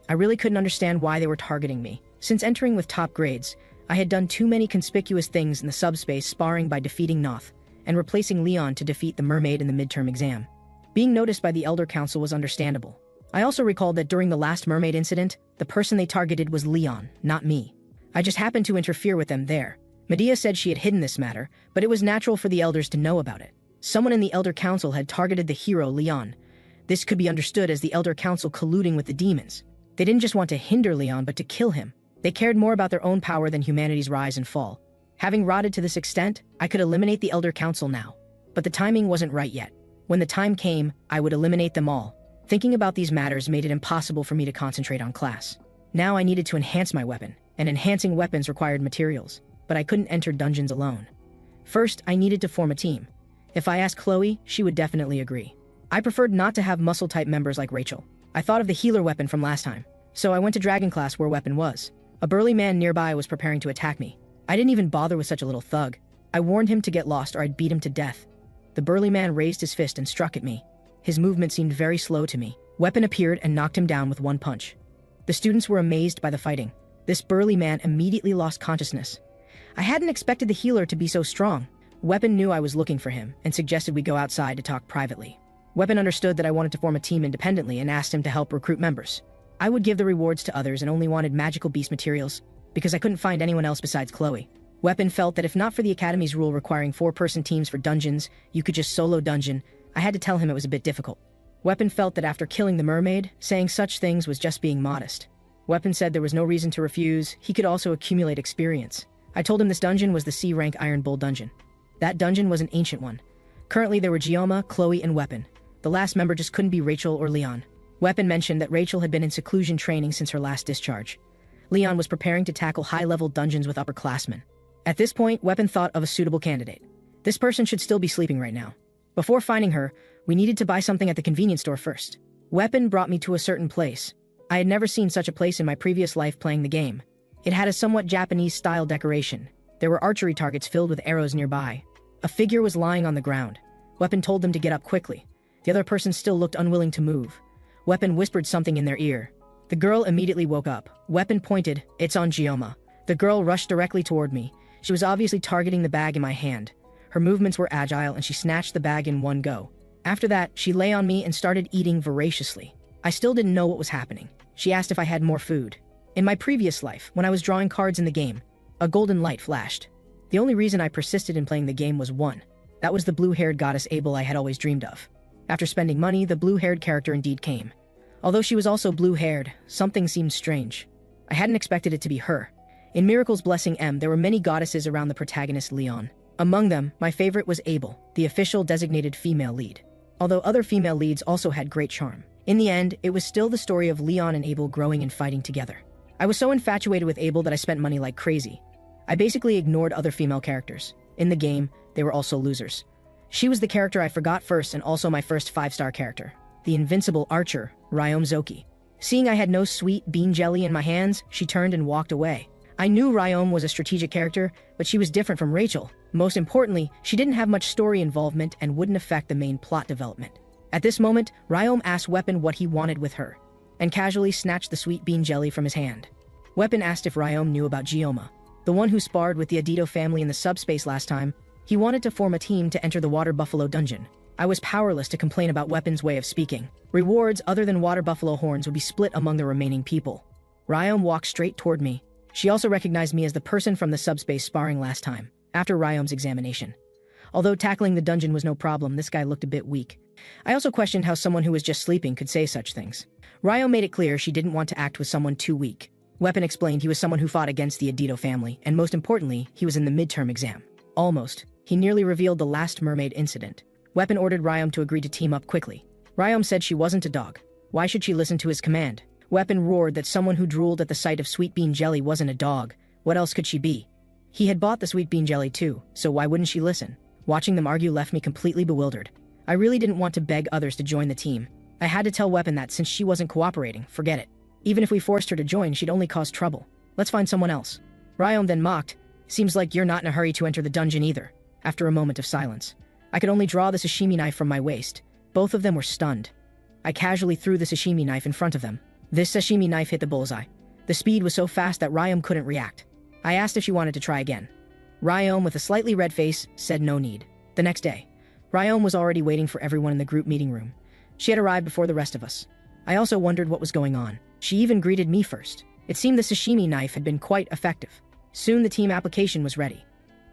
I really couldn't understand why they were targeting me. Since entering with top grades, I had done too many conspicuous things in the subspace, sparring by defeating Noth and replacing Leon to defeat the mermaid in the midterm exam. Being noticed by the Elder Council was understandable. I also recalled that during the last mermaid incident, the person they targeted was Leon, not me. I just happened to interfere with them there. Medea said she had hidden this matter, but it was natural for the elders to know about it. Someone in the Elder Council had targeted the hero, Leon. This could be understood as the Elder Council colluding with the demons. They didn't just want to hinder Leon, but to kill him. They cared more about their own power than humanity's rise and fall. Having rotted to this extent, I could eliminate the Elder Council now. But the timing wasn't right yet. When the time came, I would eliminate them all. Thinking about these matters made it impossible for me to concentrate on class. Now I needed to enhance my weapon, and enhancing weapons required materials, but I couldn't enter dungeons alone. First, I needed to form a team. If I asked Khloe, she would definitely agree. I preferred not to have muscle-type members like Rachel. I thought of the healer weapon from last time, so I went to Dragon class where weapon was. A burly man nearby was preparing to attack me. I didn't even bother with such a little thug. I warned him to get lost or I'd beat him to death. The burly man raised his fist and struck at me. His movement seemed very slow to me. Weapon appeared and knocked him down with one punch. The students were amazed by the fighting. This burly man immediately lost consciousness. I hadn't expected the healer to be so strong. Weapon knew I was looking for him and suggested we go outside to talk privately. Weapon understood that I wanted to form a team independently and asked him to help recruit members. I would give the rewards to others and only wanted magical beast materials because I couldn't find anyone else besides Khloe. Weapon felt that if not for the Academy's rule requiring 4-person teams for dungeons, you could just solo dungeon. I had to tell him it was a bit difficult. Weapon felt that after killing the mermaid, saying such things was just being modest. Weapon said there was no reason to refuse, he could also accumulate experience. I told him this dungeon was the C-rank Iron Bull dungeon. That dungeon was an ancient one. Currently there were Ryome, Khloe, and Weapon. The last member just couldn't be Rachel or Leon. Weapon mentioned that Rachel had been in seclusion training since her last discharge. Leon was preparing to tackle high-level dungeons with upperclassmen. At this point, Weapon thought of a suitable candidate. This person should still be sleeping right now. Before finding her, we needed to buy something at the convenience store first. Weapon brought me to a certain place. I had never seen such a place in my previous life playing the game. It had a somewhat Japanese-style decoration. There were archery targets filled with arrows nearby. A figure was lying on the ground. Weapon told them to get up quickly. The other person still looked unwilling to move. Weapon whispered something in their ear. The girl immediately woke up. Weapon pointed, "It's on Ryome." The girl rushed directly toward me. She was obviously targeting the bag in my hand. Her movements were agile and she snatched the bag in one go. After that, she lay on me and started eating voraciously. I still didn't know what was happening. She asked if I had more food. In my previous life, when I was drawing cards in the game, a golden light flashed. The only reason I persisted in playing the game was one. That was the blue-haired goddess Abel I had always dreamed of. After spending money, the blue-haired character indeed came. Although she was also blue-haired, something seemed strange. I hadn't expected it to be her. In Miracle's Blessing M, there were many goddesses around the protagonist Leon. Among them, my favorite was Abel, the official designated female lead. Although other female leads also had great charm. In the end, it was still the story of Leon and Abel growing and fighting together. I was so infatuated with Abel that I spent money like crazy. I basically ignored other female characters. In the game, they were also losers. She was the character I forgot first and also my first 5-star character. The invincible archer, Ryome Zoki. Seeing I had no sweet bean jelly in my hands, she turned and walked away. I knew Ryome was a strategic character, but she was different from Rachel. Most importantly, she didn't have much story involvement and wouldn't affect the main plot development. At this moment, Ryome asked Weapon what he wanted with her, and casually snatched the sweet bean jelly from his hand. Weapon asked if Ryome knew about Jingua, the one who sparred with the Adido family in the subspace last time. He wanted to form a team to enter the Water Buffalo dungeon. I was powerless to complain about Weapon's way of speaking. Rewards other than water buffalo horns would be split among the remaining people. Ryome walked straight toward me. She also recognized me as the person from the subspace sparring last time, after Ryome's examination. Although tackling the dungeon was no problem, this guy looked a bit weak. I also questioned how someone who was just sleeping could say such things. Ryome made it clear she didn't want to act with someone too weak. Weapon explained he was someone who fought against the Adido family, and most importantly, he was in the midterm exam. Almost. He nearly revealed the last mermaid incident. Weapon ordered Ryome to agree to team up quickly. Ryome said she wasn't a dog. Why should she listen to his command? Weapon roared that someone who drooled at the sight of sweet bean jelly wasn't a dog. What else could she be? He had bought the sweet bean jelly too, so why wouldn't she listen? Watching them argue left me completely bewildered. I really didn't want to beg others to join the team. I had to tell Weapon that since she wasn't cooperating, forget it. Even if we forced her to join, she'd only cause trouble. Let's find someone else. Ryome then mocked, "Seems like you're not in a hurry to enter the dungeon either." After a moment of silence, I could only draw the sashimi knife from my waist. Both of them were stunned. I casually threw the sashimi knife in front of them. This sashimi knife hit the bullseye. The speed was so fast that Ryome couldn't react. I asked if she wanted to try again. Ryome, with a slightly red face, said no need. The next day, Ryome was already waiting for everyone in the group meeting room. She had arrived before the rest of us. I also wondered what was going on. She even greeted me first. It seemed the sashimi knife had been quite effective. Soon the team application was ready.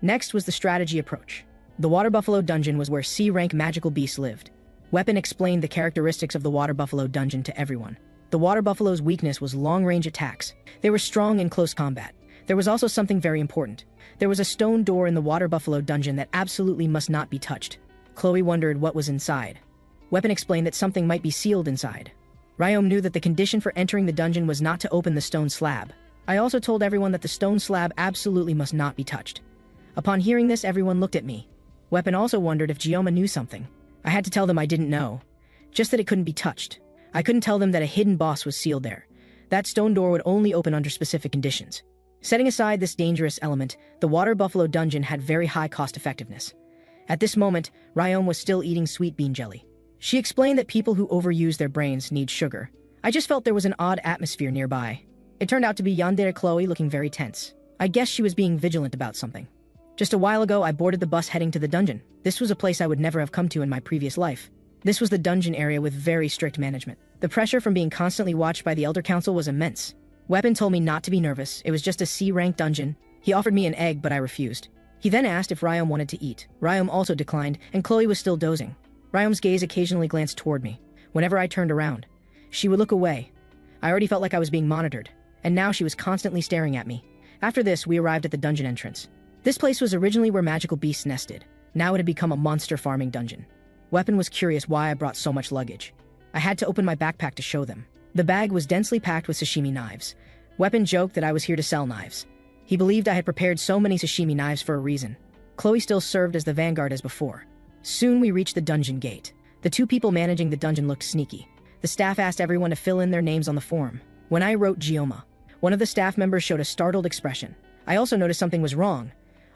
Next was the strategy approach. The Water Buffalo Dungeon was where C-rank magical beasts lived. Weapon explained the characteristics of the Water Buffalo Dungeon to everyone. The Water Buffalo's weakness was long-range attacks. They were strong in close combat. There was also something very important. There was a stone door in the Water Buffalo Dungeon that absolutely must not be touched. Khloe wondered what was inside. Weapon explained that something might be sealed inside. Ryome knew that the condition for entering the dungeon was not to open the stone slab. I also told everyone that the stone slab absolutely must not be touched. Upon hearing this, everyone looked at me. Weapon also wondered if Ryome knew something. I had to tell them I didn't know, just that it couldn't be touched. I couldn't tell them that a hidden boss was sealed there. That stone door would only open under specific conditions. Setting aside this dangerous element, the Water Buffalo Dungeon had very high cost effectiveness. At this moment, Ryome was still eating sweet bean jelly. She explained that people who overuse their brains need sugar. I just felt there was an odd atmosphere nearby. It turned out to be Yandere Khloe looking very tense. I guess she was being vigilant about something. Just a while ago, I boarded the bus heading to the dungeon. This was a place I would never have come to in my previous life. This was the dungeon area with very strict management. The pressure from being constantly watched by the Elder Council was immense. Weapon told me not to be nervous. It was just a C-rank dungeon. He offered me an egg, but I refused. He then asked if Ryome wanted to eat. Ryome also declined, and Khloe was still dozing. Ryome's gaze occasionally glanced toward me. Whenever I turned around, she would look away. I already felt like I was being monitored, and now she was constantly staring at me. After this, we arrived at the dungeon entrance. This place was originally where magical beasts nested. Now it had become a monster farming dungeon. Weapon was curious why I brought so much luggage. I had to open my backpack to show them. The bag was densely packed with sashimi knives. Weapon joked that I was here to sell knives. He believed I had prepared so many sashimi knives for a reason. Khloe still served as the vanguard as before. Soon we reached the dungeon gate. The two people managing the dungeon looked sneaky. The staff asked everyone to fill in their names on the form. When I wrote Ryome, one of the staff members showed a startled expression. I also noticed something was wrong.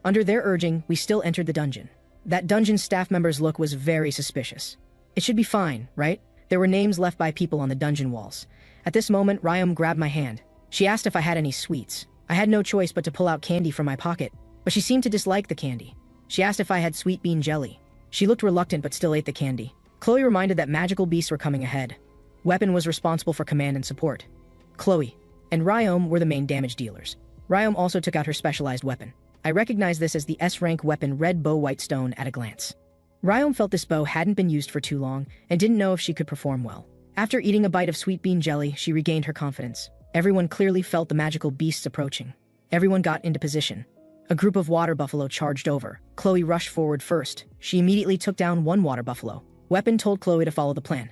Under their urging, we still entered the dungeon. That dungeon staff member's look was very suspicious. It should be fine, right? There were names left by people on the dungeon walls. At this moment, Ryome grabbed my hand. She asked if I had any sweets. I had no choice but to pull out candy from my pocket, but she seemed to dislike the candy. She asked if I had sweet bean jelly. She looked reluctant but still ate the candy. Khloe reminded that magical beasts were coming ahead. Weapon was responsible for command and support. Khloe and Ryome were the main damage dealers. Ryome also took out her specialized weapon. I recognized this as the S-rank weapon Red Bow White Stone at a glance. Ryome felt this bow hadn't been used for too long and didn't know if she could perform well. After eating a bite of sweet bean jelly, she regained her confidence. Everyone clearly felt the magical beasts approaching. Everyone got into position. A group of water buffalo charged over. Khloe rushed forward first. She immediately took down one water buffalo. Weapon told Khloe to follow the plan.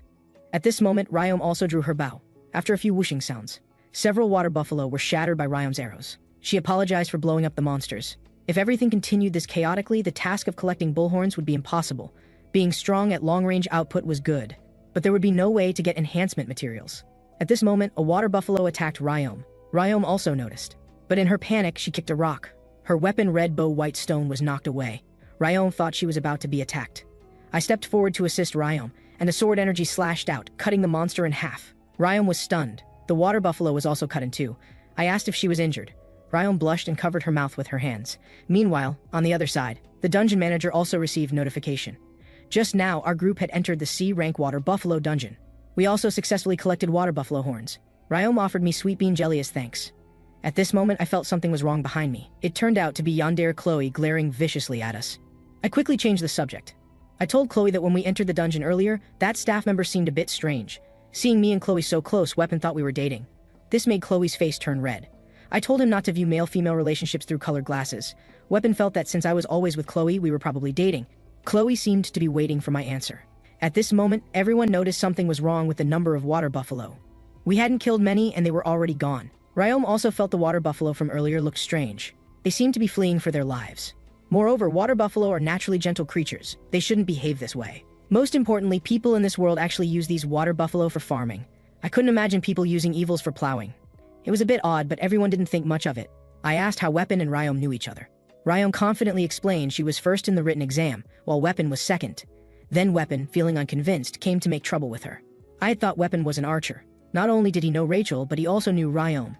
At this moment, Ryome also drew her bow. After a few whooshing sounds, several water buffalo were shattered by Ryome's arrows. She apologized for blowing up the monsters. If everything continued this chaotically, the task of collecting bullhorns would be impossible. Being strong at long-range output was good, but there would be no way to get enhancement materials. At this moment, a water buffalo attacked Ryome. Ryome also noticed, but in her panic, she kicked a rock. Her weapon Red Bow White Stone was knocked away. Ryome thought she was about to be attacked. I stepped forward to assist Ryome, and the sword energy slashed out, cutting the monster in half. Ryome was stunned. The water buffalo was also cut in two. I asked if she was injured. Ryome blushed and covered her mouth with her hands. Meanwhile, on the other side, the dungeon manager also received notification. Just now, our group had entered the C-rank Water Buffalo Dungeon. We also successfully collected water buffalo horns. Ryome offered me sweet bean jelly as thanks. At this moment, I felt something was wrong behind me. It turned out to be Yandere Khloe glaring viciously at us. I quickly changed the subject. I told Khloe that when we entered the dungeon earlier, that staff member seemed a bit strange. Seeing me and Khloe so close, Weapon thought we were dating. This made Khloe's face turn red. I told him not to view male-female relationships through colored glasses. Weapon felt that since I was always with Khloe, we were probably dating. Khloe seemed to be waiting for my answer. At this moment, everyone noticed something was wrong with the number of water buffalo. We hadn't killed many and they were already gone. Ryome also felt the water buffalo from earlier looked strange. They seemed to be fleeing for their lives. Moreover, water buffalo are naturally gentle creatures. They shouldn't behave this way. Most importantly, people in this world actually use these water buffalo for farming. I couldn't imagine people using evils for plowing. It was a bit odd, but everyone didn't think much of it. I asked how Weapon and Ryome knew each other. Ryome confidently explained she was first in the written exam, while Weapon was second. Then Weapon, feeling unconvinced, came to make trouble with her. I had thought Weapon was an archer. Not only did he know Rachel, but he also knew Ryome.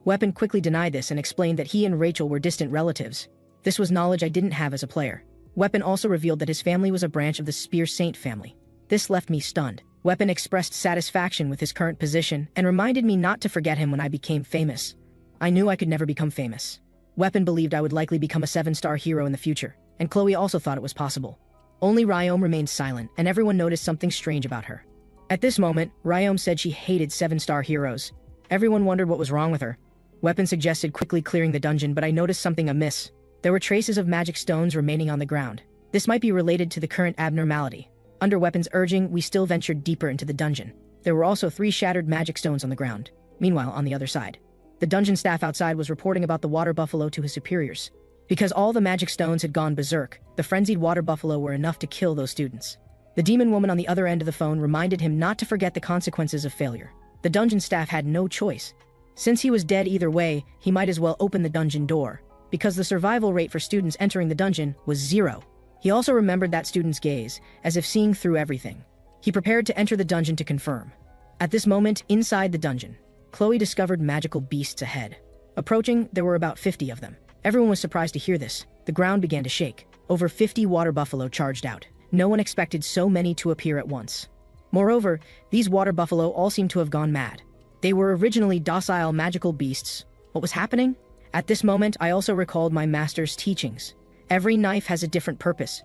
Weapon quickly denied this and explained that he and Rachel were distant relatives. This was knowledge I didn't have as a player. Weapon also revealed that his family was a branch of the Spear Saint family. This left me stunned. Weapon expressed satisfaction with his current position and reminded me not to forget him when I became famous. I knew I could never become famous. Weapon believed I would likely become a 7-star hero in the future, and Khloe also thought it was possible. Only Ryome remained silent, and everyone noticed something strange about her. At this moment, Ryome said she hated 7-star heroes. Everyone wondered what was wrong with her. Weapon suggested quickly clearing the dungeon, but I noticed something amiss. There were traces of magic stones remaining on the ground. This might be related to the current abnormality. Under Weapon's urging, we still ventured deeper into the dungeon. There were also 3 shattered magic stones on the ground. Meanwhile, on the other side, the dungeon staff outside was reporting about the water buffalo to his superiors. Because all the magic stones had gone berserk, the frenzied water buffalo were enough to kill those students. The demon woman on the other end of the phone reminded him not to forget the consequences of failure. The dungeon staff had no choice. Since he was dead either way, he might as well open the dungeon door, because the survival rate for students entering the dungeon was 0. He also remembered that student's gaze, as if seeing through everything. He prepared to enter the dungeon to confirm. At this moment, inside the dungeon, Khloe discovered magical beasts ahead. Approaching, there were about 50 of them. Everyone was surprised to hear this. The ground began to shake. Over 50 water buffalo charged out. No one expected so many to appear at once. Moreover, these water buffalo all seemed to have gone mad. They were originally docile magical beasts. What was happening? At this moment, I also recalled my master's teachings. Every knife has a different purpose.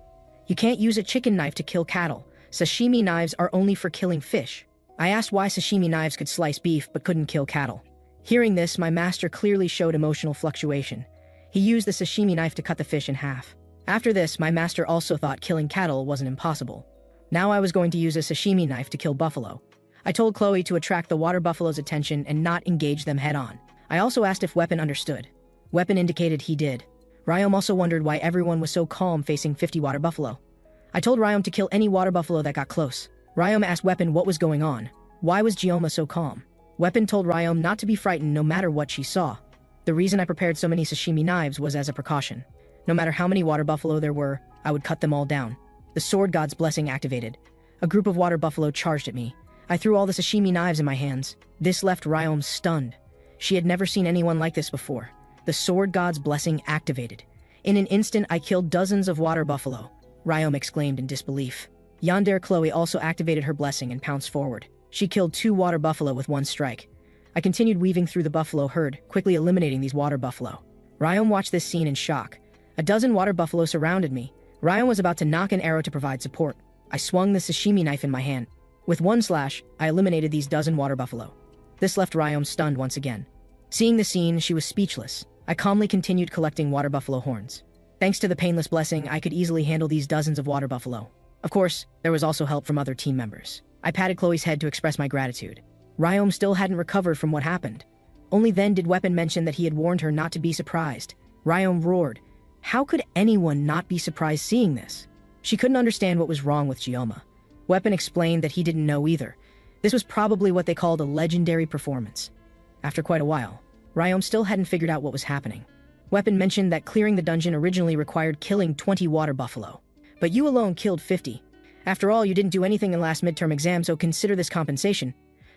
You can't use a chicken knife to kill cattle. Sashimi knives are only for killing fish. I asked why sashimi knives could slice beef but couldn't kill cattle. Hearing this, my master clearly showed emotional fluctuation. He used the sashimi knife to cut the fish in half. After this, my master also thought killing cattle wasn't impossible. Now I was going to use a sashimi knife to kill buffalo. I told Khloe to attract the water buffalo's attention and not engage them head-on. I also asked if Weapon understood. Weapon indicated he did. Ryome also wondered why everyone was so calm facing 50 water buffalo. I told Ryome to kill any water buffalo that got close. Ryome asked Weapon what was going on. Why was Jingua so calm? Weapon told Ryome not to be frightened no matter what she saw. The reason I prepared so many sashimi knives was as a precaution. No matter how many water buffalo there were, I would cut them all down. The sword god's blessing activated. A group of water buffalo charged at me. I threw all the sashimi knives in my hands. This left Ryome stunned. She had never seen anyone like this before. The sword god's blessing activated. In an instant, I killed dozens of water buffalo. Ryome exclaimed in disbelief. Yandere Khloe also activated her blessing and pounced forward. She killed 2 water buffalo with 1 strike. I continued weaving through the buffalo herd, quickly eliminating these water buffalo. Ryome watched this scene in shock. A dozen water buffalo surrounded me. Ryome was about to knock an arrow to provide support. I swung the sashimi knife in my hand. With 1 slash, I eliminated these dozen water buffalo. This left Ryome stunned once again. Seeing the scene, she was speechless. I calmly continued collecting water buffalo horns. Thanks to the painless blessing, I could easily handle these dozens of water buffalo. Of course, there was also help from other team members. I patted Khloe's head to express my gratitude. Ryome still hadn't recovered from what happened. Only then did Weapon mention that he had warned her not to be surprised. Ryome roared. How could anyone not be surprised seeing this? She couldn't understand what was wrong with Jingua. Weapon explained that he didn't know either. This was probably what they called a legendary performance. After quite a while, Ryome still hadn't figured out what was happening. Weapon mentioned that clearing the dungeon originally required killing 20 water buffalo. But you alone killed 50. After all, you didn't do anything in last midterm exam, so consider this compensation.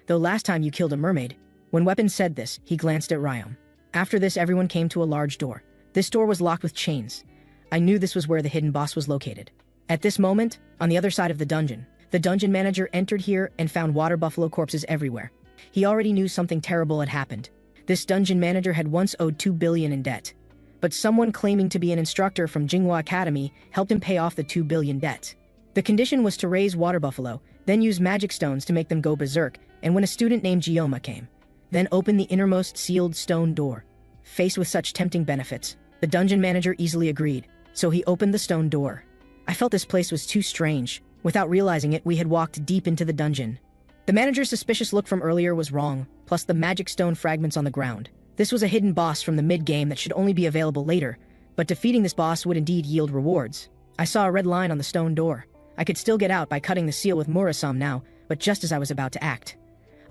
Though last time you killed a mermaid. When Weapon said this, he glanced at Ryome. After this, everyone came to a large door. This door was locked with chains. I knew this was where the hidden boss was located. At this moment, on the other side of the dungeon manager entered here and found water buffalo corpses everywhere. He already knew something terrible had happened. This dungeon manager had once owed 2 billion in debt. But someone claiming to be an instructor from Jingua Academy helped him pay off the 2 billion debt. The condition was to raise water buffalo, then use magic stones to make them go berserk, and when a student named Ryome came, then open the innermost sealed stone door. Faced with such tempting benefits, the dungeon manager easily agreed, so he opened the stone door. I felt this place was too strange. Without realizing it, we had walked deep into the dungeon. The manager's suspicious look from earlier was wrong, plus the magic stone fragments on the ground. This was a hidden boss from the mid-game that should only be available later, but defeating this boss would indeed yield rewards. I saw a red line on the stone door. I could still get out by cutting the seal with Murasam now, but just as I was about to act,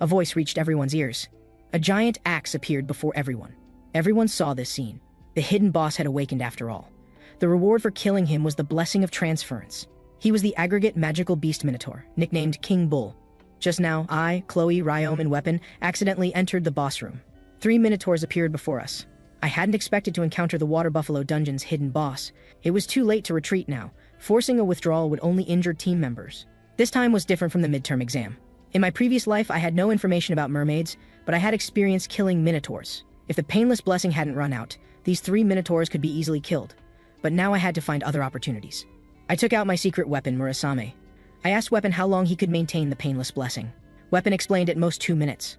a voice reached everyone's ears. A giant axe appeared before everyone. Everyone saw this scene. The hidden boss had awakened after all. The reward for killing him was the blessing of transference. He was the aggregate magical beast minotaur, nicknamed King Bull. Just now, I, Khloe, Ryome, and Weapon accidentally entered the boss room. 3 minotaurs appeared before us. I hadn't expected to encounter the Water Buffalo Dungeon's hidden boss. It was too late to retreat now. Forcing a withdrawal would only injure team members. This time was different from the midterm exam. In my previous life, I had no information about mermaids, but I had experience killing minotaurs. If the painless blessing hadn't run out, these 3 minotaurs could be easily killed. But now I had to find other opportunities. I took out my secret weapon, Murasame. I asked Weapon how long he could maintain the painless blessing. Weapon explained at most 2 minutes.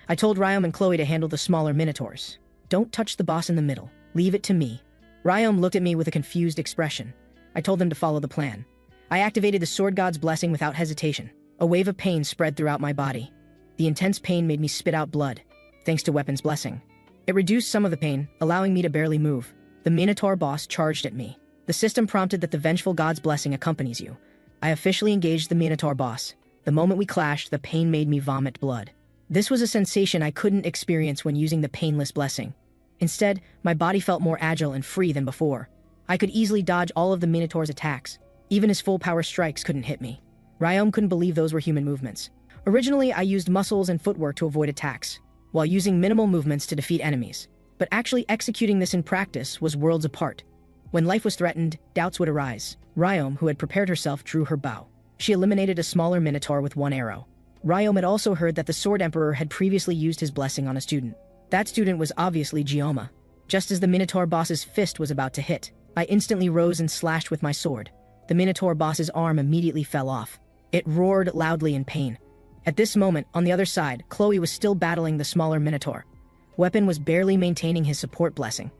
I told Ryome and Khloe to handle the smaller minotaurs. Don't touch the boss in the middle. Leave it to me. Ryome looked at me with a confused expression. I told them to follow the plan. I activated the Sword God's blessing without hesitation. A wave of pain spread throughout my body. The intense pain made me spit out blood, thanks to Weapon's blessing. It reduced some of the pain, allowing me to barely move. The Minotaur boss charged at me. The system prompted that the vengeful God's blessing accompanies you. I officially engaged the Minotaur boss. The moment we clashed, the pain made me vomit blood. This was a sensation I couldn't experience when using the painless blessing. Instead, my body felt more agile and free than before. I could easily dodge all of the Minotaur's attacks. Even his full power strikes couldn't hit me. Ryome couldn't believe those were human movements. Originally, I used muscles and footwork to avoid attacks, while using minimal movements to defeat enemies. But actually executing this in practice was worlds apart. When life was threatened, doubts would arise. Ryome, who had prepared herself, drew her bow. She eliminated a smaller minotaur with 1 arrow. Ryome had also heard that the Sword Emperor had previously used his blessing on a student. That student was obviously Ryome. Just as the Minotaur boss's fist was about to hit, I instantly rose and slashed with my sword. The Minotaur boss's arm immediately fell off. It roared loudly in pain. At this moment, on the other side, Khloe was still battling the smaller Minotaur. Weapon was barely maintaining his support blessing.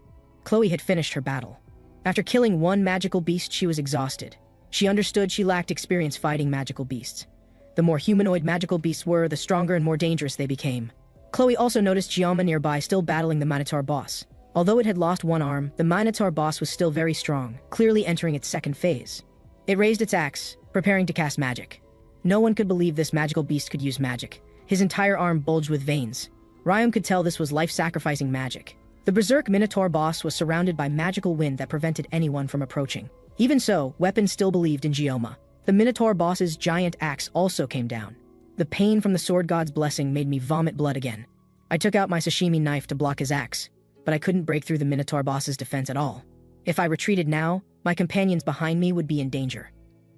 Khloe had finished her battle. After killing 1 magical beast, she was exhausted. She understood she lacked experience fighting magical beasts. The more humanoid magical beasts were, the stronger and more dangerous they became. Khloe also noticed Ryome nearby still battling the Minotaur boss. Although it had lost 1 arm, the Minotaur boss was still very strong, clearly entering its second phase. It raised its axe, preparing to cast magic. No one could believe this magical beast could use magic. His entire arm bulged with veins. Ryome could tell this was life-sacrificing magic. The Berserk Minotaur boss was surrounded by magical wind that prevented anyone from approaching. Even so, Weapon still believed in Ryome. The Minotaur boss's giant axe also came down. The pain from the Sword God's blessing made me vomit blood again. I took out my sashimi knife to block his axe, but I couldn't break through the Minotaur boss's defense at all. If I retreated now, my companions behind me would be in danger.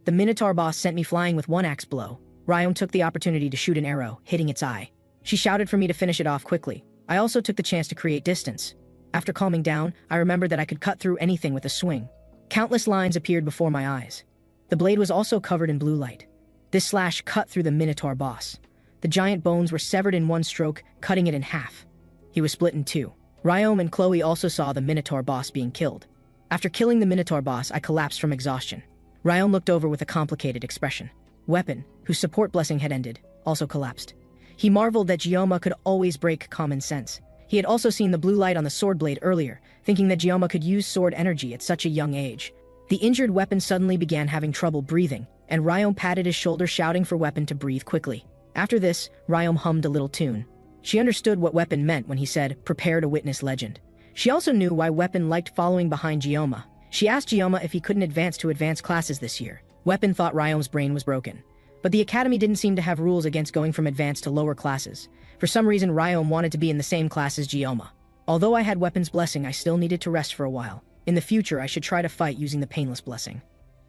The Minotaur boss sent me flying with 1 axe blow. Ryome took the opportunity to shoot an arrow, hitting its eye. She shouted for me to finish it off quickly. I also took the chance to create distance. After calming down, I remembered that I could cut through anything with a swing. Countless lines appeared before my eyes. The blade was also covered in blue light. This slash cut through the Minotaur boss. The giant bones were severed in 1 stroke, cutting it in half. He was split in 2. Ryome and Khloe also saw the Minotaur boss being killed. After killing the Minotaur boss, I collapsed from exhaustion. Ryome looked over with a complicated expression. Weapon, whose support blessing had ended, also collapsed. He marveled that Ryome could always break common sense. He had also seen the blue light on the sword blade earlier, thinking that Ryome could use sword energy at such a young age. The injured Weapon suddenly began having trouble breathing, and Ryome patted his shoulder, shouting for Weapon to breathe quickly. After this, Ryome hummed a little tune. She understood what Weapon meant when he said, "Prepare to witness legend." She also knew why Weapon liked following behind Ryome. She asked Ryome if he couldn't advance to advanced classes this year. Weapon thought Ryome's brain was broken. But the academy didn't seem to have rules against going from advanced to lower classes. For some reason, Ryome wanted to be in the same class as Ryome. Although I had Weapon's blessing, I still needed to rest for a while. In the future, I should try to fight using the painless blessing.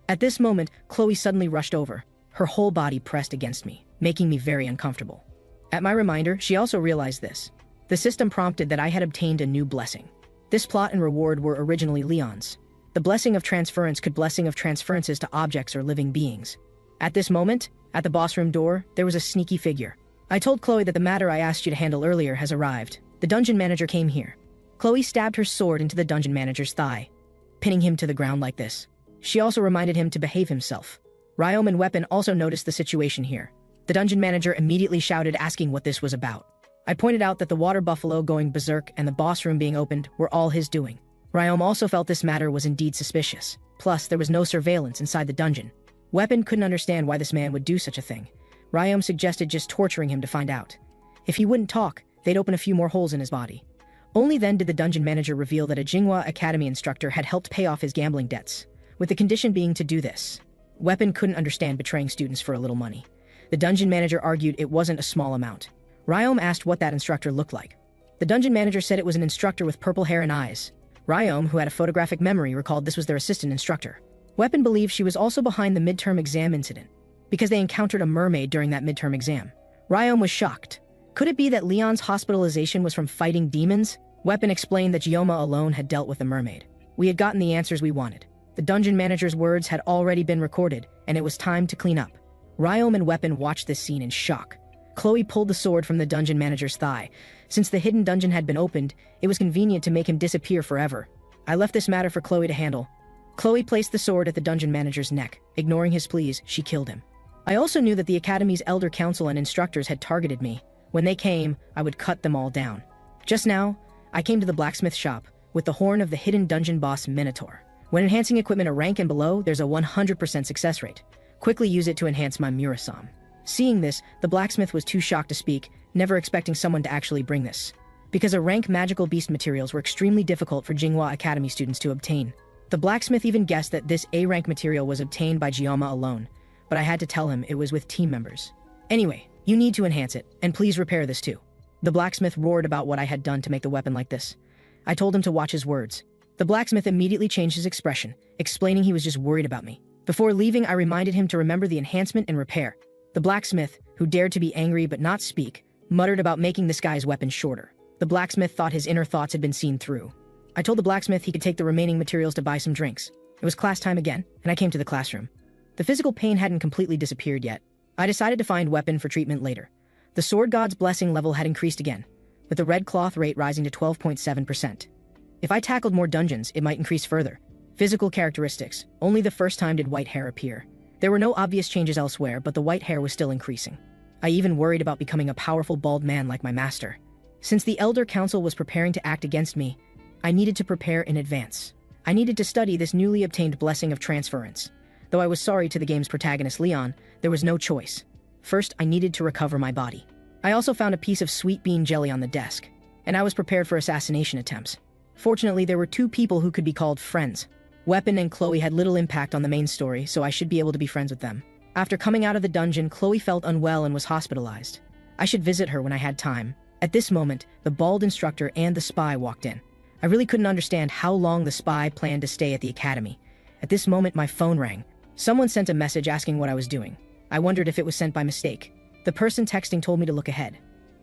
At this moment, Khloe suddenly rushed over. Her whole body pressed against me, making me very uncomfortable. At my reminder, she also realized this. The system prompted that I had obtained a new blessing. This plot and reward were originally Leon's. The blessing of transference could blessing of transferences to objects or living beings. At this moment, at the boss room door, there was a sneaky figure. I told Khloe that the matter I asked you to handle earlier has arrived. The dungeon manager came here. Khloe stabbed her sword into the dungeon manager's thigh, pinning him to the ground like this. She also reminded him to behave himself. Ryome and Weapon also noticed the situation here. The dungeon manager immediately shouted, asking what this was about. I pointed out that the water buffalo going berserk and the boss room being opened were all his doing. Ryome also felt this matter was indeed suspicious. Plus, there was no surveillance inside the dungeon. Weapon couldn't understand why this man would do such a thing. Ryome suggested just torturing him to find out. If he wouldn't talk, they'd open a few more holes in his body. Only then did the dungeon manager reveal that a Jingua Academy instructor had helped pay off his gambling debts, with the condition being to do this. Weapon couldn't understand betraying students for a little money. The dungeon manager argued it wasn't a small amount. Ryome asked what that instructor looked like. The dungeon manager said it was an instructor with purple hair and eyes. Ryome, who had a photographic memory, recalled this was their assistant instructor. Weapon believed she was also behind the midterm exam incident, because they encountered a mermaid during that midterm exam. Ryome was shocked. Could it be that Leon's hospitalization was from fighting demons? Weapon explained that Ryome alone had dealt with a mermaid. We had gotten the answers we wanted. The dungeon manager's words had already been recorded, and it was time to clean up. Ryome and Weapon watched this scene in shock. Khloe pulled the sword from the dungeon manager's thigh. Since the hidden dungeon had been opened, it was convenient to make him disappear forever. I left this matter for Khloe to handle. Khloe placed the sword at the dungeon manager's neck. Ignoring his pleas, she killed him. I also knew that the Academy's elder council and instructors had targeted me. When they came, I would cut them all down. Just now, I came to the blacksmith shop with the horn of the hidden dungeon boss Minotaur. When enhancing equipment a rank and below, there's a 100% success rate. Quickly use it to enhance my Murasame. Seeing this, the blacksmith was too shocked to speak, never expecting someone to actually bring this. Because a rank magical beast materials were extremely difficult for Jingua Academy students to obtain. The blacksmith even guessed that this A-rank material was obtained by Ryome alone, but I had to tell him it was with team members. Anyway, you need to enhance it, and please repair this too. The blacksmith roared about what I had done to make the weapon like this. I told him to watch his words. The blacksmith immediately changed his expression, explaining he was just worried about me. Before leaving, I reminded him to remember the enhancement and repair. The blacksmith, who dared to be angry but not speak, muttered about making this guy's weapon shorter. The blacksmith thought his inner thoughts had been seen through. I told the blacksmith he could take the remaining materials to buy some drinks. It was class time again, and I came to the classroom. The physical pain hadn't completely disappeared yet. I decided to find weapon for treatment later. The sword god's blessing level had increased again, with the red cloth rate rising to 12.7%. If I tackled more dungeons, it might increase further. Physical characteristics. Only the first time did white hair appear. There were no obvious changes elsewhere, but the white hair was still increasing. I even worried about becoming a powerful bald man like my master. Since the Elder Council was preparing to act against me, I needed to prepare in advance. I needed to study this newly obtained blessing of transference. Though I was sorry to the game's protagonist Leon, there was no choice. First, I needed to recover my body. I also found a piece of sweet bean jelly on the desk, and I was prepared for assassination attempts. Fortunately, there were two people who could be called friends. Weapon and Khloe had little impact on the main story, so I should be able to be friends with them. After coming out of the dungeon, Khloe felt unwell and was hospitalized. I should visit her when I had time. At this moment, the bald instructor and the spy walked in. I really couldn't understand how long the spy planned to stay at the academy. At this moment, my phone rang. Someone sent a message asking what I was doing. I wondered if it was sent by mistake. The person texting told me to look ahead.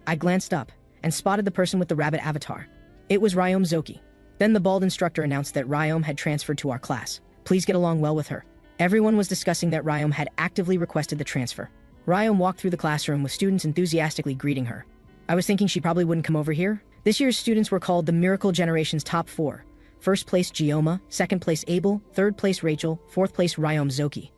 I glanced up and spotted the person with the rabbit avatar. It was Ryome Zoki. Then the bald instructor announced that Ryome had transferred to our class. Please get along well with her. Everyone was discussing that Ryome had actively requested the transfer. Ryome walked through the classroom with students enthusiastically greeting her. I was thinking she probably wouldn't come over here. This year's students were called the Miracle Generation's top 4. First place Ryome, second place Abel, third place Rachel, fourth place Ryome Zoki.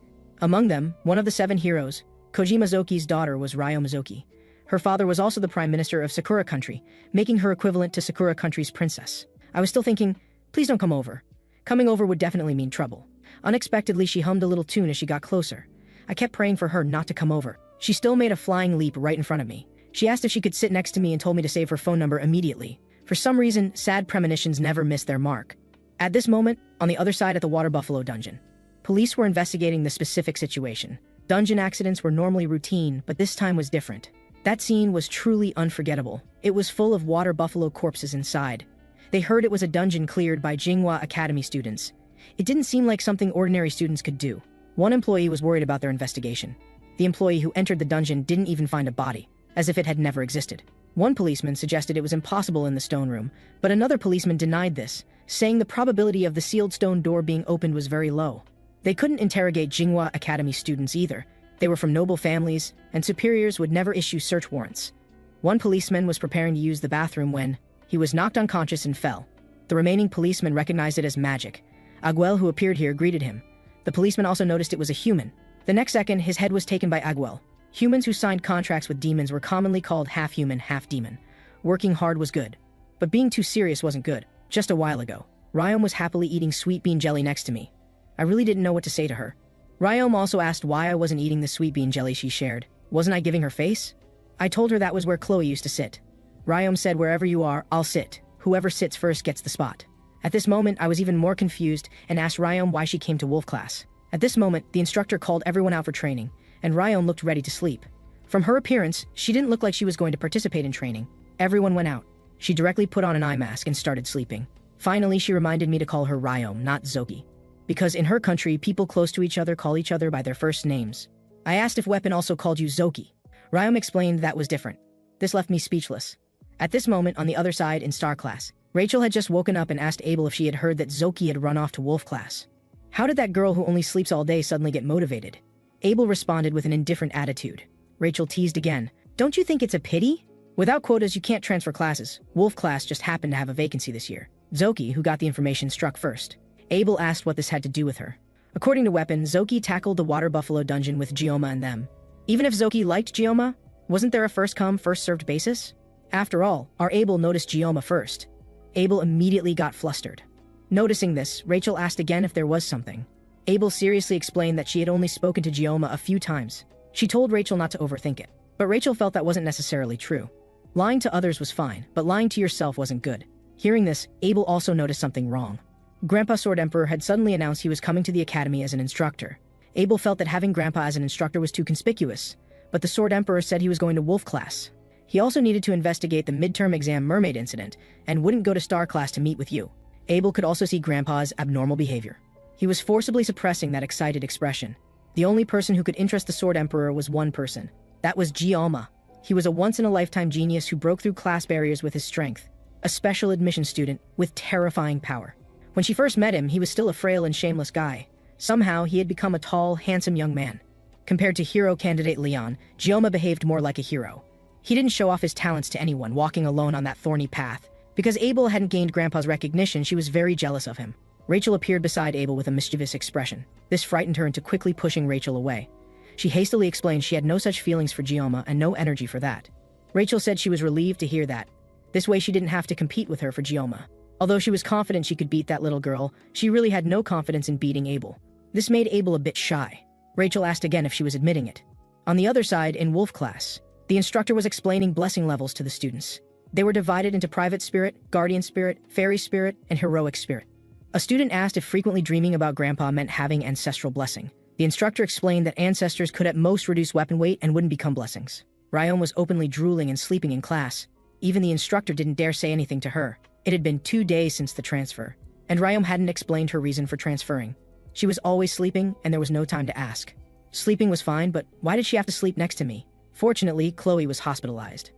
Among them, one of the 7 heroes, Kojima Zoki's daughter, was Ryome Zoki. Her father was also the prime minister of Sakura Country, making her equivalent to Sakura Country's princess. I was still thinking, please don't come over. Coming over would definitely mean trouble. Unexpectedly, she hummed a little tune as she got closer. I kept praying for her not to come over. She still made a flying leap right in front of me. She asked if she could sit next to me and told me to save her phone number immediately. For some reason, sad premonitions never miss their mark. At this moment, on the other side at the Water Buffalo dungeon, police were investigating the specific situation. Dungeon accidents were normally routine, but this time was different. That scene was truly unforgettable. It was full of water buffalo corpses inside. They heard it was a dungeon cleared by Jingua Academy students. It didn't seem like something ordinary students could do. One employee was worried about their investigation. The employee who entered the dungeon didn't even find a body, as if it had never existed. One policeman suggested it was impossible in the stone room, but another policeman denied this, saying the probability of the sealed stone door being opened was very low. They couldn't interrogate Jingua Academy students either. They were from noble families, and superiors would never issue search warrants. One policeman was preparing to use the bathroom when he was knocked unconscious and fell. The remaining policemen recognized it as magic. Aguel, who appeared here, greeted him. The policeman also noticed it was a human. The next second, his head was taken by Aguel. Humans who signed contracts with demons were commonly called half-human, half-demon. Working hard was good. But being too serious wasn't good. Just a while ago, Ryome was happily eating sweet bean jelly next to me. I really didn't know what to say to her. Ryome also asked why I wasn't eating the sweet bean jelly she shared. Wasn't I giving her face? I told her that was where Khloe used to sit. Ryome said, wherever you are, I'll sit. Whoever sits first gets the spot. At this moment, I was even more confused and asked Ryome why she came to wolf class. At this moment, the instructor called everyone out for training, and Ryome looked ready to sleep. From her appearance, she didn't look like she was going to participate in training. Everyone went out. She directly put on an eye mask and started sleeping. Finally, she reminded me to call her Ryome, not Zoki. Because in her country, people close to each other call each other by their first names. I asked if Weapon also called you Zoki. Ryome explained that was different. This left me speechless. At this moment, on the other side in Star class, Rachel had just woken up and asked Abel if she had heard that Zoki had run off to Wolf class. How did that girl who only sleeps all day suddenly get motivated? Abel responded with an indifferent attitude. Rachel teased again. Don't you think it's a pity? Without quotas, you can't transfer classes. Wolf class just happened to have a vacancy this year. Zoki, who got the information, struck first. Abel asked what this had to do with her. According to Weapon, Zoki tackled the water buffalo dungeon with Gioma and them. Even if Zoki liked Gioma, wasn't there a first-come, first-served basis? After all, our Abel noticed Gioma first. Abel immediately got flustered. Noticing this, Rachel asked again if there was something. Abel seriously explained that she had only spoken to Gioma a few times. She told Rachel not to overthink it. But Rachel felt that wasn't necessarily true. Lying to others was fine, but lying to yourself wasn't good. Hearing this, Abel also noticed something wrong. Grandpa Sword Emperor had suddenly announced he was coming to the academy as an instructor. Abel felt that having Grandpa as an instructor was too conspicuous, but the Sword Emperor said he was going to Wolf class. He also needed to investigate the midterm exam mermaid incident, and wouldn't go to Star class to meet with you. Abel could also see Grandpa's abnormal behavior. He was forcibly suppressing that excited expression. The only person who could interest the Sword Emperor was one person. That was Gioma. He was a once-in-a-lifetime genius who broke through class barriers with his strength. A special admission student with terrifying power. When she first met him, he was still a frail and shameless guy. Somehow, he had become a tall, handsome young man. Compared to hero candidate Leon, Gioma behaved more like a hero. He didn't show off his talents to anyone, walking alone on that thorny path. Because Abel hadn't gained Grandpa's recognition, she was very jealous of him. Rachel appeared beside Abel with a mischievous expression. This frightened her into quickly pushing Rachel away. She hastily explained she had no such feelings for Gioma and no energy for that. Rachel said she was relieved to hear that. This way she didn't have to compete with her for Gioma. Although she was confident she could beat that little girl, she really had no confidence in beating Abel. This made Abel a bit shy. Rachel asked again if she was admitting it. On the other side, in Wolf class, the instructor was explaining blessing levels to the students. They were divided into private spirit, guardian spirit, fairy spirit, and heroic spirit. A student asked if frequently dreaming about Grandpa meant having ancestral blessing. The instructor explained that ancestors could at most reduce weapon weight and wouldn't become blessings. Ryome was openly drooling and sleeping in class. Even the instructor didn't dare say anything to her. It had been 2 days since the transfer, and Ryome hadn't explained her reason for transferring. She was always sleeping, and there was no time to ask. Sleeping was fine, but why did she have to sleep next to me? Fortunately, Khloe was hospitalized.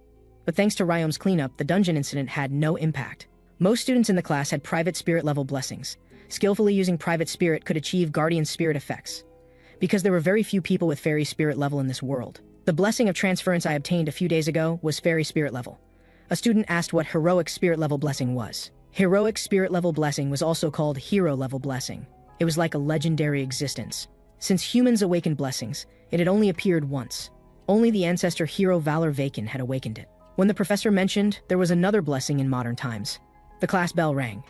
But thanks to Ryome's cleanup, the dungeon incident had no impact. Most students in the class had private spirit level blessings. Skillfully using private spirit could achieve guardian spirit effects. Because there were very few people with fairy spirit level in this world. The blessing of transference I obtained a few days ago was fairy spirit level. A student asked what heroic spirit level blessing was. Heroic spirit level blessing was also called hero level blessing. It was like a legendary existence. Since humans awakened blessings, it had only appeared once. Only the ancestor hero Valor Vacan had awakened it. When the professor mentioned there was another blessing in modern times, the class bell rang.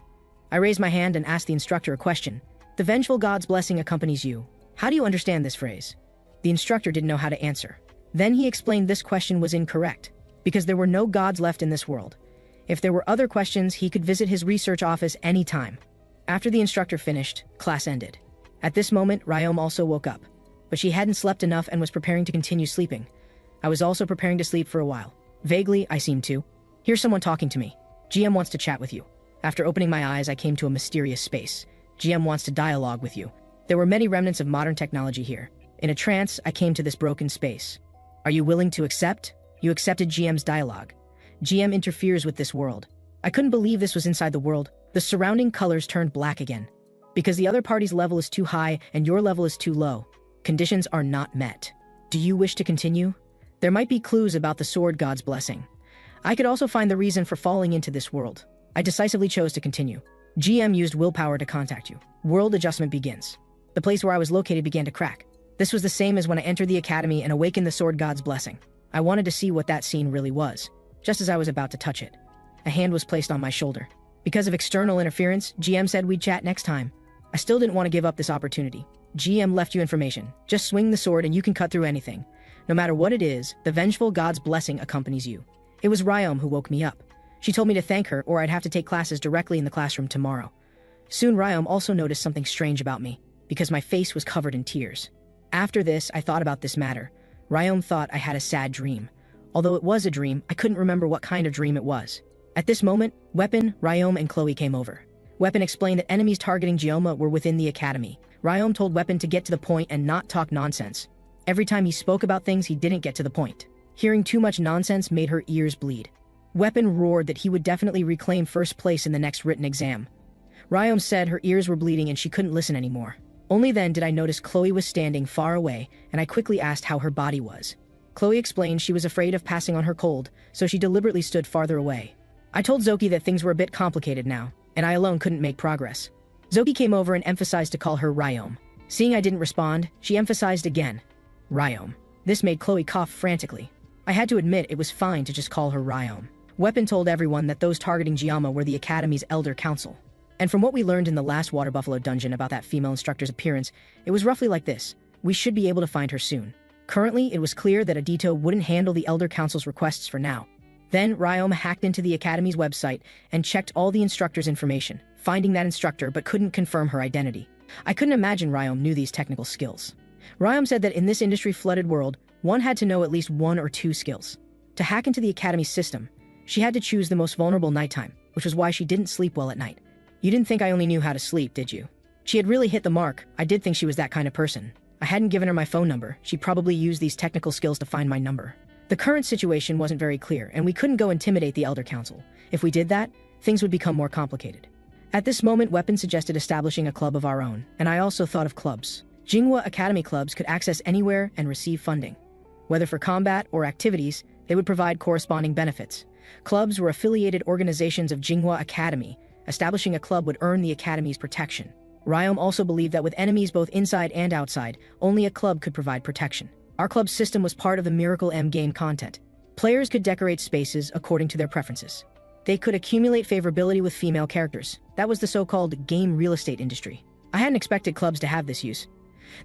I raised my hand and asked the instructor a question. The vengeful god's blessing accompanies you. How do you understand this phrase? The instructor didn't know how to answer. Then he explained this question was incorrect, because there were no gods left in this world. If there were other questions, he could visit his research office any time. After the instructor finished, class ended. At this moment, Ryome also woke up, but she hadn't slept enough and was preparing to continue sleeping. I was also preparing to sleep for a while. Vaguely, I seemed to. Here's someone talking to me. GM wants to chat with you. After opening my eyes, I came to a mysterious space. GM wants to dialogue with you. There were many remnants of modern technology here. In a trance, I came to this broken space. Are you willing to accept? You accepted GM's dialogue. GM interferes with this world. I couldn't believe this was inside the world. The surrounding colors turned black again. Because the other party's level is too high and your level is too low. Conditions are not met. Do you wish to continue? There might be clues about the sword god's blessing. I could also find the reason for falling into this world. I decisively chose to continue. GM used willpower to contact you. World adjustment begins. The place where I was located began to crack. This was the same as when I entered the academy and awakened the sword god's blessing. I wanted to see what that scene really was. Just as I was about to touch it, a hand was placed on my shoulder. Because of external interference, GM said we'd chat next time. I still didn't want to give up this opportunity. GM left you information. Just swing the sword and you can cut through anything. No matter what it is, the vengeful god's blessing accompanies you. It was Ryome who woke me up. She told me to thank her or I'd have to take classes directly in the classroom tomorrow. Soon Ryome also noticed something strange about me, because my face was covered in tears. After this, I thought about this matter. Ryome thought I had a sad dream. Although it was a dream, I couldn't remember what kind of dream it was. At this moment, Weapon, Ryome, and Khloe came over. Weapon explained that enemies targeting Jingua were within the academy. Ryome told Weapon to get to the point and not talk nonsense. Every time he spoke about things, he didn't get to the point. Hearing too much nonsense made her ears bleed. Weapon roared that he would definitely reclaim first place in the next written exam. Ryome said her ears were bleeding and she couldn't listen anymore. Only then did I notice Khloe was standing far away, and I quickly asked how her body was. Khloe explained she was afraid of passing on her cold, so she deliberately stood farther away. I told Zoki that things were a bit complicated now, and I alone couldn't make progress. Zoki came over and emphasized to call her Ryome. Seeing I didn't respond, she emphasized again. Ryome. This made Khloe cough frantically. I had to admit it was fine to just call her Ryome. Weapon told everyone that those targeting Jingua were the Academy's Elder Council. And from what we learned in the last Water Buffalo dungeon about that female instructor's appearance, it was roughly like this. We should be able to find her soon. Currently, it was clear that Adido wouldn't handle the Elder Council's requests for now. Then, Ryome hacked into the Academy's website and checked all the instructor's information, finding that instructor but couldn't confirm her identity. I couldn't imagine Ryome knew these technical skills. Ryome said that in this industry-flooded world, one had to know at least 1 or 2 skills. To hack into the Academy's system, she had to choose the most vulnerable nighttime, which was why she didn't sleep well at night. You didn't think I only knew how to sleep, did you? She had really hit the mark. I did think she was that kind of person. I hadn't given her my phone number. She'd probably use these technical skills to find my number. The current situation wasn't very clear, and we couldn't go intimidate the Elder Council. If we did that, things would become more complicated. At this moment, Weapon suggested establishing a club of our own, and I also thought of clubs. Jingua Academy clubs could access anywhere and receive funding. Whether for combat or activities, they would provide corresponding benefits. Clubs were affiliated organizations of Jingua Academy. Establishing a club would earn the Academy's protection. Ryome also believed that with enemies both inside and outside, only a club could provide protection. Our club's system was part of the Miracle M game content. Players could decorate spaces according to their preferences. They could accumulate favorability with female characters. That was the so-called game real estate industry. I hadn't expected clubs to have this use.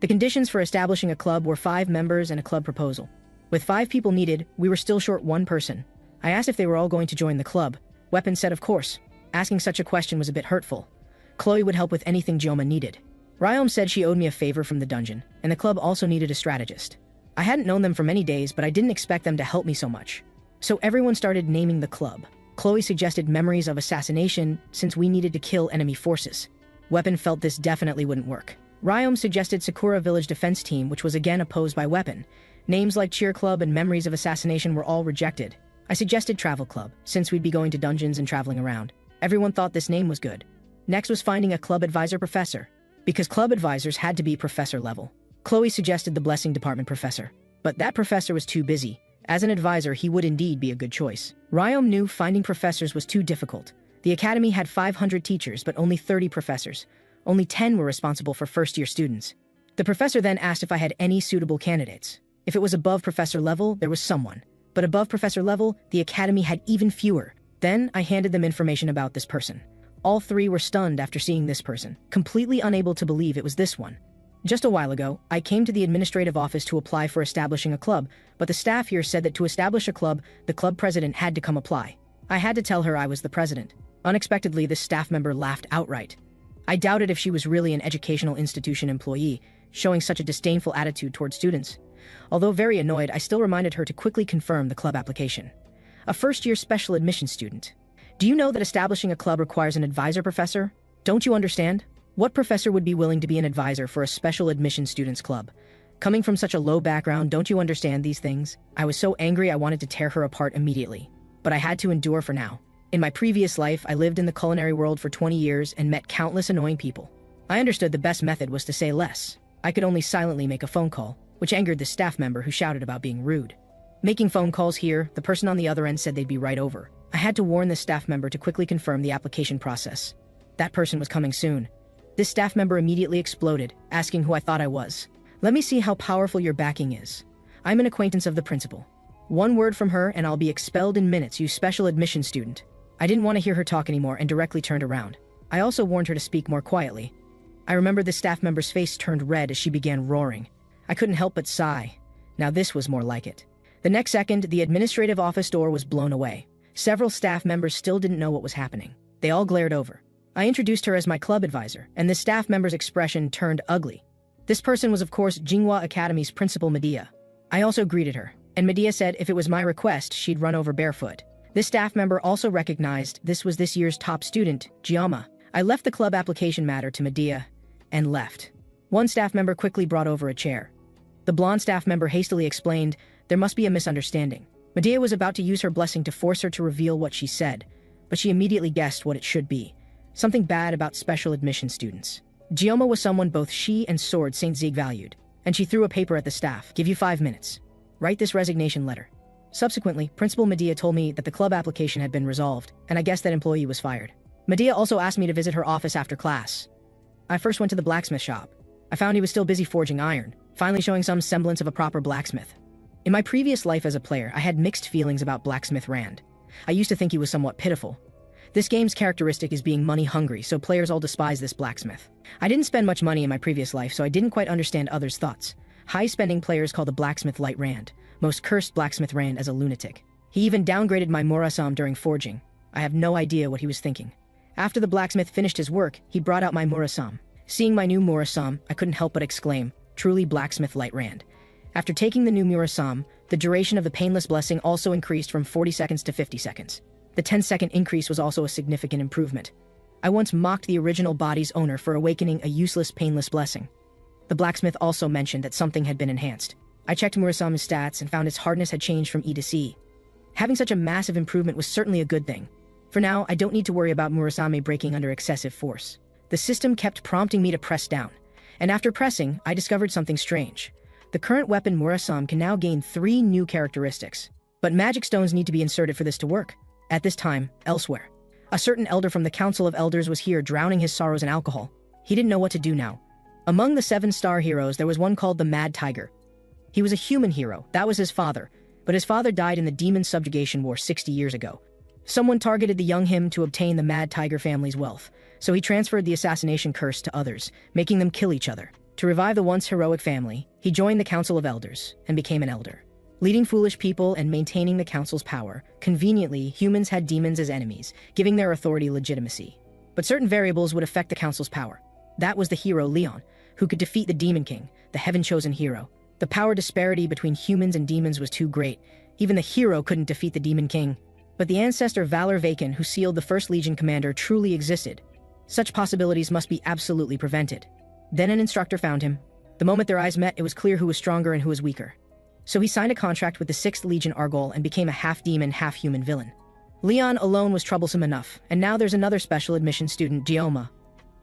The conditions for establishing a club were 5 members and a club proposal. With 5 people needed, we were still short 1 person. I asked if they were all going to join the club. Weapon said of course. Asking such a question was a bit hurtful. Khloe would help with anything Joma needed. Ryome said she owed me a favor from the dungeon, and the club also needed a strategist. I hadn't known them for many days, but I didn't expect them to help me so much. So everyone started naming the club. Khloe suggested memories of assassination, since we needed to kill enemy forces. Weapon felt this definitely wouldn't work. Ryome suggested Sakura Village Defense Team, which was again opposed by Weapon. Names like Cheer Club and Memories of Assassination were all rejected. I suggested Travel Club, since we'd be going to dungeons and traveling around. Everyone thought this name was good. Next was finding a club advisor professor, because club advisors had to be professor level. Khloe suggested the Blessing Department professor, but that professor was too busy. As an advisor, he would indeed be a good choice. Ryome knew finding professors was too difficult. The academy had 500 teachers, but only 30 professors. Only 10 were responsible for first-year students. The professor then asked if I had any suitable candidates. If it was above professor level, there was someone. But above professor level, the academy had even fewer. Then I handed them information about this person. All 3 were stunned after seeing this person, completely unable to believe it was this one. Just a while ago, I came to the administrative office to apply for establishing a club, but the staff here said that to establish a club, the club president had to come apply. I had to tell her I was the president. Unexpectedly, this staff member laughed outright. I doubted if she was really an educational institution employee, showing such a disdainful attitude toward students. Although very annoyed, I still reminded her to quickly confirm the club application. A first-year special admission student. Do you know that establishing a club requires an advisor professor? Don't you understand? What professor would be willing to be an advisor for a special admission students club? Coming from such a low background, don't you understand these things? I was so angry I wanted to tear her apart immediately. But I had to endure for now. In my previous life, I lived in the culinary world for 20 years and met countless annoying people. I understood the best method was to say less. I could only silently make a phone call, which angered the staff member who shouted about being rude. Making phone calls here, the person on the other end said they'd be right over. I had to warn the staff member to quickly confirm the application process. That person was coming soon. This staff member immediately exploded, asking who I thought I was. Let me see how powerful your backing is. I'm an acquaintance of the principal. One word from her and I'll be expelled in minutes, you special admission student. I didn't want to hear her talk anymore and directly turned around. I also warned her to speak more quietly. I remember the staff member's face turned red as she began roaring. I couldn't help but sigh. Now this was more like it. The next second, the administrative office door was blown away. Several staff members still didn't know what was happening. They all glared over. I introduced her as my club advisor, and the staff member's expression turned ugly. This person was of course Jingua Academy's principal Medea. I also greeted her, and Medea said if it was my request, she'd run over barefoot. This staff member also recognized this was this year's top student, Giamma. I left the club application matter to Medea and left. One staff member quickly brought over a chair. The blonde staff member hastily explained there must be a misunderstanding. Medea was about to use her blessing to force her to reveal what she said, but she immediately guessed what it should be. Something bad about special admission students. Giamma was someone both she and Sword St. Zieg valued, and she threw a paper at the staff. Give you 5 minutes. Write this resignation letter. Subsequently, Principal Medea told me that the club application had been resolved, and I guessed that employee was fired. Medea also asked me to visit her office after class. I first went to the blacksmith shop. I found he was still busy forging iron, finally showing some semblance of a proper blacksmith. In my previous life as a player, I had mixed feelings about Blacksmith Rand. I used to think he was somewhat pitiful. This game's characteristic is being money-hungry, so players all despise this blacksmith. I didn't spend much money in my previous life, so I didn't quite understand others' thoughts. High-spending players call the blacksmith Light Rand, most cursed blacksmith Rand as a lunatic. He even downgraded my Murasame during forging. I have no idea what he was thinking. After the blacksmith finished his work, he brought out my Murasame. Seeing my new Murasame, I couldn't help but exclaim, truly blacksmith Light Rand. After taking the new Murasame, the duration of the painless blessing also increased from 40 seconds to 50 seconds. The 10-second increase was also a significant improvement. I once mocked the original body's owner for awakening a useless painless blessing. The blacksmith also mentioned that something had been enhanced. I checked Murasame's stats and found its hardness had changed from E to C. Having such a massive improvement was certainly a good thing. For now, I don't need to worry about Murasame breaking under excessive force. The system kept prompting me to press down, and after pressing, I discovered something strange. The current weapon Murasame can now gain 3 new characteristics. But magic stones need to be inserted for this to work. At this time, elsewhere, a certain elder from the Council of Elders was here drowning his sorrows in alcohol. He didn't know what to do now. Among the 7-star heroes, there was one called the Mad Tiger. He was a human hero, that was his father, but his father died in the Demon Subjugation War 60 years ago. Someone targeted the young him to obtain the Mad Tiger family's wealth, so he transferred the assassination curse to others, making them kill each other. To revive the once heroic family, he joined the Council of Elders and became an elder. Leading foolish people and maintaining the council's power, conveniently, humans had demons as enemies, giving their authority legitimacy. But certain variables would affect the council's power. That was the hero Leon, who could defeat the Demon King, the heaven-chosen hero. The power disparity between humans and demons was too great. Even the hero couldn't defeat the Demon King. But the ancestor Valor Vacan, who sealed the First Legion commander, truly existed. Such possibilities must be absolutely prevented. Then an instructor found him. The moment their eyes met, it was clear who was stronger and who was weaker. So he signed a contract with the 6th Legion Argol and became a half-demon, half-human villain. Leon alone was troublesome enough, and now there's another special admission student, Giamma.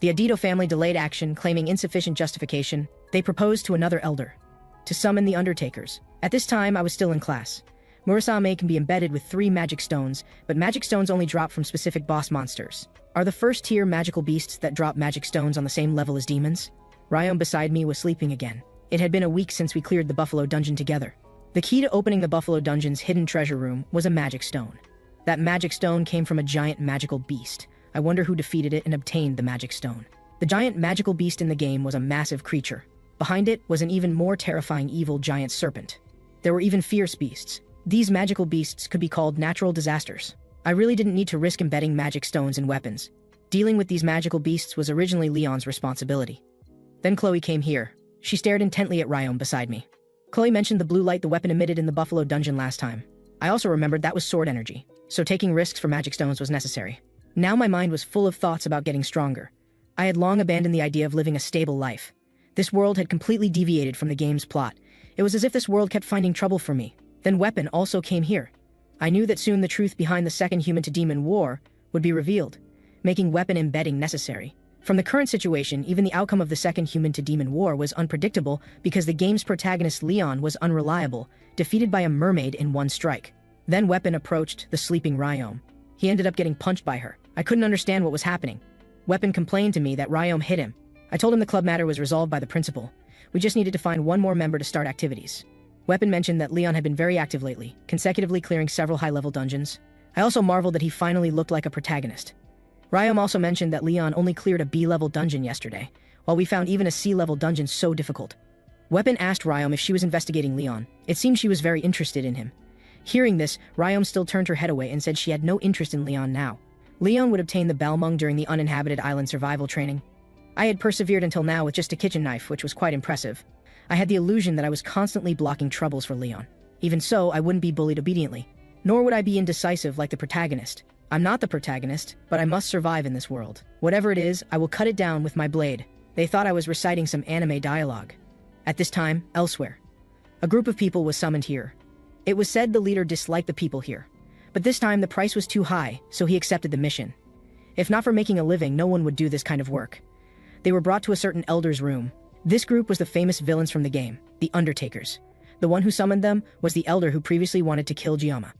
The Adido family delayed action, claiming insufficient justification. They proposed to another elder to summon the Undertakers. At this time, I was still in class. Murasame can be embedded with 3 magic stones, but magic stones only drop from specific boss monsters. Are the first-tier magical beasts that drop magic stones on the same level as demons? Ryome beside me was sleeping again. It had been a week since we cleared the Buffalo Dungeon together. The key to opening the Buffalo Dungeon's hidden treasure room was a magic stone. That magic stone came from a giant magical beast. I wonder who defeated it and obtained the magic stone. The giant magical beast in the game was a massive creature. Behind it was an even more terrifying evil giant serpent. There were even fierce beasts. These magical beasts could be called natural disasters. I really didn't need to risk embedding magic stones in weapons. Dealing with these magical beasts was originally Leon's responsibility. Then Khloe came here. She stared intently at Ryome beside me. Khloe mentioned the blue light the weapon emitted in the Buffalo Dungeon last time. I also remembered that was sword energy, so taking risks for magic stones was necessary. Now my mind was full of thoughts about getting stronger. I had long abandoned the idea of living a stable life. This world had completely deviated from the game's plot. It was as if this world kept finding trouble for me. Then Weapon also came here. I knew that soon the truth behind the second human-to-demon war would be revealed, making weapon embedding necessary. From the current situation, even the outcome of the second human-to-demon war was unpredictable because the game's protagonist Leon was unreliable, defeated by a mermaid in one strike. Then Weapon approached the sleeping Ryome. He ended up getting punched by her. I couldn't understand what was happening. Weapon complained to me that Ryome hit him. I told him the club matter was resolved by the principal. We just needed to find one more member to start activities. Weapon mentioned that Leon had been very active lately, consecutively clearing several high-level dungeons. I also marveled that he finally looked like a protagonist. Ryome also mentioned that Leon only cleared a B-level dungeon yesterday, while we found even a C-level dungeon so difficult. Weapon asked Ryome if she was investigating Leon. It seemed she was very interested in him. Hearing this, Ryome still turned her head away and said she had no interest in Leon now. Leon would obtain the Balmung during the uninhabited island survival training. I had persevered until now with just a kitchen knife, which was quite impressive. I had the illusion that I was constantly blocking troubles for Leon. Even so, I wouldn't be bullied obediently. Nor would I be indecisive like the protagonist. I'm not the protagonist, but I must survive in this world. Whatever it is, I will cut it down with my blade. They thought I was reciting some anime dialogue. At this time, elsewhere, a group of people was summoned here. It was said the leader disliked the people here. But this time the price was too high, so he accepted the mission. If not for making a living, no one would do this kind of work. They were brought to a certain elder's room. This group was the famous villains from the game, the Undertakers. The one who summoned them was the elder who previously wanted to kill Giamma.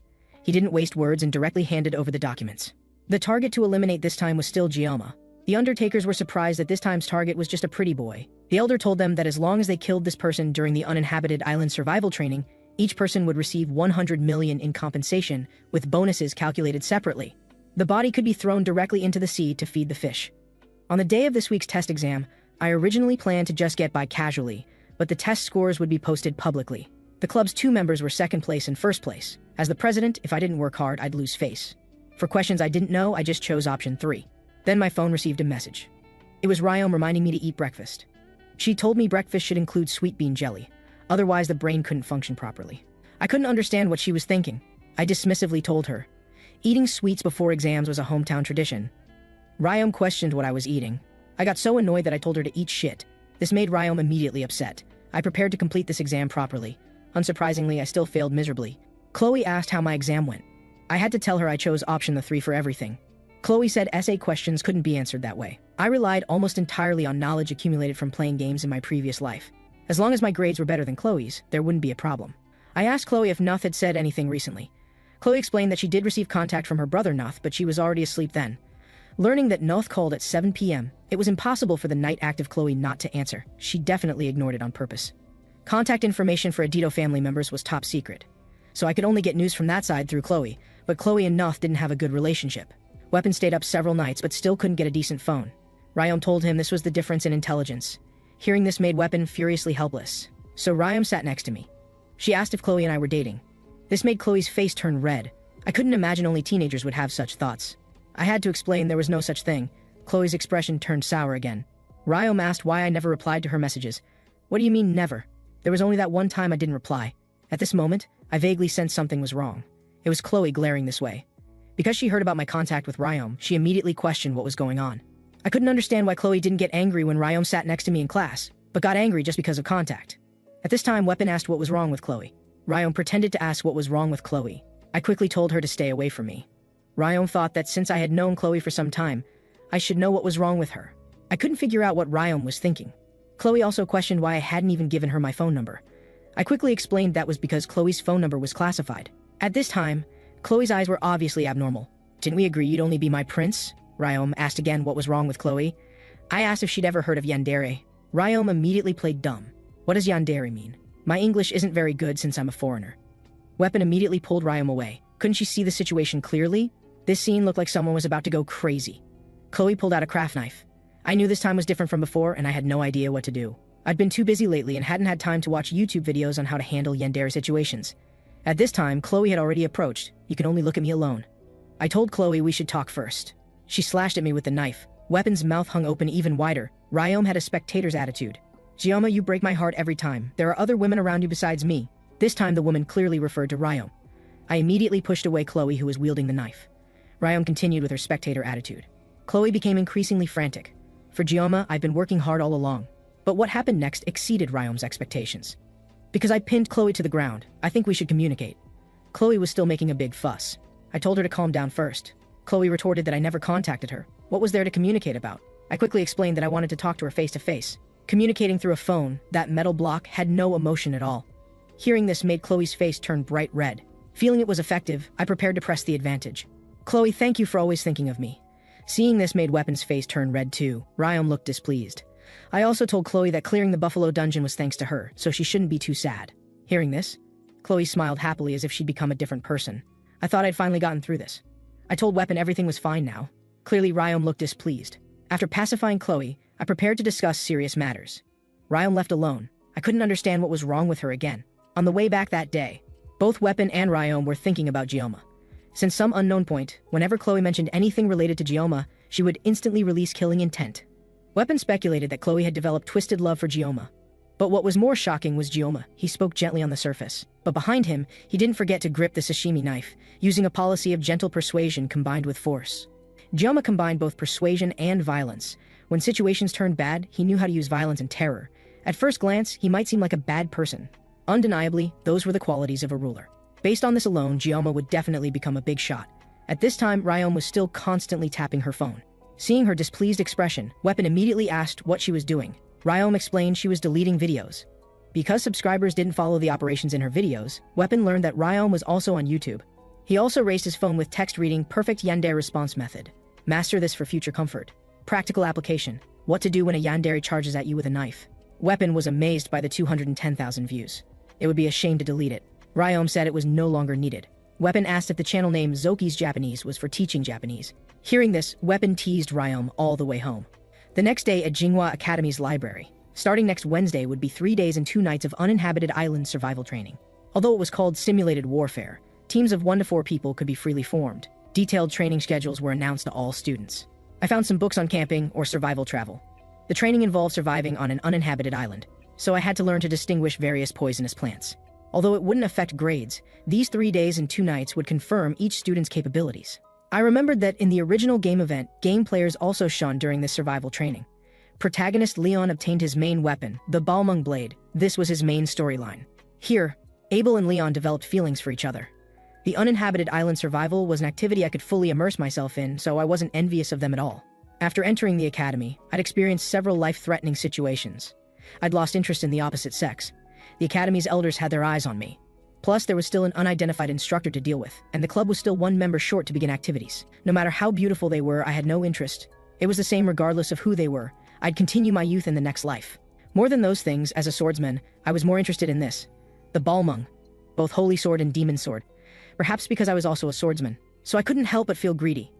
He didn't waste words and directly handed over the documents. The target to eliminate this time was still Giamma. The Undertakers were surprised that this time's target was just a pretty boy. The elder told them that as long as they killed this person during the uninhabited island survival training, each person would receive 100 million in compensation, with bonuses calculated separately. The body could be thrown directly into the sea to feed the fish. On the day of this week's test exam, I originally planned to just get by casually, but the test scores would be posted publicly. The club's 2 members were second place and first place. As the president, if I didn't work hard, I'd lose face. For questions I didn't know, I just chose option 3. Then my phone received a message. It was Ryome reminding me to eat breakfast. She told me breakfast should include sweet bean jelly, otherwise the brain couldn't function properly. I couldn't understand what she was thinking. I dismissively told her. Eating sweets before exams was a hometown tradition. Ryome questioned what I was eating. I got so annoyed that I told her to eat shit. This made Ryome immediately upset. I prepared to complete this exam properly. Unsurprisingly, I still failed miserably. Khloe asked how my exam went. I had to tell her I chose option 3 for everything. Khloe said essay questions couldn't be answered that way. I relied almost entirely on knowledge accumulated from playing games in my previous life. As long as my grades were better than Khloe's, there wouldn't be a problem. I asked Khloe if Nuth had said anything recently. Khloe explained that she did receive contact from her brother Nuth, but she was already asleep then. Learning that Nuth called at 7 p.m., it was impossible for the night active Khloe not to answer. She definitely ignored it on purpose. Contact information for Adido family members was top secret, so I could only get news from that side through Khloe, but Khloe and Nuth didn't have a good relationship. Weapon stayed up several nights but still couldn't get a decent phone. Ryome told him this was the difference in intelligence. Hearing this made Weapon furiously helpless. So Ryome sat next to me. She asked if Khloe and I were dating. This made Khloe's face turn red. I couldn't imagine only teenagers would have such thoughts. I had to explain there was no such thing. Khloe's expression turned sour again. Ryome asked why I never replied to her messages. What do you mean never? There was only that one time I didn't reply. At this moment, I vaguely sensed something was wrong. It was Khloe glaring this way. Because she heard about my contact with Ryome, she immediately questioned what was going on. I couldn't understand why Khloe didn't get angry when Ryome sat next to me in class, but got angry just because of contact. At this time, Weapon asked what was wrong with Khloe. Ryome pretended to ask what was wrong with Khloe. I quickly told her to stay away from me. Ryome thought that since I had known Khloe for some time, I should know what was wrong with her. I couldn't figure out what Ryome was thinking. Khloe also questioned why I hadn't even given her my phone number. I quickly explained that was because Khloe's phone number was classified. At this time, Khloe's eyes were obviously abnormal. Didn't we agree you'd only be my prince? Ryome asked again what was wrong with Khloe. I asked if she'd ever heard of Yandere. Ryome immediately played dumb. What does Yandere mean? My English isn't very good since I'm a foreigner. Weapon immediately pulled Ryome away. Couldn't she see the situation clearly? This scene looked like someone was about to go crazy. Khloe pulled out a craft knife. I knew this time was different from before and I had no idea what to do. I'd been too busy lately and hadn't had time to watch YouTube videos on how to handle Yandere situations. At this time, Khloe had already approached. You can only look at me alone. I told Khloe we should talk first. She slashed at me with the knife. Weapon's mouth hung open even wider. Ryome had a spectator's attitude. Giamma, you break my heart every time. There are other women around you besides me. This time the woman clearly referred to Ryome. I immediately pushed away Khloe, who was wielding the knife. Ryome continued with her spectator attitude. Khloe became increasingly frantic. For Giamma, I've been working hard all along. But what happened next exceeded Ryome's expectations. Because I pinned Khloe to the ground, I think we should communicate. Khloe was still making a big fuss. I told her to calm down first. Khloe retorted that I never contacted her. What was there to communicate about? I quickly explained that I wanted to talk to her face to face. Communicating through a phone, that metal block had no emotion at all. Hearing this made Khloe's face turn bright red. Feeling it was effective, I prepared to press the advantage. Khloe, thank you for always thinking of me. Seeing this made Weapon's face turn red too. Ryome looked displeased. I also told Khloe that clearing the Buffalo Dungeon was thanks to her, so she shouldn't be too sad. Hearing this, Khloe smiled happily as if she'd become a different person. I thought I'd finally gotten through this. I told Weapon everything was fine now. Clearly Ryome looked displeased. After pacifying Khloe, I prepared to discuss serious matters. Ryome left alone. I couldn't understand what was wrong with her again. On the way back that day, both Weapon and Ryome were thinking about Giamma. Since some unknown point, whenever Khloe mentioned anything related to Giamma, she would instantly release killing intent. Weapon speculated that Khloe had developed twisted love for Giamma. But what was more shocking was Ryome. He spoke gently on the surface. But behind him, he didn't forget to grip the sashimi knife, using a policy of gentle persuasion combined with force. Ryome combined both persuasion and violence. When situations turned bad, he knew how to use violence and terror. At first glance, he might seem like a bad person. Undeniably, those were the qualities of a ruler. Based on this alone, Ryome would definitely become a big shot. At this time, Ryome was still constantly tapping her phone. Seeing her displeased expression, Weapon immediately asked what she was doing. Ryome explained she was deleting videos. Because subscribers didn't follow the operations in her videos, Weapon learned that Ryome was also on YouTube. He also raised his phone with text reading perfect Yandere response method. Master this for future comfort. Practical application. What to do when a Yandere charges at you with a knife. Weapon was amazed by the 210,000 views. It would be a shame to delete it. Ryome said it was no longer needed. Weapon asked if the channel name Zoki's Japanese was for teaching Japanese. Hearing this, Weapon teased Ryome all the way home. The next day at Jingua Academy's library. Starting next Wednesday would be 3 days and 2 nights of uninhabited island survival training. Although it was called simulated warfare, teams of 1 to 4 people could be freely formed. Detailed training schedules were announced to all students. I found some books on camping or survival travel. The training involved surviving on an uninhabited island, so I had to learn to distinguish various poisonous plants. Although it wouldn't affect grades, these 3 days and 2 nights would confirm each student's capabilities. I remembered that in the original game event, game players also shone during this survival training. Protagonist Leon obtained his main weapon, the Balmung Blade. This was his main storyline. Here, Abel and Leon developed feelings for each other. The uninhabited island survival was an activity I could fully immerse myself in, so I wasn't envious of them at all. After entering the academy, I'd experienced several life-threatening situations. I'd lost interest in the opposite sex. The academy's elders had their eyes on me. Plus, there was still an unidentified instructor to deal with, and the club was still 1 member short to begin activities. No matter how beautiful they were, I had no interest. It was the same regardless of who they were. I'd continue my youth in the next life. More than those things, as a swordsman, I was more interested in this. The Balmung. Both holy sword and demon sword. Perhaps because I was also a swordsman. So I couldn't help but feel greedy.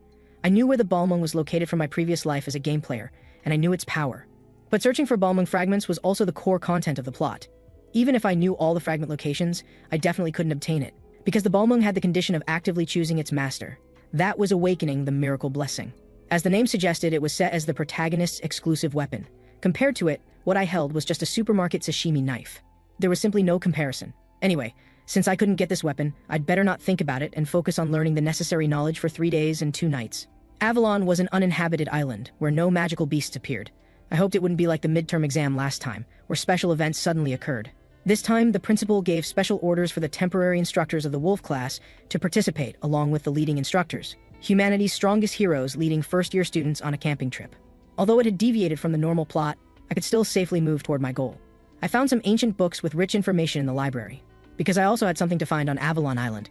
I knew where the Balmung was located from my previous life as a game player, and I knew its power. But searching for Balmung fragments was also the core content of the plot. Even if I knew all the fragment locations, I definitely couldn't obtain it, because the Balmung had the condition of actively choosing its master. That was awakening the miracle blessing. As the name suggested, it was set as the protagonist's exclusive weapon. Compared to it, what I held was just a supermarket sashimi knife. There was simply no comparison. Anyway, since I couldn't get this weapon, I'd better not think about it and focus on learning the necessary knowledge for 3 days and 2 nights. Avalon was an uninhabited island, where no magical beasts appeared. I hoped it wouldn't be like the midterm exam last time, where special events suddenly occurred. This time, the principal gave special orders for the temporary instructors of the Wolf class to participate along with the leading instructors, humanity's strongest heroes leading first-year students on a camping trip. Although it had deviated from the normal plot, I could still safely move toward my goal. I found some ancient books with rich information in the library, because I also had something to find on Avalon Island.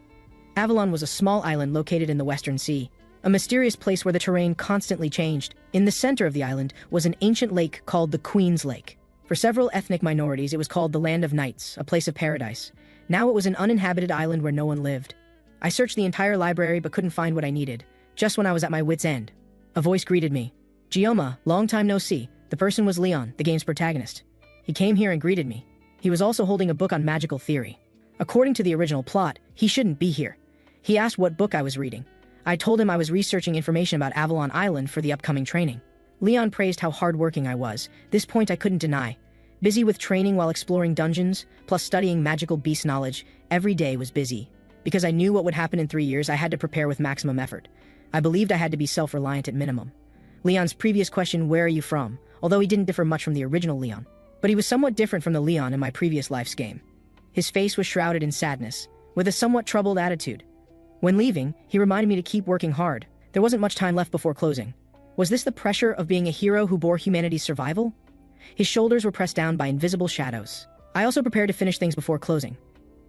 Avalon was a small island located in the Western Sea, a mysterious place where the terrain constantly changed. In the center of the island was an ancient lake called the Queen's Lake. For several ethnic minorities, it was called the Land of Knights, a place of paradise. Now it was an uninhabited island where no one lived. I searched the entire library but couldn't find what I needed. Just when I was at my wit's end, a voice greeted me. Ryome, long time no see. The person was Leon, the game's protagonist. He came here and greeted me. He was also holding a book on magical theory. According to the original plot, he shouldn't be here. He asked what book I was reading. I told him I was researching information about Avalon Island for the upcoming training. Leon praised how hardworking I was. This point I couldn't deny. Busy with training while exploring dungeons, plus studying magical beast knowledge, every day was busy. Because I knew what would happen in 3 years, I had to prepare with maximum effort. I believed I had to be self-reliant at minimum. Leon's previous question, "Where are you from?" although he didn't differ much from the original Leon. But he was somewhat different from the Leon in my previous life's game. His face was shrouded in sadness, with a somewhat troubled attitude. When leaving, he reminded me to keep working hard. There wasn't much time left before closing. Was this the pressure of being a hero who bore humanity's survival? His shoulders were pressed down by invisible shadows. I also prepared to finish things before closing.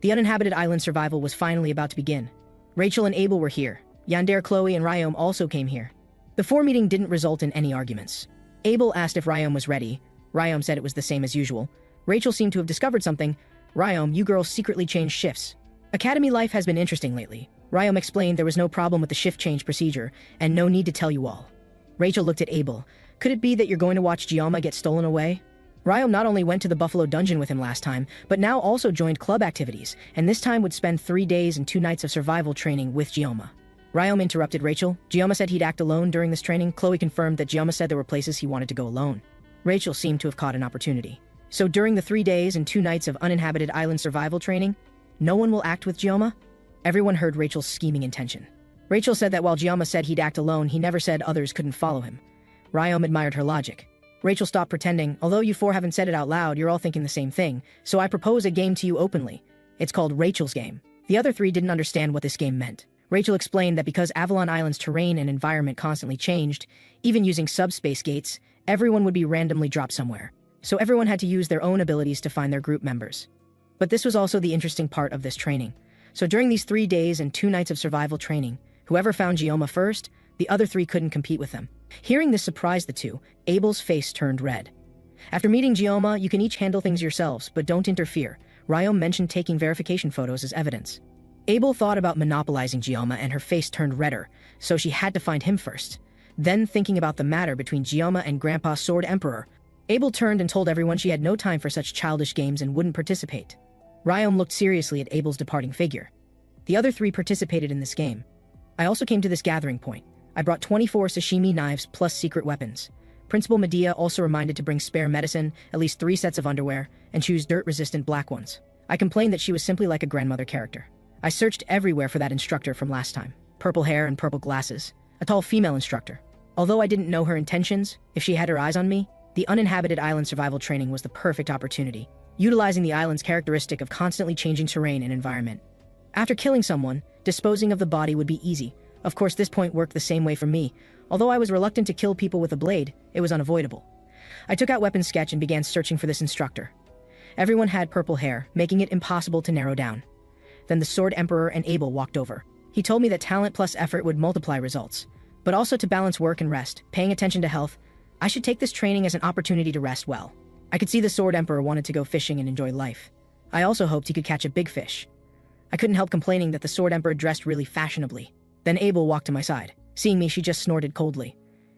The uninhabited island survival was finally about to begin. Rachel and Abel were here. Yandere, Khloe, and Ryome also came here. The 4 meeting didn't result in any arguments. Abel asked if Ryome was ready. Ryome said it was the same as usual. Rachel seemed to have discovered something. "Ryome, you girls secretly changed shifts. Academy life has been interesting lately." Ryome explained there was no problem with the shift change procedure, and no need to tell you all. Rachel looked at Abel. "Could it be that you're going to watch Ryome get stolen away?" Ryome not only went to the Buffalo Dungeon with him last time, but now also joined club activities, and this time would spend 3 days and 2 nights of survival training with Ryome. Ryome interrupted Rachel. Ryome said he'd act alone during this training. Khloe confirmed that Ryome said there were places he wanted to go alone. Rachel seemed to have caught an opportunity. So during the 3 days and 2 nights of uninhabited island survival training, no one will act with Gioma? Everyone heard Rachel's scheming intention. Rachel said that while Gioma said he'd act alone, he never said others couldn't follow him. Ryome admired her logic. Rachel stopped pretending. Although you four haven't said it out loud, you're all thinking the same thing, so I propose a game to you openly. It's called Rachel's Game. The other 3 didn't understand what this game meant. Rachel explained that because Avalon Island's terrain and environment constantly changed, even using subspace gates, everyone would be randomly dropped somewhere. So everyone had to use their own abilities to find their group members. But this was also the interesting part of this training. So during these 3 days and 2 nights of survival training, whoever found Gioma first, the other 3 couldn't compete with them. Hearing this surprised the two. Abel's face turned red. After meeting Gioma, you can each handle things yourselves, but don't interfere. Ryome mentioned taking verification photos as evidence. Abel thought about monopolizing Gioma and her face turned redder, so she had to find him first. Then, thinking about the matter between Gioma and Grandpa Sword Emperor, Abel turned and told everyone she had no time for such childish games and wouldn't participate. Ryome looked seriously at Abel's departing figure. The other 3 participated in this game. I also came to this gathering point. I brought 24 sashimi knives plus secret weapons. Principal Medea also reminded to bring spare medicine, at least 3 sets of underwear, and choose dirt-resistant black ones. I complained that she was simply like a grandmother character. I searched everywhere for that instructor from last time. Purple hair and purple glasses. A tall female instructor. Although I didn't know her intentions, if she had her eyes on me, the uninhabited island survival training was the perfect opportunity, utilizing the island's characteristic of constantly changing terrain and environment. After killing someone, disposing of the body would be easy. Of course, this point worked the same way for me. Although I was reluctant to kill people with a blade, it was unavoidable. I took out weapon sketch and began searching for this instructor. Everyone had purple hair, making it impossible to narrow down. Then the Sword Emperor and Abel walked over. He told me that talent plus effort would multiply results, but also to balance work and rest, paying attention to health. I should take this training as an opportunity to rest well. I could see the Sword Emperor wanted to go fishing and enjoy life. I also hoped he could catch a big fish. I couldn't help complaining that the Sword Emperor dressed really fashionably. Then Abel walked to my side. Seeing me, she just snorted coldly.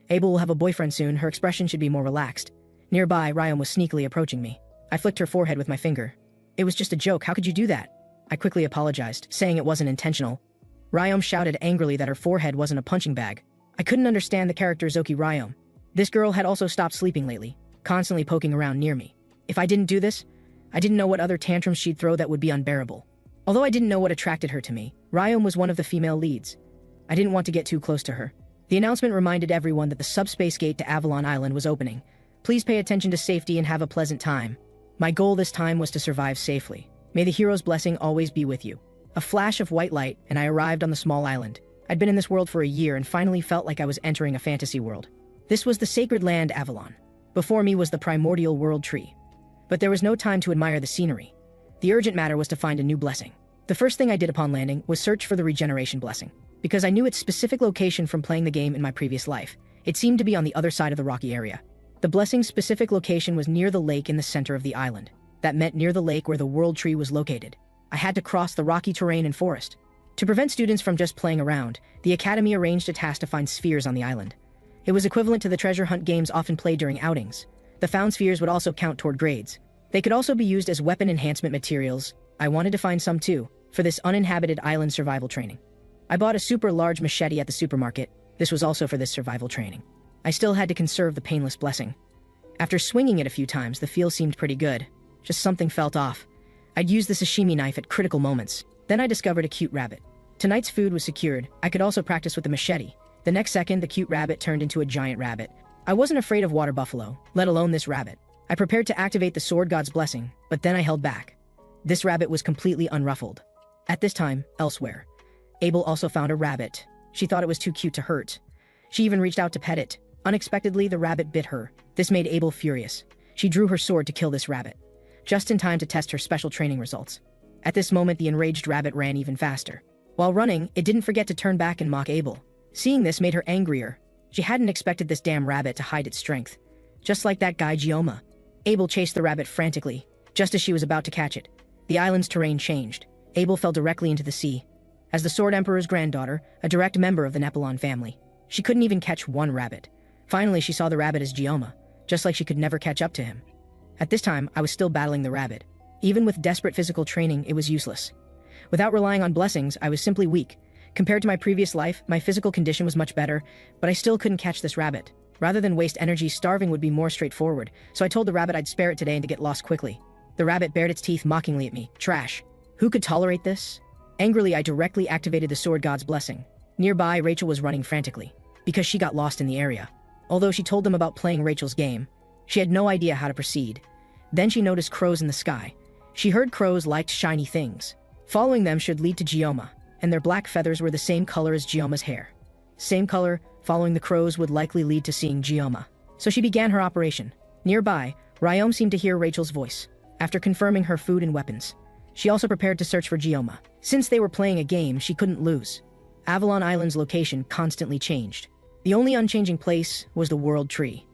Abel will have a boyfriend soon, her expression should be more relaxed. Nearby, Ryome was sneakily approaching me. I flicked her forehead with my finger. It was just a joke, how could you do that? I quickly apologized, saying it wasn't intentional. Ryome shouted angrily that her forehead wasn't a punching bag. I couldn't understand the character Zoki Ryome. This girl had also stopped sleeping lately, constantly poking around near me. If I didn't do this, I didn't know what other tantrums she'd throw that would be unbearable. Although I didn't know what attracted her to me, Ryome was one of the female leads. I didn't want to get too close to her. The announcement reminded everyone that the subspace gate to Avalon Island was opening. Please pay attention to safety and have a pleasant time. My goal this time was to survive safely. May the hero's blessing always be with you. A flash of white light, and I arrived on the small island. I'd been in this world for a year and finally felt like I was entering a fantasy world. This was the sacred land Avalon. Before me was the primordial world tree. But there was no time to admire the scenery. The urgent matter was to find a new blessing. The first thing I did upon landing was search for the Regeneration blessing. Because I knew its specific location from playing the game in my previous life. It seemed to be on the other side of the rocky area. The blessing's specific location was near the lake in the center of the island. That meant near the lake where the world tree was located. I had to cross the rocky terrain and forest. To prevent students from just playing around, the Academy arranged a task to find spheres on the island. It was equivalent to the treasure hunt games often played during outings. The found spheres would also count toward grades. They could also be used as weapon enhancement materials. I wanted to find some too, for this uninhabited island survival training. I bought a super large machete at the supermarket. This was also for this survival training. I still had to conserve the painless blessing. After swinging it a few times, the feel seemed pretty good. Just something felt off. I'd use the sashimi knife at critical moments. Then I discovered a cute rabbit. Tonight's food was secured. I could also practice with the machete. The next second, the cute rabbit turned into a giant rabbit. I wasn't afraid of water buffalo, let alone this rabbit. I prepared to activate the sword god's blessing, but then I held back. This rabbit was completely unruffled. At this time, elsewhere, Abel also found a rabbit. She thought it was too cute to hurt. She even reached out to pet it. Unexpectedly, the rabbit bit her. This made Abel furious. She drew her sword to kill this rabbit, just in time to test her special training results. At this moment, the enraged rabbit ran even faster. While running, it didn't forget to turn back and mock Abel. Seeing this made her angrier. She hadn't expected this damn rabbit to hide its strength. Just like that guy Gioma. Abel chased the rabbit frantically. Just as she was about to catch it, the island's terrain changed. Abel fell directly into the sea. As the Sword Emperor's granddaughter, a direct member of the Nepalon family, she couldn't even catch one rabbit. Finally, she saw the rabbit as Gioma, just like she could never catch up to him. At this time, I was still battling the rabbit. Even with desperate physical training, it was useless. Without relying on blessings, I was simply weak. Compared to my previous life, my physical condition was much better, but I still couldn't catch this rabbit. Rather than waste energy, starving would be more straightforward, so I told the rabbit I'd spare it today and to get lost quickly. The rabbit bared its teeth mockingly at me. Trash. Who could tolerate this? Angrily, I directly activated the sword god's blessing. Nearby, Rachel was running frantically, because she got lost in the area. Although she told them about playing Rachel's game, she had no idea how to proceed. Then she noticed crows in the sky. She heard crows liked shiny things. Following them should lead to Gioma, and their black feathers were the same color as Gioma's hair. Same color, following the crows would likely lead to seeing Gioma. So she began her operation. Nearby, Ryome seemed to hear Rachel's voice. After confirming her food and weapons, she also prepared to search for Gioma. Since they were playing a game, she couldn't lose. Avalon Island's location constantly changed. The only unchanging place was the World Tree.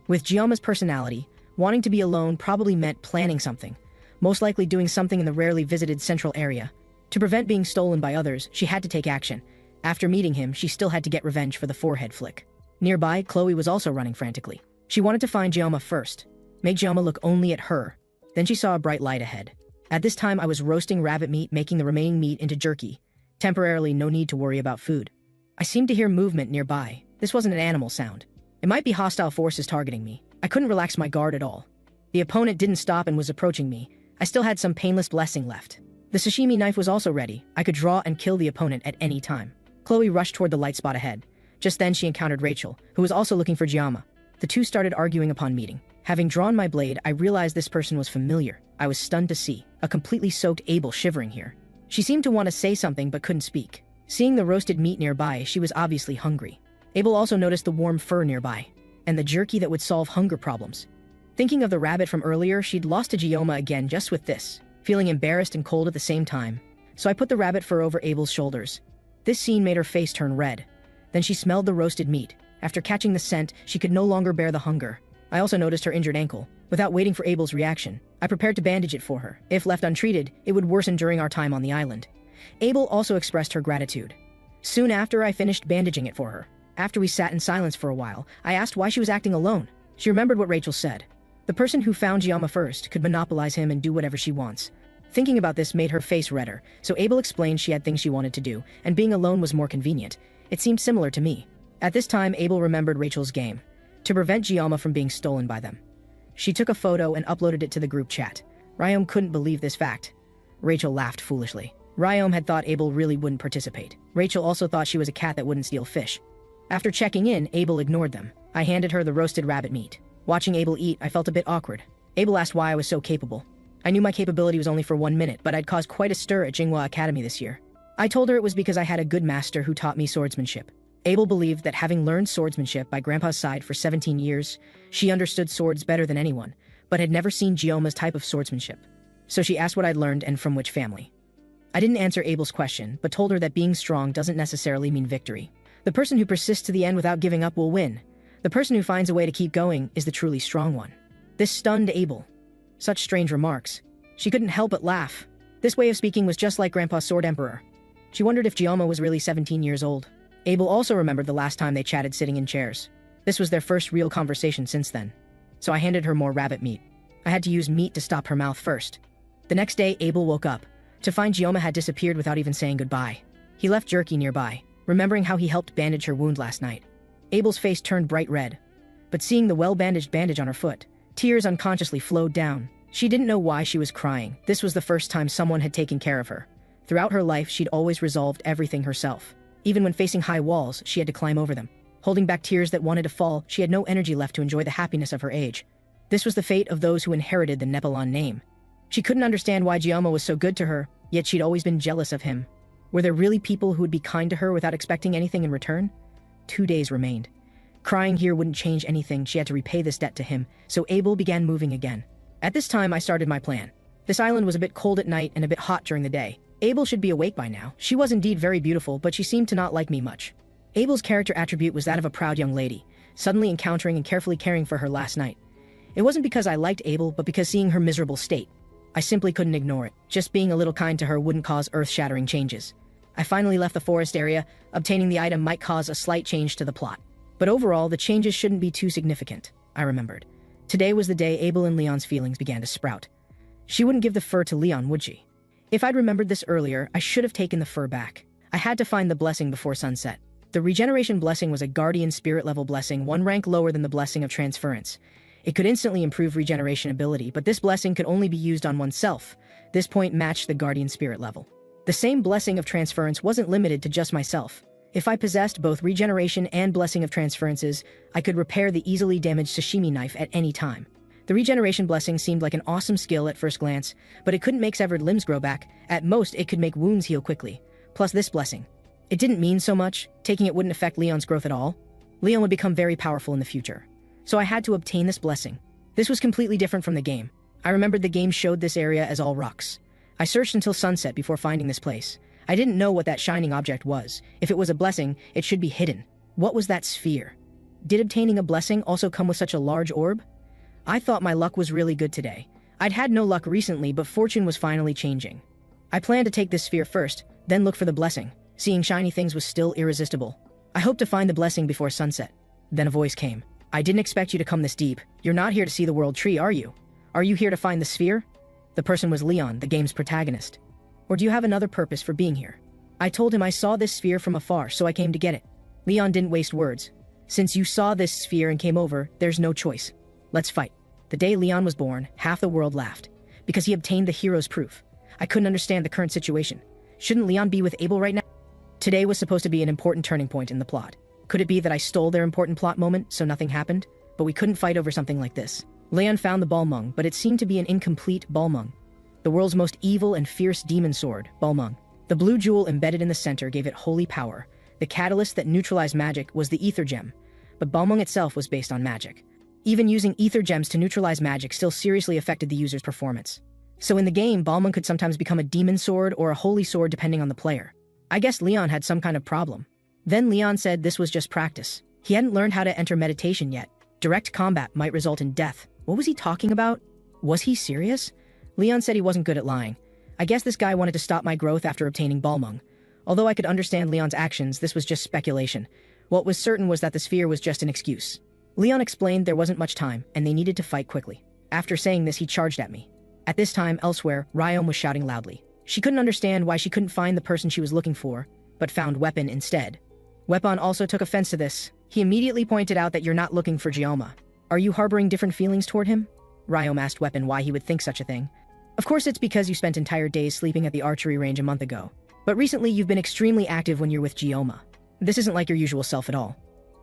With Gioma's personality, wanting to be alone probably meant planning something, most likely doing something in the rarely visited central area. To prevent being stolen by others, she had to take action. After meeting him, she still had to get revenge for the forehead flick. Nearby, Khloe was also running frantically. She wanted to find Gioma first, make Gioma look only at her. Then she saw a bright light ahead. At this time, I was roasting rabbit meat, making the remaining meat into jerky. Temporarily, no need to worry about food. I seemed to hear movement nearby. This wasn't an animal sound. It might be hostile forces targeting me. I couldn't relax my guard at all. The opponent didn't stop and was approaching me. I still had some painless blessing left. The sashimi knife was also ready. I could draw and kill the opponent at any time. Khloe rushed toward the light spot ahead. Just then she encountered Rachel, who was also looking for Gioma. The two started arguing upon meeting. Having drawn my blade, I realized this person was familiar. I was stunned to see a completely soaked Abel shivering here. She seemed to want to say something but couldn't speak. Seeing the roasted meat nearby, she was obviously hungry. Abel also noticed the warm fur nearby, and the jerky that would solve hunger problems. Thinking of the rabbit from earlier, she'd lost to Gioma again just with this, feeling embarrassed and cold at the same time. So I put the rabbit fur over Abel's shoulders. This scene made her face turn red. Then she smelled the roasted meat. After catching the scent, she could no longer bear the hunger. I also noticed her injured ankle. Without waiting for Abel's reaction, I prepared to bandage it for her. If left untreated, it would worsen during our time on the island. Abel also expressed her gratitude. Soon after, I finished bandaging it for her. After we sat in silence for a while, I asked why she was acting alone. She remembered what Rachel said. The person who found Gioma first could monopolize him and do whatever she wants. Thinking about this made her face redder, so Abel explained she had things she wanted to do, and being alone was more convenient. It seemed similar to me. At this time, Abel remembered Rachel's game, to prevent Gioma from being stolen by them. She took a photo and uploaded it to the group chat. Ryome couldn't believe this fact. Rachel laughed foolishly. Ryome had thought Abel really wouldn't participate. Rachel also thought she was a cat that wouldn't steal fish. After checking in, Abel ignored them. I handed her the roasted rabbit meat. Watching Abel eat, I felt a bit awkward. Abel asked why I was so capable. I knew my capability was only for 1 minute, but I'd caused quite a stir at Jingua Academy this year. I told her it was because I had a good master who taught me swordsmanship. Abel believed that having learned swordsmanship by Grandpa's side for 17 years, she understood swords better than anyone, but had never seen Gioma's type of swordsmanship. So she asked what I'd learned and from which family. I didn't answer Abel's question, but told her that being strong doesn't necessarily mean victory. The person who persists to the end without giving up will win. The person who finds a way to keep going is the truly strong one. This stunned Abel. Such strange remarks. She couldn't help but laugh. This way of speaking was just like Grandpa's sword emperor. She wondered if Gioma was really 17 years old. Abel also remembered the last time they chatted sitting in chairs. This was their first real conversation since then. So I handed her more rabbit meat. I had to use meat to stop her mouth first. The next day, Abel woke up to find Gioma had disappeared without even saying goodbye. He left jerky nearby, remembering how he helped bandage her wound last night. Abel's face turned bright red, but seeing the well-bandaged bandage on her foot, tears unconsciously flowed down. She didn't know why she was crying. This was the first time someone had taken care of her. Throughout her life, she'd always resolved everything herself. Even when facing high walls, she had to climb over them. Holding back tears that wanted to fall, she had no energy left to enjoy the happiness of her age. This was the fate of those who inherited the Nepalon name. She couldn't understand why Gioma was so good to her, yet she'd always been jealous of him. Were there really people who would be kind to her without expecting anything in return? 2 days remained. Crying here wouldn't change anything. She had to repay this debt to him, so Abel began moving again. At this time, I started my plan. This island was a bit cold at night and a bit hot during the day. Abel should be awake by now. She was indeed very beautiful, but she seemed to not like me much. Abel's character attribute was that of a proud young lady, suddenly encountering and carefully caring for her last night. It wasn't because I liked Abel, but because seeing her miserable state, I simply couldn't ignore it. Just being a little kind to her wouldn't cause earth-shattering changes. I finally left the forest area. Obtaining the item might cause a slight change to the plot. But overall, the changes shouldn't be too significant, I remembered. Today was the day Abel and Leon's feelings began to sprout. She wouldn't give the fur to Leon, would she? If I'd remembered this earlier, I should have taken the fur back. I had to find the blessing before sunset. The Regeneration blessing was a guardian spirit level blessing, one rank lower than the blessing of transference. It could instantly improve regeneration ability, but this blessing could only be used on oneself. This point matched the guardian spirit level. The same blessing of transference wasn't limited to just myself. If I possessed both regeneration and blessing of transferences, I could repair the easily damaged sashimi knife at any time. The regeneration blessing seemed like an awesome skill at first glance, but it couldn't make severed limbs grow back. At most, it could make wounds heal quickly. Plus this blessing. It didn't mean so much. Taking it wouldn't affect Leon's growth at all. Leon would become very powerful in the future. So I had to obtain this blessing. This was completely different from the game. I remembered the game showed this area as all rocks. I searched until sunset before finding this place. I didn't know what that shining object was. If it was a blessing, it should be hidden. What was that sphere? Did obtaining a blessing also come with such a large orb? I thought my luck was really good today. I'd had no luck recently, but fortune was finally changing. I planned to take this sphere first, then look for the blessing. Seeing shiny things was still irresistible. I hoped to find the blessing before sunset. Then a voice came. I didn't expect you to come this deep. You're not here to see the world tree, are you? Are you here to find the sphere? The person was Leon, the game's protagonist. Or do you have another purpose for being here? I told him I saw this sphere from afar, so I came to get it. Leon didn't waste words. Since you saw this sphere and came over, there's no choice. Let's fight. The day Leon was born, half the world laughed. Because he obtained the hero's proof. I couldn't understand the current situation. Shouldn't Leon be with Abel right now? Today was supposed to be an important turning point in the plot. Could it be that I stole their important plot moment, so nothing happened? But we couldn't fight over something like this. Leon found the Balmung, but it seemed to be an incomplete Balmung. The world's most evil and fierce demon sword, Balmung. The blue jewel embedded in the center gave it holy power. The catalyst that neutralized magic was the ether gem, but Balmung itself was based on magic. Even using ether gems to neutralize magic still seriously affected the user's performance. So in the game, Balmung could sometimes become a demon sword or a holy sword depending on the player. I guess Leon had some kind of problem. Then Leon said this was just practice. He hadn't learned how to enter meditation yet. Direct combat might result in death. What was he talking about? Was he serious? Leon said he wasn't good at lying. I guess this guy wanted to stop my growth after obtaining Balmung. Although I could understand Leon's actions, this was just speculation. What was certain was that the sphere was just an excuse. Leon explained there wasn't much time, and they needed to fight quickly. After saying this, he charged at me. At this time, elsewhere, Ryome was shouting loudly. She couldn't understand why she couldn't find the person she was looking for, but found Weapon instead. Weapon also took offense to this. He immediately pointed out that you're not looking for Ryome. Are you harboring different feelings toward him? Ryome asked Weapon why he would think such a thing. Of course it's because you spent entire days sleeping at the archery range a month ago. But recently you've been extremely active when you're with Ryome. This isn't like your usual self at all.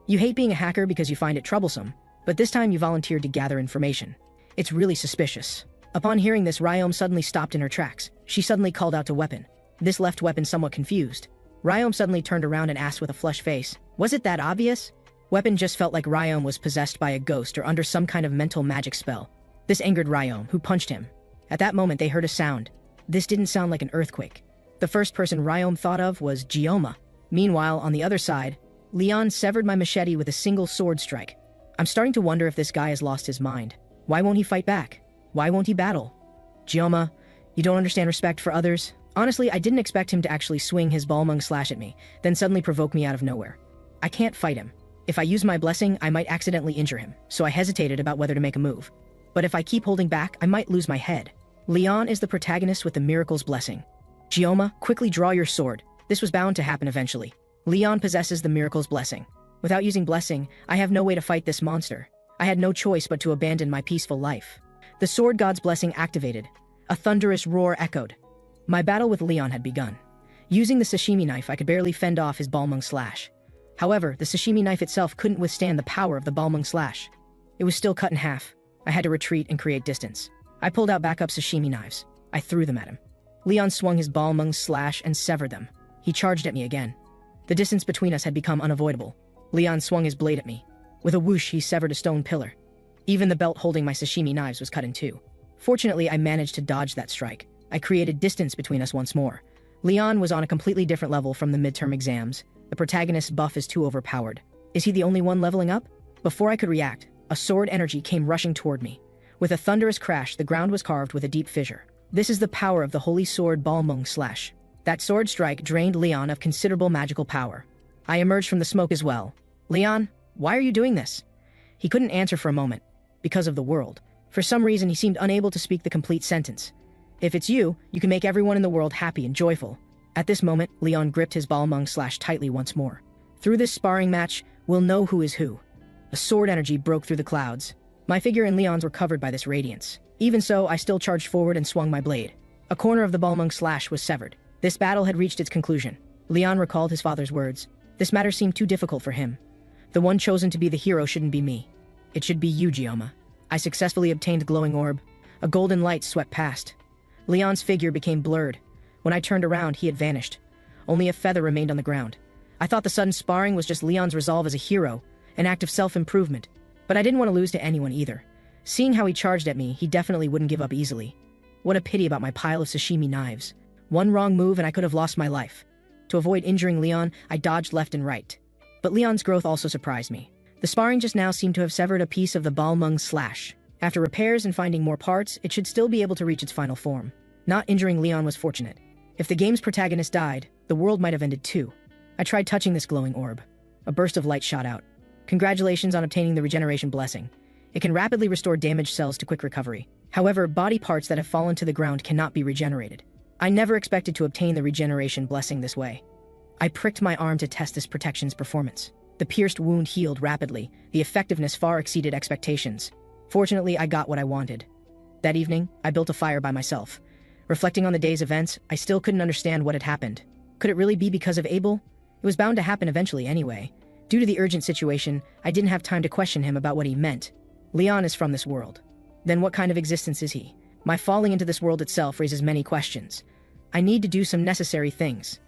You hate being a hacker because you find it troublesome, but this time you volunteered to gather information. It's really suspicious. Upon hearing this, Ryome suddenly stopped in her tracks. She suddenly called out to Weapon. This left Weapon somewhat confused. Ryome suddenly turned around and asked with a flushed face, "Was it that obvious?" Weapon just felt like Ryome was possessed by a ghost or under some kind of mental magic spell. This angered Ryome, who punched him. At that moment, they heard a sound. This didn't sound like an earthquake. The first person Ryome thought of was Ryome. Meanwhile, on the other side, Leon severed my machete with a single sword strike. I'm starting to wonder if this guy has lost his mind. Why won't he fight back? Why won't he battle? Ryome, you don't understand respect for others? Honestly, I didn't expect him to actually swing his Balmung slash at me, then suddenly provoke me out of nowhere. I can't fight him. If I use my blessing, I might accidentally injure him, so I hesitated about whether to make a move. But if I keep holding back, I might lose my head. Leon is the protagonist with the miracle's blessing. Ryome, quickly draw your sword. This was bound to happen eventually. Leon possesses the miracle's blessing. Without using blessing, I have no way to fight this monster. I had no choice but to abandon my peaceful life. The sword god's blessing activated. A thunderous roar echoed. My battle with Leon had begun. Using the sashimi knife, I could barely fend off his Balmung slash. However, the sashimi knife itself couldn't withstand the power of the Balmung slash. It was still cut in half. I had to retreat and create distance. I pulled out backup sashimi knives. I threw them at him. Leon swung his Balmung slash and severed them. He charged at me again. The distance between us had become unavoidable. Leon swung his blade at me. With a whoosh, he severed a stone pillar. Even the belt holding my sashimi knives was cut in two. Fortunately, I managed to dodge that strike. I created distance between us once more. Leon was on a completely different level from the midterm exams. The protagonist's buff is too overpowered. Is he the only one leveling up? Before I could react, a sword energy came rushing toward me. With a thunderous crash, the ground was carved with a deep fissure. This is the power of the holy sword Balmung slash. That sword strike drained Leon of considerable magical power. I emerged from the smoke as well. Leon, why are you doing this? He couldn't answer for a moment. Because of the world. For some reason, he seemed unable to speak the complete sentence. If it's you, you can make everyone in the world happy and joyful. At this moment, Leon gripped his Balmung slash tightly once more. Through this sparring match, we'll know who is who. A sword energy broke through the clouds. My figure and Leon's were covered by this radiance. Even so, I still charged forward and swung my blade. A corner of the Balmung slash was severed. This battle had reached its conclusion. Leon recalled his father's words. This matter seemed too difficult for him. The one chosen to be the hero shouldn't be me. It should be you, Ryome. I successfully obtained glowing orb. A golden light swept past. Leon's figure became blurred. When I turned around, he had vanished. Only a feather remained on the ground. I thought the sudden sparring was just Leon's resolve as a hero, an act of self-improvement. But I didn't want to lose to anyone either. Seeing how he charged at me, he definitely wouldn't give up easily. What a pity about my pile of sashimi knives. One wrong move and I could have lost my life. To avoid injuring Leon, I dodged left and right. But Leon's growth also surprised me. The sparring just now seemed to have severed a piece of the Balmung slash. After repairs and finding more parts, it should still be able to reach its final form. Not injuring Leon was fortunate. If the game's protagonist died, the world might have ended too. I tried touching this glowing orb. A burst of light shot out. Congratulations on obtaining the Regeneration blessing. It can rapidly restore damaged cells to quick recovery. However, body parts that have fallen to the ground cannot be regenerated. I never expected to obtain the Regeneration blessing this way. I pricked my arm to test this protection's performance. The pierced wound healed rapidly. The effectiveness far exceeded expectations. Fortunately, I got what I wanted. That evening, I built a fire by myself. Reflecting on the day's events, I still couldn't understand what had happened. Could it really be because of Abel? It was bound to happen eventually anyway. Due to the urgent situation, I didn't have time to question him about what he meant. Leon is from this world. Then what kind of existence is he? My falling into this world itself raises many questions. I need to do some necessary things.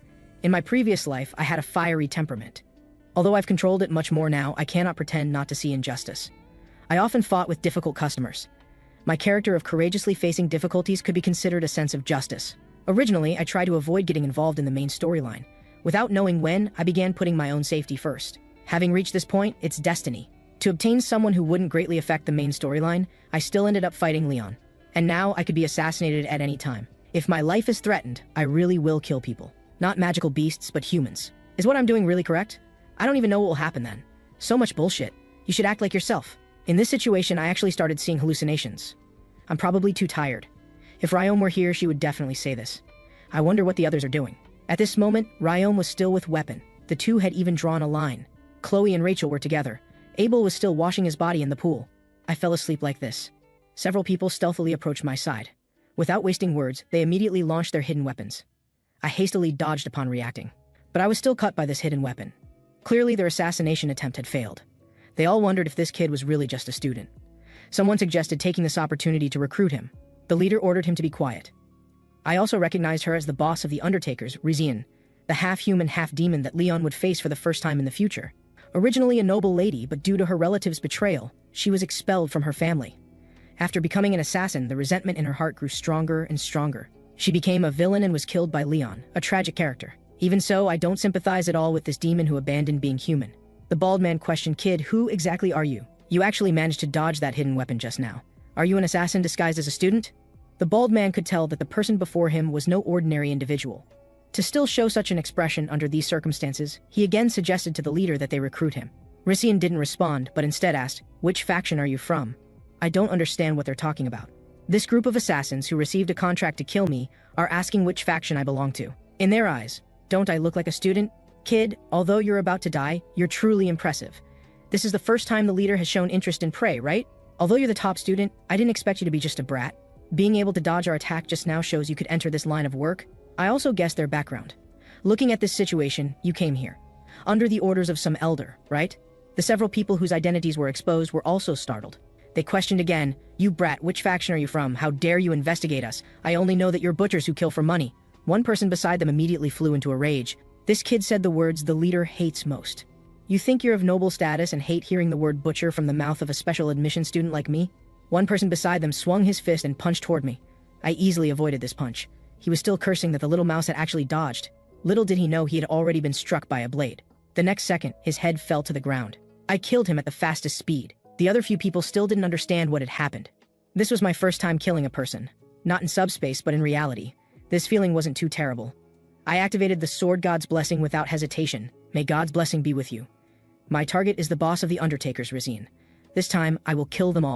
In my previous life, I had a fiery temperament. Although I've controlled it much more now, I cannot pretend not to see injustice. I often fought with difficult customers. My character of courageously facing difficulties could be considered a sense of justice. Originally, I tried to avoid getting involved in the main storyline. Without knowing when, I began putting my own safety first. Having reached this point, it's destiny. To obtain someone who wouldn't greatly affect the main storyline, I still ended up fighting Leon. And now I could be assassinated at any time. If my life is threatened, I really will kill people. Not magical beasts, but humans. Is what I'm doing really correct? I don't even know what will happen then. So much bullshit. You should act like yourself. In this situation, I actually started seeing hallucinations. I'm probably too tired. If Ryome were here, she would definitely say this. I wonder what the others are doing. At this moment, Ryome was still with weapon. The two had even drawn a line. Khloe and Rachel were together. Abel was still washing his body in the pool. I fell asleep like this. Several people stealthily approached my side. Without wasting words, they immediately launched their hidden weapons. I hastily dodged upon reacting. But I was still cut by this hidden weapon. Clearly, their assassination attempt had failed. They all wondered if this kid was really just a student. Someone suggested taking this opportunity to recruit him. The leader ordered him to be quiet. I also recognized her as the boss of the Undertakers, Ryome, the half-human, half-demon that Leon would face for the first time in the future. Originally a noble lady, but due to her relative's betrayal, she was expelled from her family. After becoming an assassin, the resentment in her heart grew stronger and stronger. She became a villain and was killed by Leon, a tragic character. Even so, I don't sympathize at all with this demon who abandoned being human. The bald man questioned, "Kid, who exactly are you? You actually managed to dodge that hidden weapon just now. Are you an assassin disguised as a student?" The bald man could tell that the person before him was no ordinary individual. To still show such an expression under these circumstances, he again suggested to the leader that they recruit him. Ryome didn't respond, but instead asked, "Which faction are you from?" I don't understand what they're talking about. This group of assassins who received a contract to kill me are asking which faction I belong to. In their eyes, don't I look like a student? Kid, although you're about to die, you're truly impressive. This is the first time the leader has shown interest in prey, right? Although you're the top student, I didn't expect you to be just a brat. Being able to dodge our attack just now shows you could enter this line of work. I also guessed their background. Looking at this situation, you came here. Under the orders of some elder, right? The several people whose identities were exposed were also startled. They questioned again, "You brat, which faction are you from? How dare you investigate us? I only know that you're butchers who kill for money." One person beside them immediately flew into a rage. This kid said the words the leader hates most. You think you're of noble status and hate hearing the word butcher from the mouth of a special admission student like me? One person beside them swung his fist and punched toward me. I easily avoided this punch. He was still cursing that the little mouse had actually dodged. Little did he know he had already been struck by a blade. The next second, his head fell to the ground. I killed him at the fastest speed. The other few people still didn't understand what had happened. This was my first time killing a person. Not in subspace, but in reality. This feeling wasn't too terrible. I activated the Sword God's blessing without hesitation. May God's blessing be with you. My target is the boss of the Undertakers, Ryome. This time, I will kill them all.